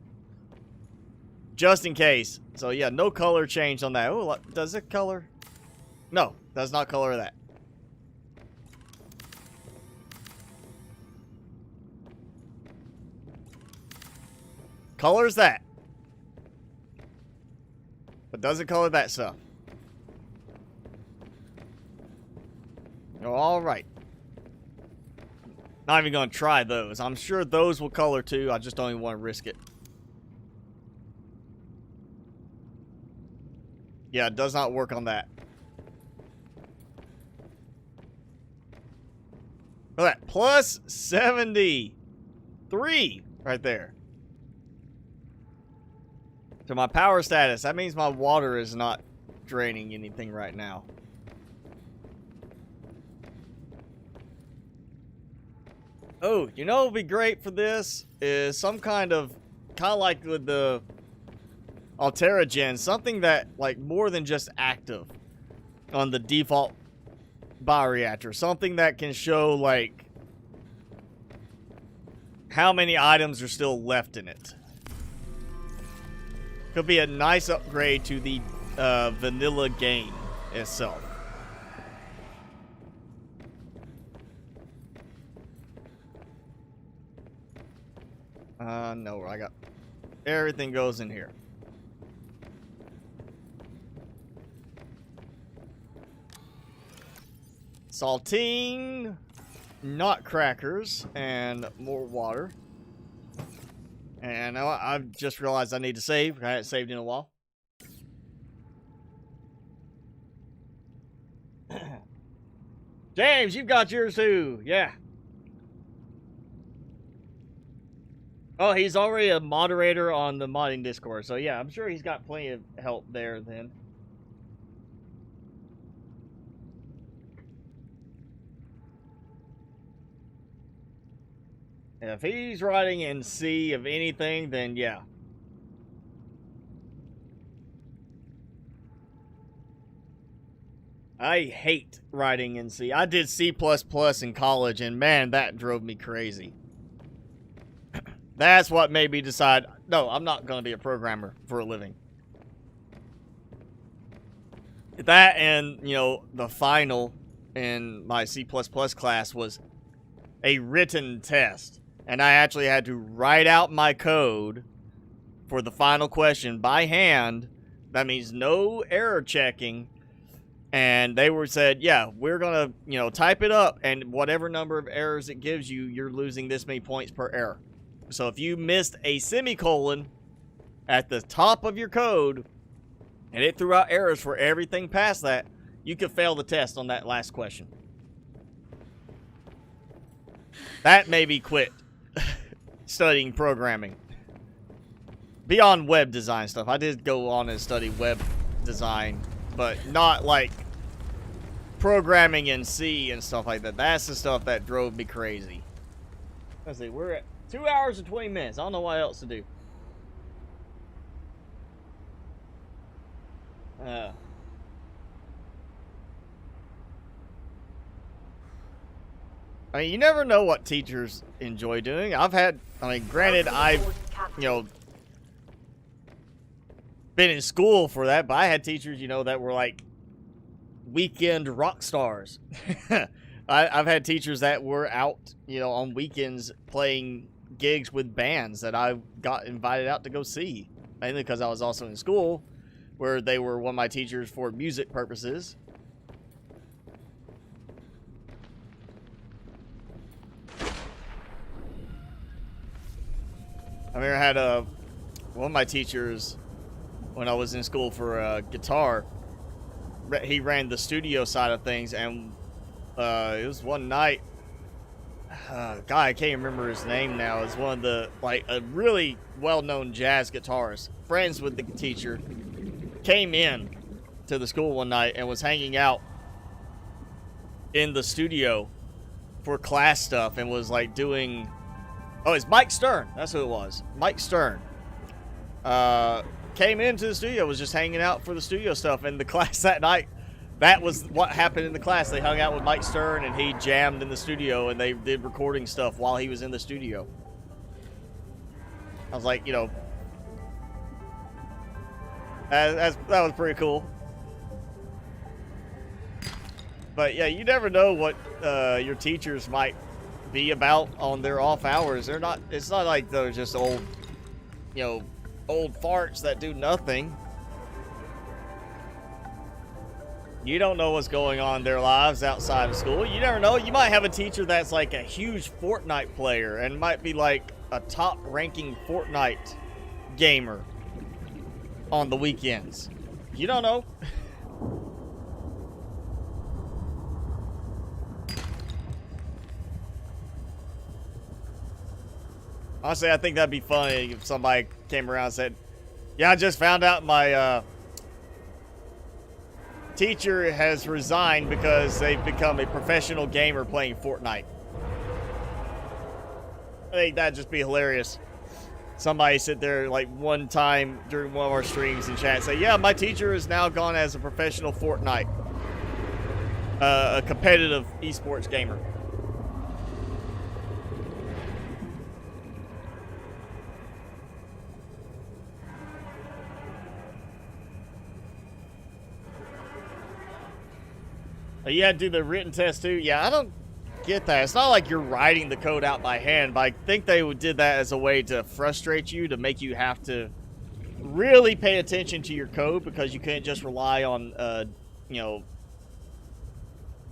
Just in case. So yeah, no color change on that. Oh, does it color? No, does not color that. Colors that. But doesn't color that stuff. Alright. Not even going to try those. I'm sure those will color too. I just don't even want to risk it. Yeah, it does not work on that. Look at that. Plus 70. 3 right there. So my power status, that means my water is not draining anything right now. Oh, you know what would be great for this is some kind of like with the Alteragen, something that like more than just active on the default bioreactor, something that can show like how many items are still left in it. Could be a nice upgrade to the vanilla game itself. No, I got everything goes in here. Saltine, nut crackers, and more water. And I've just realized I need to save. I haven't saved in a while. James, you've got yours too. Yeah. Oh, he's already a moderator on the modding Discord. So yeah, I'm sure he's got plenty of help there then. If he's writing in C of anything, then yeah. I hate writing in C. I did C++ in college, and man, that drove me crazy. That's what made me decide, no, I'm not going to be a programmer for a living. That and, you know, the final in my C++ class was a written test. And I actually had to write out my code for the final question by hand. That means no error checking. And they said, yeah, we're going to, you know, type it up. And whatever number of errors it gives you, you're losing this many points per error. So if you missed a semicolon at the top of your code and it threw out errors for everything past that, you could fail the test on that last question. That made me quit studying programming. Beyond web design stuff. I did go on and study web design, but not like programming in C and stuff like that. That's the stuff that drove me crazy. Let's see, we're at 2 hours and 20 minutes. I don't know what else to do. I mean, you never know what teachers enjoy doing. Granted, I've, you know, been in school for that, but I had teachers, you know, that were like weekend rock stars. I've had teachers that were out, you know, on weekends playing gigs with bands that I got invited out to go see. Mainly because I was also in school where they were one of my teachers for music purposes. I remember I had one of my teachers when I was in school for guitar. He ran the studio side of things, and it was one night. God, I can't remember his name now. It's one of the, like, a really well-known jazz guitarist, friends with the teacher, came in to the school one night and was hanging out in the studio for class stuff and was like doing. Oh, it's Mike Stern. That's who it was. Mike Stern. Came into the studio, was just hanging out for the studio stuff. And the class that night, that was what happened in the class. They hung out with Mike Stern, and he jammed in the studio, and they did recording stuff while he was in the studio. I was like, you know, that was pretty cool. But yeah, you never know what your teachers might be about on their off hours. They're not. It's not like they're just old, you know, old farts that do nothing. You don't know what's going on in their lives outside of school. You never know. You might have a teacher that's like a huge Fortnite player and might be like a top-ranking Fortnite gamer on the weekends. You don't know. Honestly, I think that'd be funny if somebody came around and said, yeah, I just found out my teacher has resigned because they've become a professional gamer playing Fortnite. I think that'd just be hilarious. Somebody sit there like one time during one of our streams and chat and say, yeah, my teacher is now gone as a professional Fortnite. A competitive esports gamer. You had to do the written test too? Yeah, I don't get that. It's not like you're writing the code out by hand, but I think they did that as a way to frustrate you, to make you have to really pay attention to your code, because you couldn't just rely on, you know,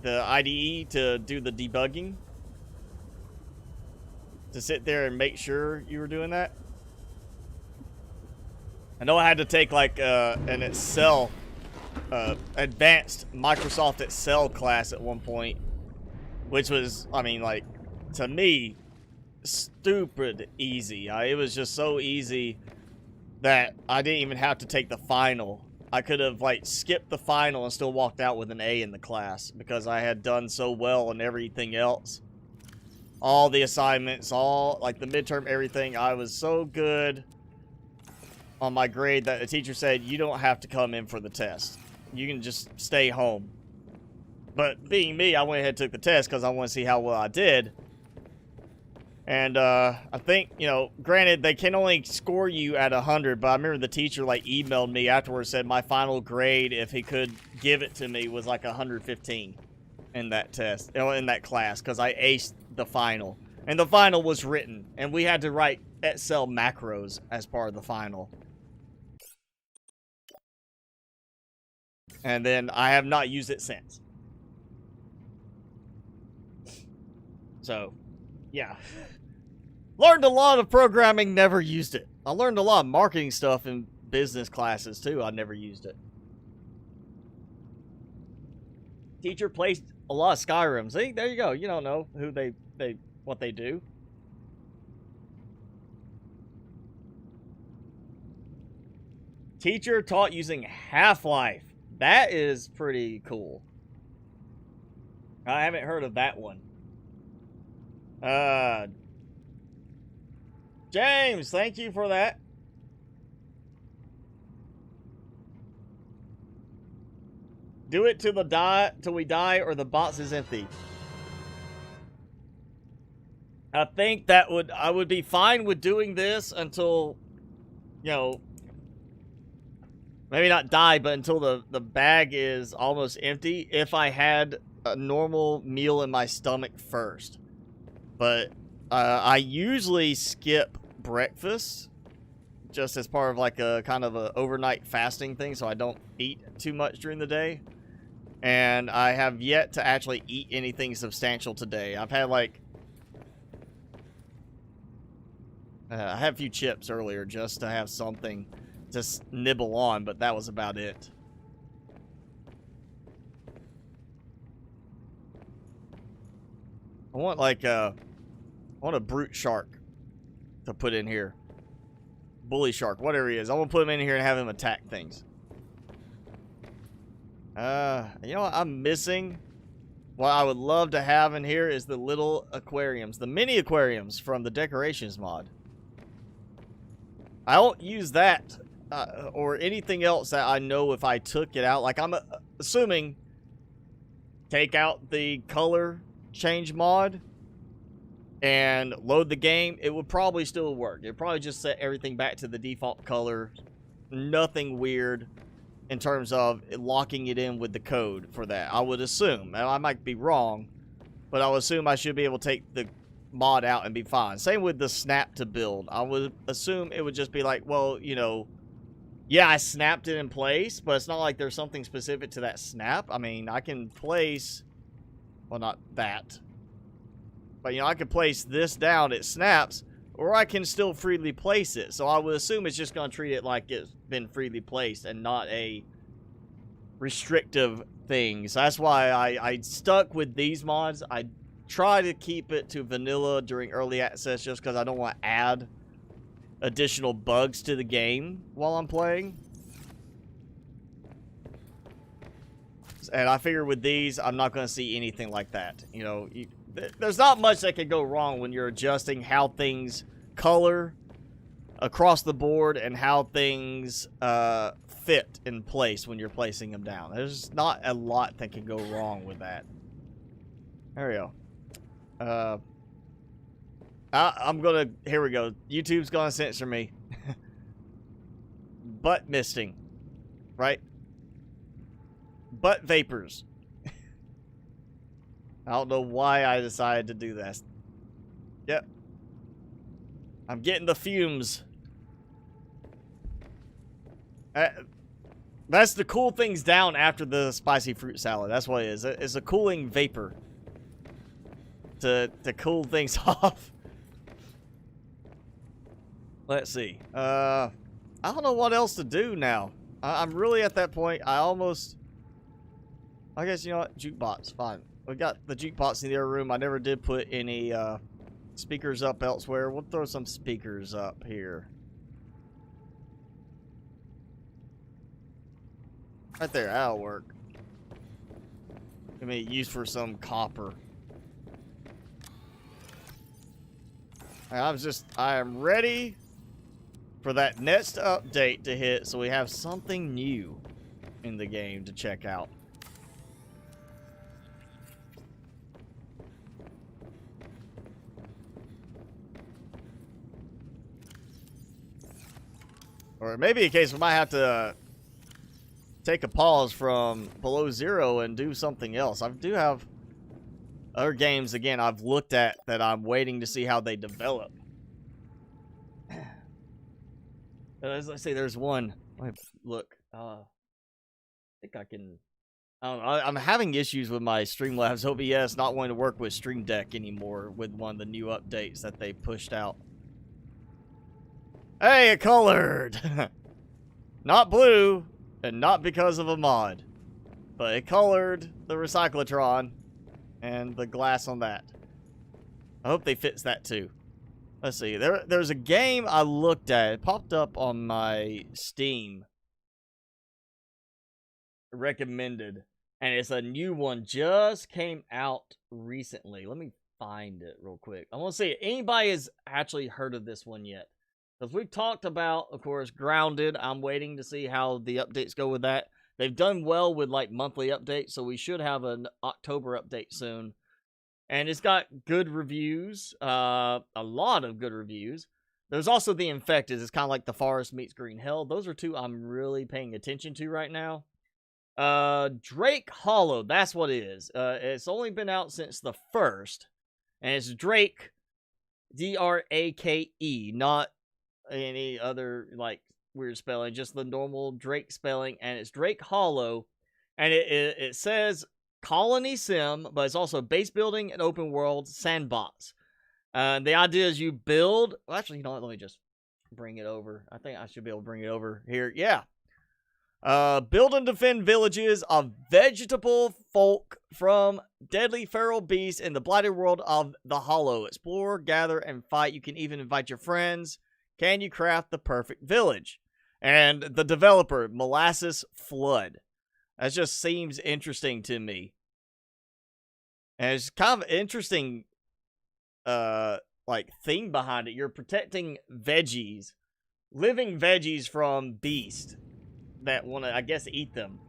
the IDE to do the debugging. To sit there and make sure you were doing that. I know I had to take like an Excel, advanced Microsoft Excel class at one point, which was, I mean, like, to me, stupid easy. It was just so easy that I didn't even have to take the final. I could have, like, skipped the final and still walked out with an A in the class because I had done so well in everything else. All the assignments, all, like, the midterm, everything. I was so good on my grade that the teacher said, you don't have to come in for the test. You can just stay home. But being me, I went ahead and took the test because I want to see how well I did. And I think, you know, granted, they can only score you at 100, but I remember the teacher, like, emailed me afterwards, said my final grade, if he could give it to me, was like 115 in that test, in that class, because I aced the final. And the final was written, and we had to write Excel macros as part of the final. And then I have not used it since. So, yeah. Learned a lot of programming, never used it. I learned a lot of marketing stuff in business classes, too. I never used it. Teacher placed a lot of Skyrim. See, there you go. You don't know who what they do. Teacher taught using Half-Life. That is pretty cool. I haven't heard of that one. James, thank you for that. Do it till we die, or the box is empty. I think I would be fine with doing this until, you know, maybe not die, but until the bag is almost empty, if I had a normal meal in my stomach first. But I usually skip breakfast just as part of like a kind of a overnight fasting thing, so I don't eat too much during the day. And I have yet to actually eat anything substantial today. I've had like I had a few chips earlier just to have something to nibble on, but that was about it. I want like I want a brute shark to put in here. Bully shark, whatever he is. I want to put him in here and have him attack things. You know what I'm missing? What I would love to have in here is the little aquariums, the mini aquariums from the decorations mod. I don't use that or anything else that I know if I took it out. Like, I'm assuming take out the color change mod and load the game, it would probably still work. It'd probably just set everything back to the default color. Nothing weird in terms of locking it in with the code for that. I would assume. Now, I might be wrong, but I would assume I should be able to take the mod out and be fine. Same with the snap to build. I would assume it would just be like, well, you know, yeah, I snapped it in place, but it's not like there's something specific to that snap. I mean, I can place, well, not that, but, you know, I can place this down, it snaps, or I can still freely place it. So I would assume it's just going to treat it like it's been freely placed and not a restrictive thing. So that's why I stuck with these mods. I try to keep it to vanilla during early access just because I don't want to add additional bugs to the game while I'm playing. And I figure with these, I'm not going to see anything like that. You know, there's not much that can go wrong when you're adjusting how things color across the board and how things fit in place when you're placing them down. There's not a lot that can go wrong with that. There we go. I'm gonna, here we go. YouTube's gonna censor me. Butt misting, right? Butt vapors. I don't know why I decided to do that. Yep. I'm getting the fumes. That's to cool things down after the spicy fruit salad. That's what it is. It's a cooling vapor to cool things off. Let's see. I don't know what else to do now. I'm really at that point. I guess, you know what? Jukebox. Fine. We got the jukebox in the other room. I never did put any speakers up elsewhere. We'll throw some speakers up here. Right there. That'll work. I mean, used for some copper. I am ready for that next update to hit so we have something new in the game to check out. Or maybe a case we might have to take a pause from Below Zero and do something else. I do have other games, again, I've looked at that I'm waiting to see how they develop. As I say, there's one. Look, I think I can... I don't know, I'm having issues with my Streamlabs OBS not wanting to work with Stream Deck anymore with one of the new updates that they pushed out. Hey, it colored! Not blue, and not because of a mod. But it colored the Recyclotron and the glass on that. I hope they fix that too. Let's see. There's a game I looked at. It popped up on my Steam. Recommended. And it's a new one. Just came out recently. Let me find it real quick. I want to see if anybody has actually heard of this one yet. Because we've talked about, of course, Grounded. I'm waiting to see how the updates go with that. They've done well with, like, monthly updates, so we should have an October update soon. And it's got good reviews, a lot of good reviews. There's also The Infected. It's kind of like The Forest meets Green Hell. Those are two I'm really paying attention to right now. Drake Hollow, that's what it is. It's only been out since the 1st. And it's Drake, D-R-A-K-E, not any other, like, weird spelling, just the normal Drake spelling, and it's Drake Hollow, and it says Colony Sim, but it's also base building and open world sandbox. The idea is you build, well, actually, you know what, let me just bring it over. I think I should be able to bring it over here. Yeah. Build and defend villages of vegetable folk from deadly feral beasts in the blighted world of the Hollow. Explore, gather, and fight. You can even invite your friends. Can you craft the perfect village? And the developer, Molasses Flood. That just seems interesting to me. And it's kind of interesting, like, thing behind it. You're protecting veggies, living veggies from beasts that want to, I guess, eat them.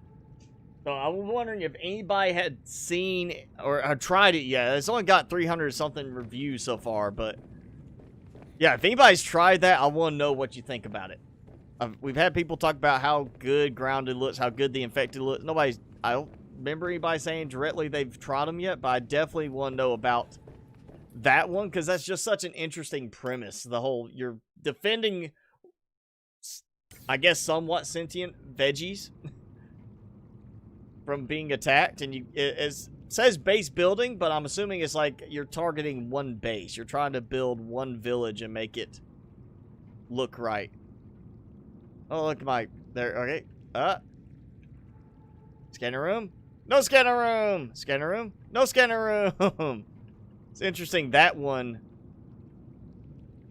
So I was wondering if anybody had seen or had tried it yet. It's only got 300-something reviews so far, but... yeah, if anybody's tried that, I want to know what you think about it. We've had people talk about how good Grounded looks, how good The Infected looks. I don't remember anybody saying directly they've tried them yet, but I definitely want to know about that one, because that's just such an interesting premise. The whole, you're defending, I guess, somewhat sentient veggies from being attacked, and it says base building, but I'm assuming it's like you're targeting one base. You're trying to build one village and make it look right. Oh, look at my... there, okay. Scanner room? No scanner room! Scanner room? No scanner room! It's interesting that one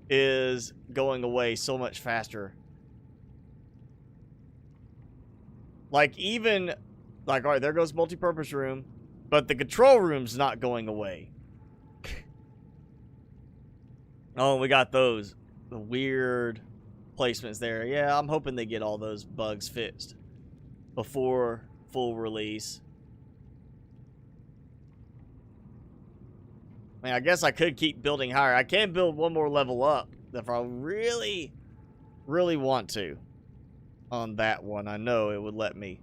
is going away so much faster. Like, even, like, all right, there goes multi-purpose room, but the control room's not going away. Oh, we got those. The weird placements there. Yeah, I'm hoping they get all those bugs fixed before full release. I mean, I guess I could keep building higher. I can build one more level up if I really, really want to. On that one, I know it would let me.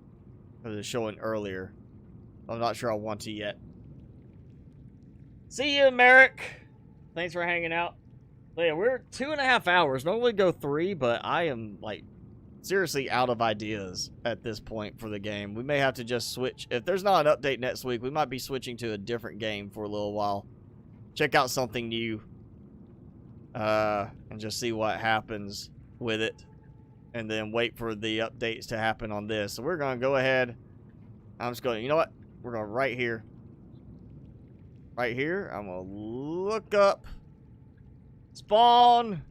It was showing earlier. I'm not sure I want to yet. See you, Merrick. Thanks for hanging out. But yeah, we're 2.5 hours. Normally go 3, but I am, like, seriously out of ideas at this point for the game. We may have to just switch. If there's not an update next week, we might be switching to a different game for a little while. Check out something new. And just see what happens with it. And then wait for the updates to happen on this. So we're going to go ahead. I'm just going, you know what? We're going right here. Right here. I'm going to look up. Spawn.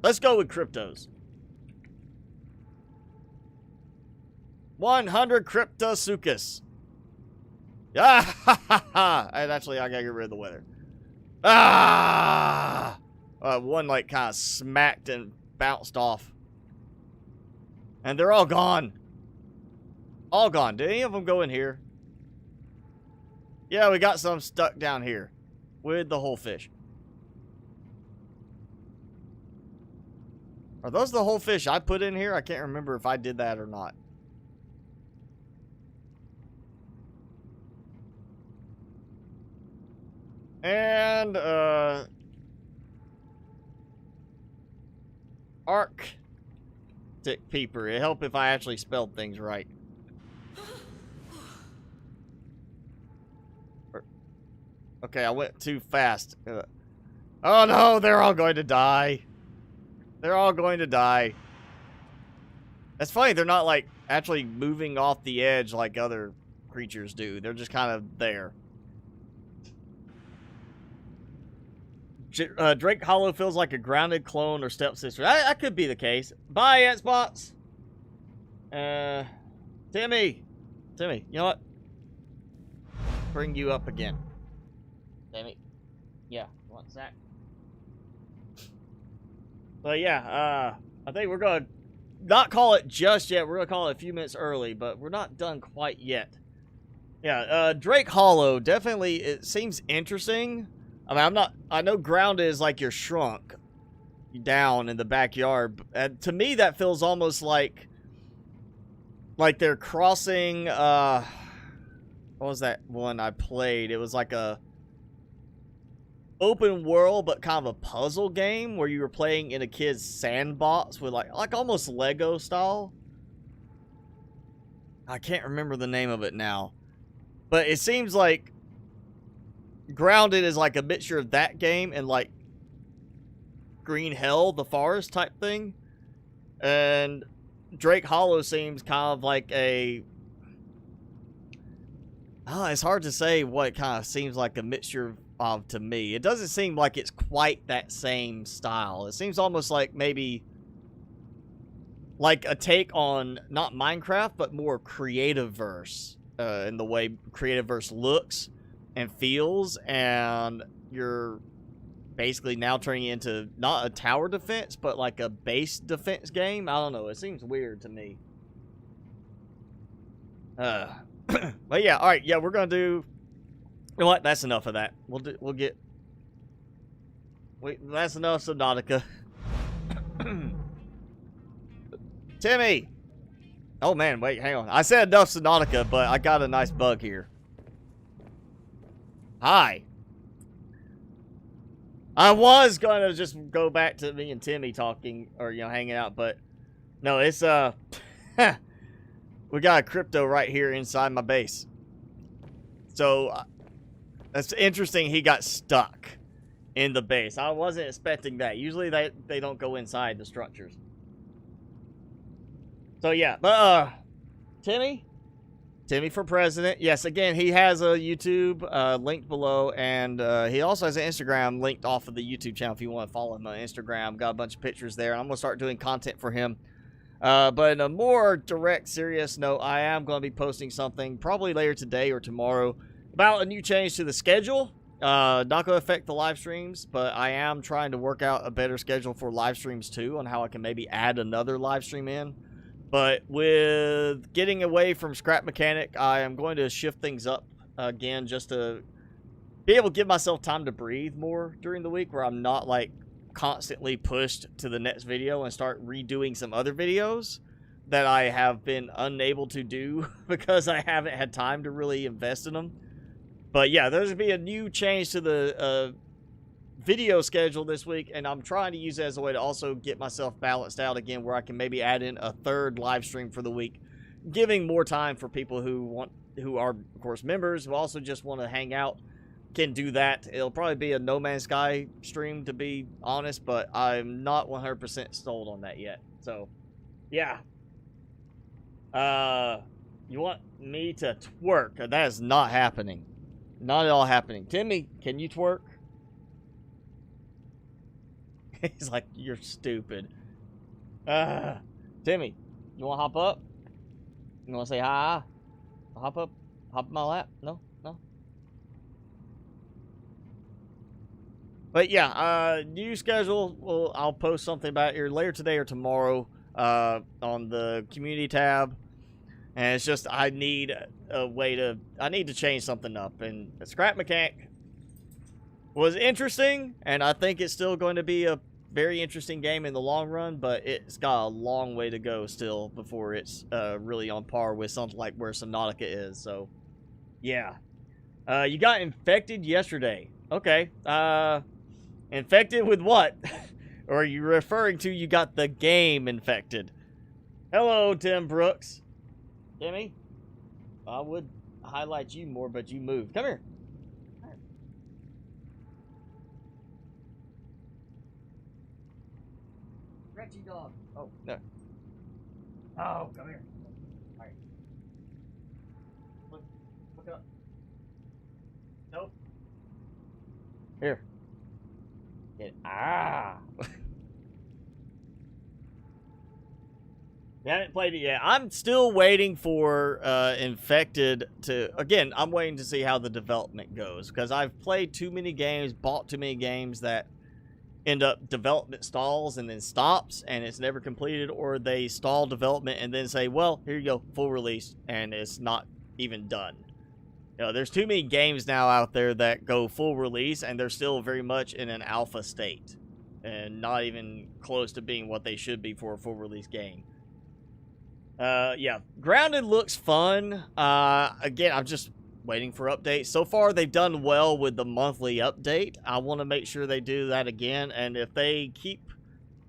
Let's go with cryptos. 100 Cryptosuchus. Ah, ha, ha, ha. And actually, I gotta get rid of the weather. Ah! One, like, kind of smacked and bounced off. And they're all gone. All gone. Did any of them go in here? Yeah, we got some stuck down here with the whole fish. Are those the whole fish I put in here? I can't remember if I did that or not. And, Arctic Peeper. It'd help if I actually spelled things right. Okay, I went too fast. Oh no, they're all going to die. They're all going to die. That's funny, they're not, like, actually moving off the edge like other creatures do. They're just kind of there. Drake Hollow feels like a grounded clone or stepsister. That could be the case. Bye, Antspots. Timmy. Timmy, you know what? Bring you up again. Timmy. Yeah, one sec. But yeah, I think we're going to not call it just yet. We're going to call it a few minutes early, but we're not done quite yet. Yeah, Drake Hollow, definitely, it seems interesting. I mean, I know grounded is like you're shrunk down in the backyard. And to me, that feels almost like they're crossing, what was that one I played? It was like a open world, but kind of a puzzle game where you were playing in a kid's sandbox with like almost Lego style. I can't remember the name of it now, but it seems like Grounded is like a mixture of that game and like Green Hell, the forest type thing. And Drake Hollow seems kind of like a... it's hard to say what it kind of seems like a mixture of to me. It doesn't seem like it's quite that same style. It seems almost like maybe like a take on not Minecraft, but more Creativeverse in the way Creativeverse looks and feels, and you're basically now turning it into not a tower defense, but like a base defense game. I don't know. It seems weird to me. But yeah, all right. Yeah, we're gonna do. You know what? That's enough of that. We'll get. Wait, that's enough, Subnautica. Timmy. Oh man, wait, hang on. I said enough Subnautica, but I got a nice bug here. Hi. I was gonna just go back to me and Timmy talking, or hanging out, but no, it's we got a crypto right here inside my base. So that's interesting. He got stuck in the base. I wasn't expecting that. Usually they don't go inside the structures. So yeah, but Timmy, Timmy for president. Yes, again, he has a YouTube linked below, and he also has an Instagram linked off of the YouTube channel if you want to follow him on Instagram. Got a bunch of pictures there. I'm going to start doing content for him. But in a more direct, serious note, I am going to be posting something probably later today or tomorrow about a new change to the schedule. Not going to affect the live streams, but I am trying to work out a better schedule for live streams too, on how I can maybe add another live stream in. But with getting away from Scrap Mechanic, I am going to shift things up again just to be able to give myself time to breathe more during the week, where I'm not like constantly pushed to the next video and start redoing some other videos that I have been unable to do because I haven't had time to really invest in them. But yeah, there's going to be a new change to the video schedule this week, and I'm trying to use it as a way to also get myself balanced out again, where I can maybe add in a third live stream for the week, giving more time for people who are of course members, who also just want to hang out, can do that. It'll probably be a No Man's Sky stream, to be honest, but I'm not 100% sold on that yet. So yeah, you want me to twerk? That is not happening. Not at all happening. Timmy, can you twerk? He's like, you're stupid. Timmy, you want to hop up? You want to say hi? Hop up? Hop in my lap? No? No? But yeah, new schedule. Well, I'll post something about it here later today or tomorrow on the community tab. And it's just, I need a way to, I need to change something up. And Scrap Mechanic was interesting, and I think it's still going to be a very interesting game in the long run, but it's got a long way to go still before it's really on par with something like where Subnautica is. So yeah, you got infected yesterday. Okay, infected with what? Or are you referring to you got the game infected? Hello, Tim Brooks. Timmy, I would highlight you more, but you moved. Come here. Stretchy dog. Oh, no. Oh, come here. All right. Look up. Nope. Here. Ah. You haven't played it yet. I'm still waiting for Infected to... Again, I'm waiting to see how the development goes, because I've played too many games, bought too many games that end up development stalls and then stops, and it's never completed, or they stall development and then say, well, here you go, full release, and it's not even done. You know, there's too many games now out there that go full release, and they're still very much in an alpha state, and not even close to being what they should be for a full release game. Yeah, Grounded looks fun. Again, I'm just waiting for updates. So far, they've done well with the monthly update. I want to make sure they do that again, and if they keep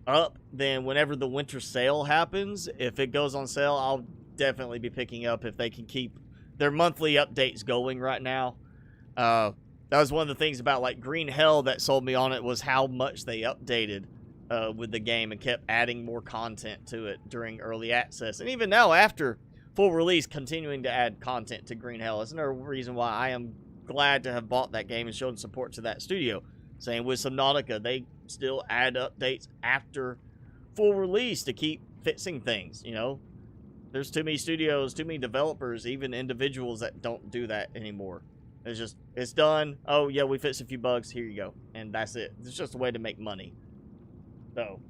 up, then whenever the winter sale happens, if it goes on sale, I'll definitely be picking up if they can keep their monthly updates going right now. That was one of the things about, like, Green Hell that sold me on it, was how much they updated with the game and kept adding more content to it during early access. And even now, after full release, continuing to add content to Green Hell. That's another reason why I am glad to have bought that game and shown support to that studio. Same with Subnautica. They still add updates after full release to keep fixing things, you know? There's too many studios, too many developers, even individuals that don't do that anymore. It's just, it's done. Oh, yeah, we fixed a few bugs. Here you go. And that's it. It's just a way to make money. So,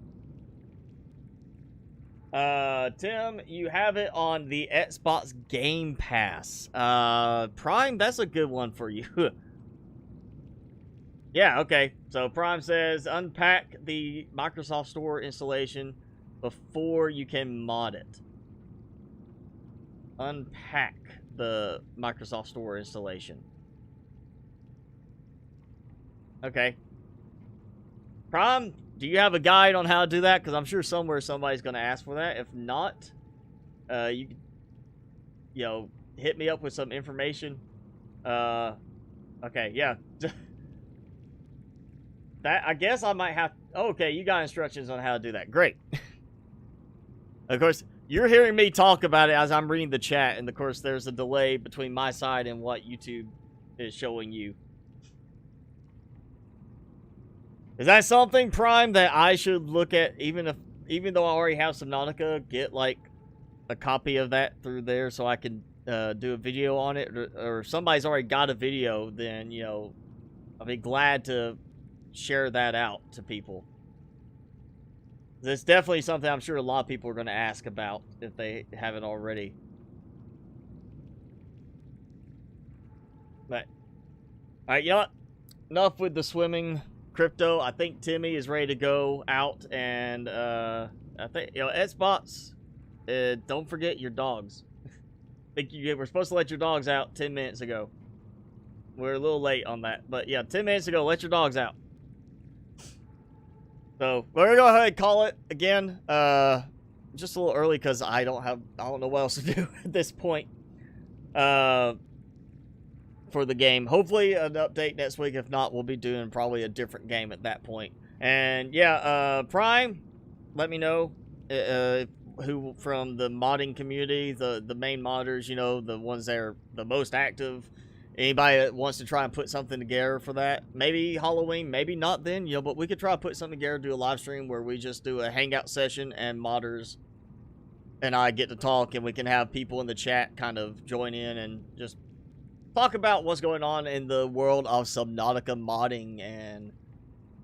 Tim, you have it on the Xbox Game Pass. Prime, that's a good one for you. Yeah, okay. So Prime says unpack the Microsoft Store installation before you can mod it. Unpack the Microsoft Store installation. Okay. Prime, do you have a guide on how to do that? Because I'm sure somewhere somebody's going to ask for that. If not, you know, hit me up with some information. Okay, yeah. That, I guess I might have... Oh, okay, you got instructions on how to do that. Great. Of course, You're hearing me talk about it as I'm reading the chat, and of course there's a delay between my side and what YouTube is showing you. Is that something, Prime, that I should look at, even though I already have Subnautica, get like a copy of that through there so I can do a video on it, or if somebody's already got a video, then, you know, I'll be glad to share that out to people. It's definitely something I'm sure a lot of people are going to ask about if they haven't already. But, alright, you know what? Enough with the swimming crypto. I think Timmy is ready to go out, and I think, you know, Xbox, don't forget your dogs. I think we're supposed to let your dogs out 10 minutes ago. We're a little late on that, but yeah, 10 minutes ago, let your dogs out. So we're gonna go ahead and call it again. Just a little early because I don't know what else to do at this point. For the game, hopefully an update next week. If not, we'll be doing probably a different game at that point. And yeah, Prime, let me know who from the modding community, the main modders, you know, the ones that are the most active. Anybody that wants to try and put something together for that. Maybe Halloween, maybe not then, you know, but we could try to put something together, do a live stream where we just do a hangout session and modders and I get to talk, and we can have people in the chat kind of join in and just talk about what's going on in the world of Subnautica modding. And,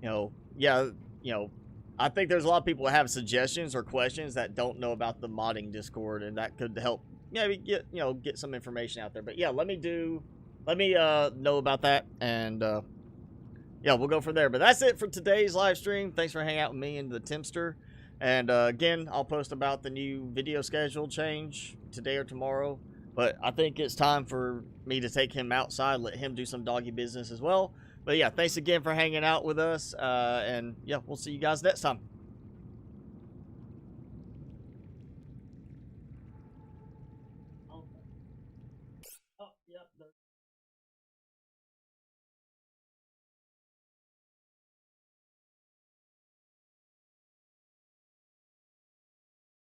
you know, yeah, you know, I think there's a lot of people that have suggestions or questions that don't know about the modding Discord, and that could help maybe get some information out there. But yeah, let me know about that, and yeah, we'll go from there. But that's it for today's live stream. Thanks for hanging out with me and the Timster. And again, I'll post about the new video schedule change today or tomorrow. But I think it's time for me to take him outside, let him do some doggy business as well. But yeah, thanks again for hanging out with us. And yeah, we'll see you guys next time.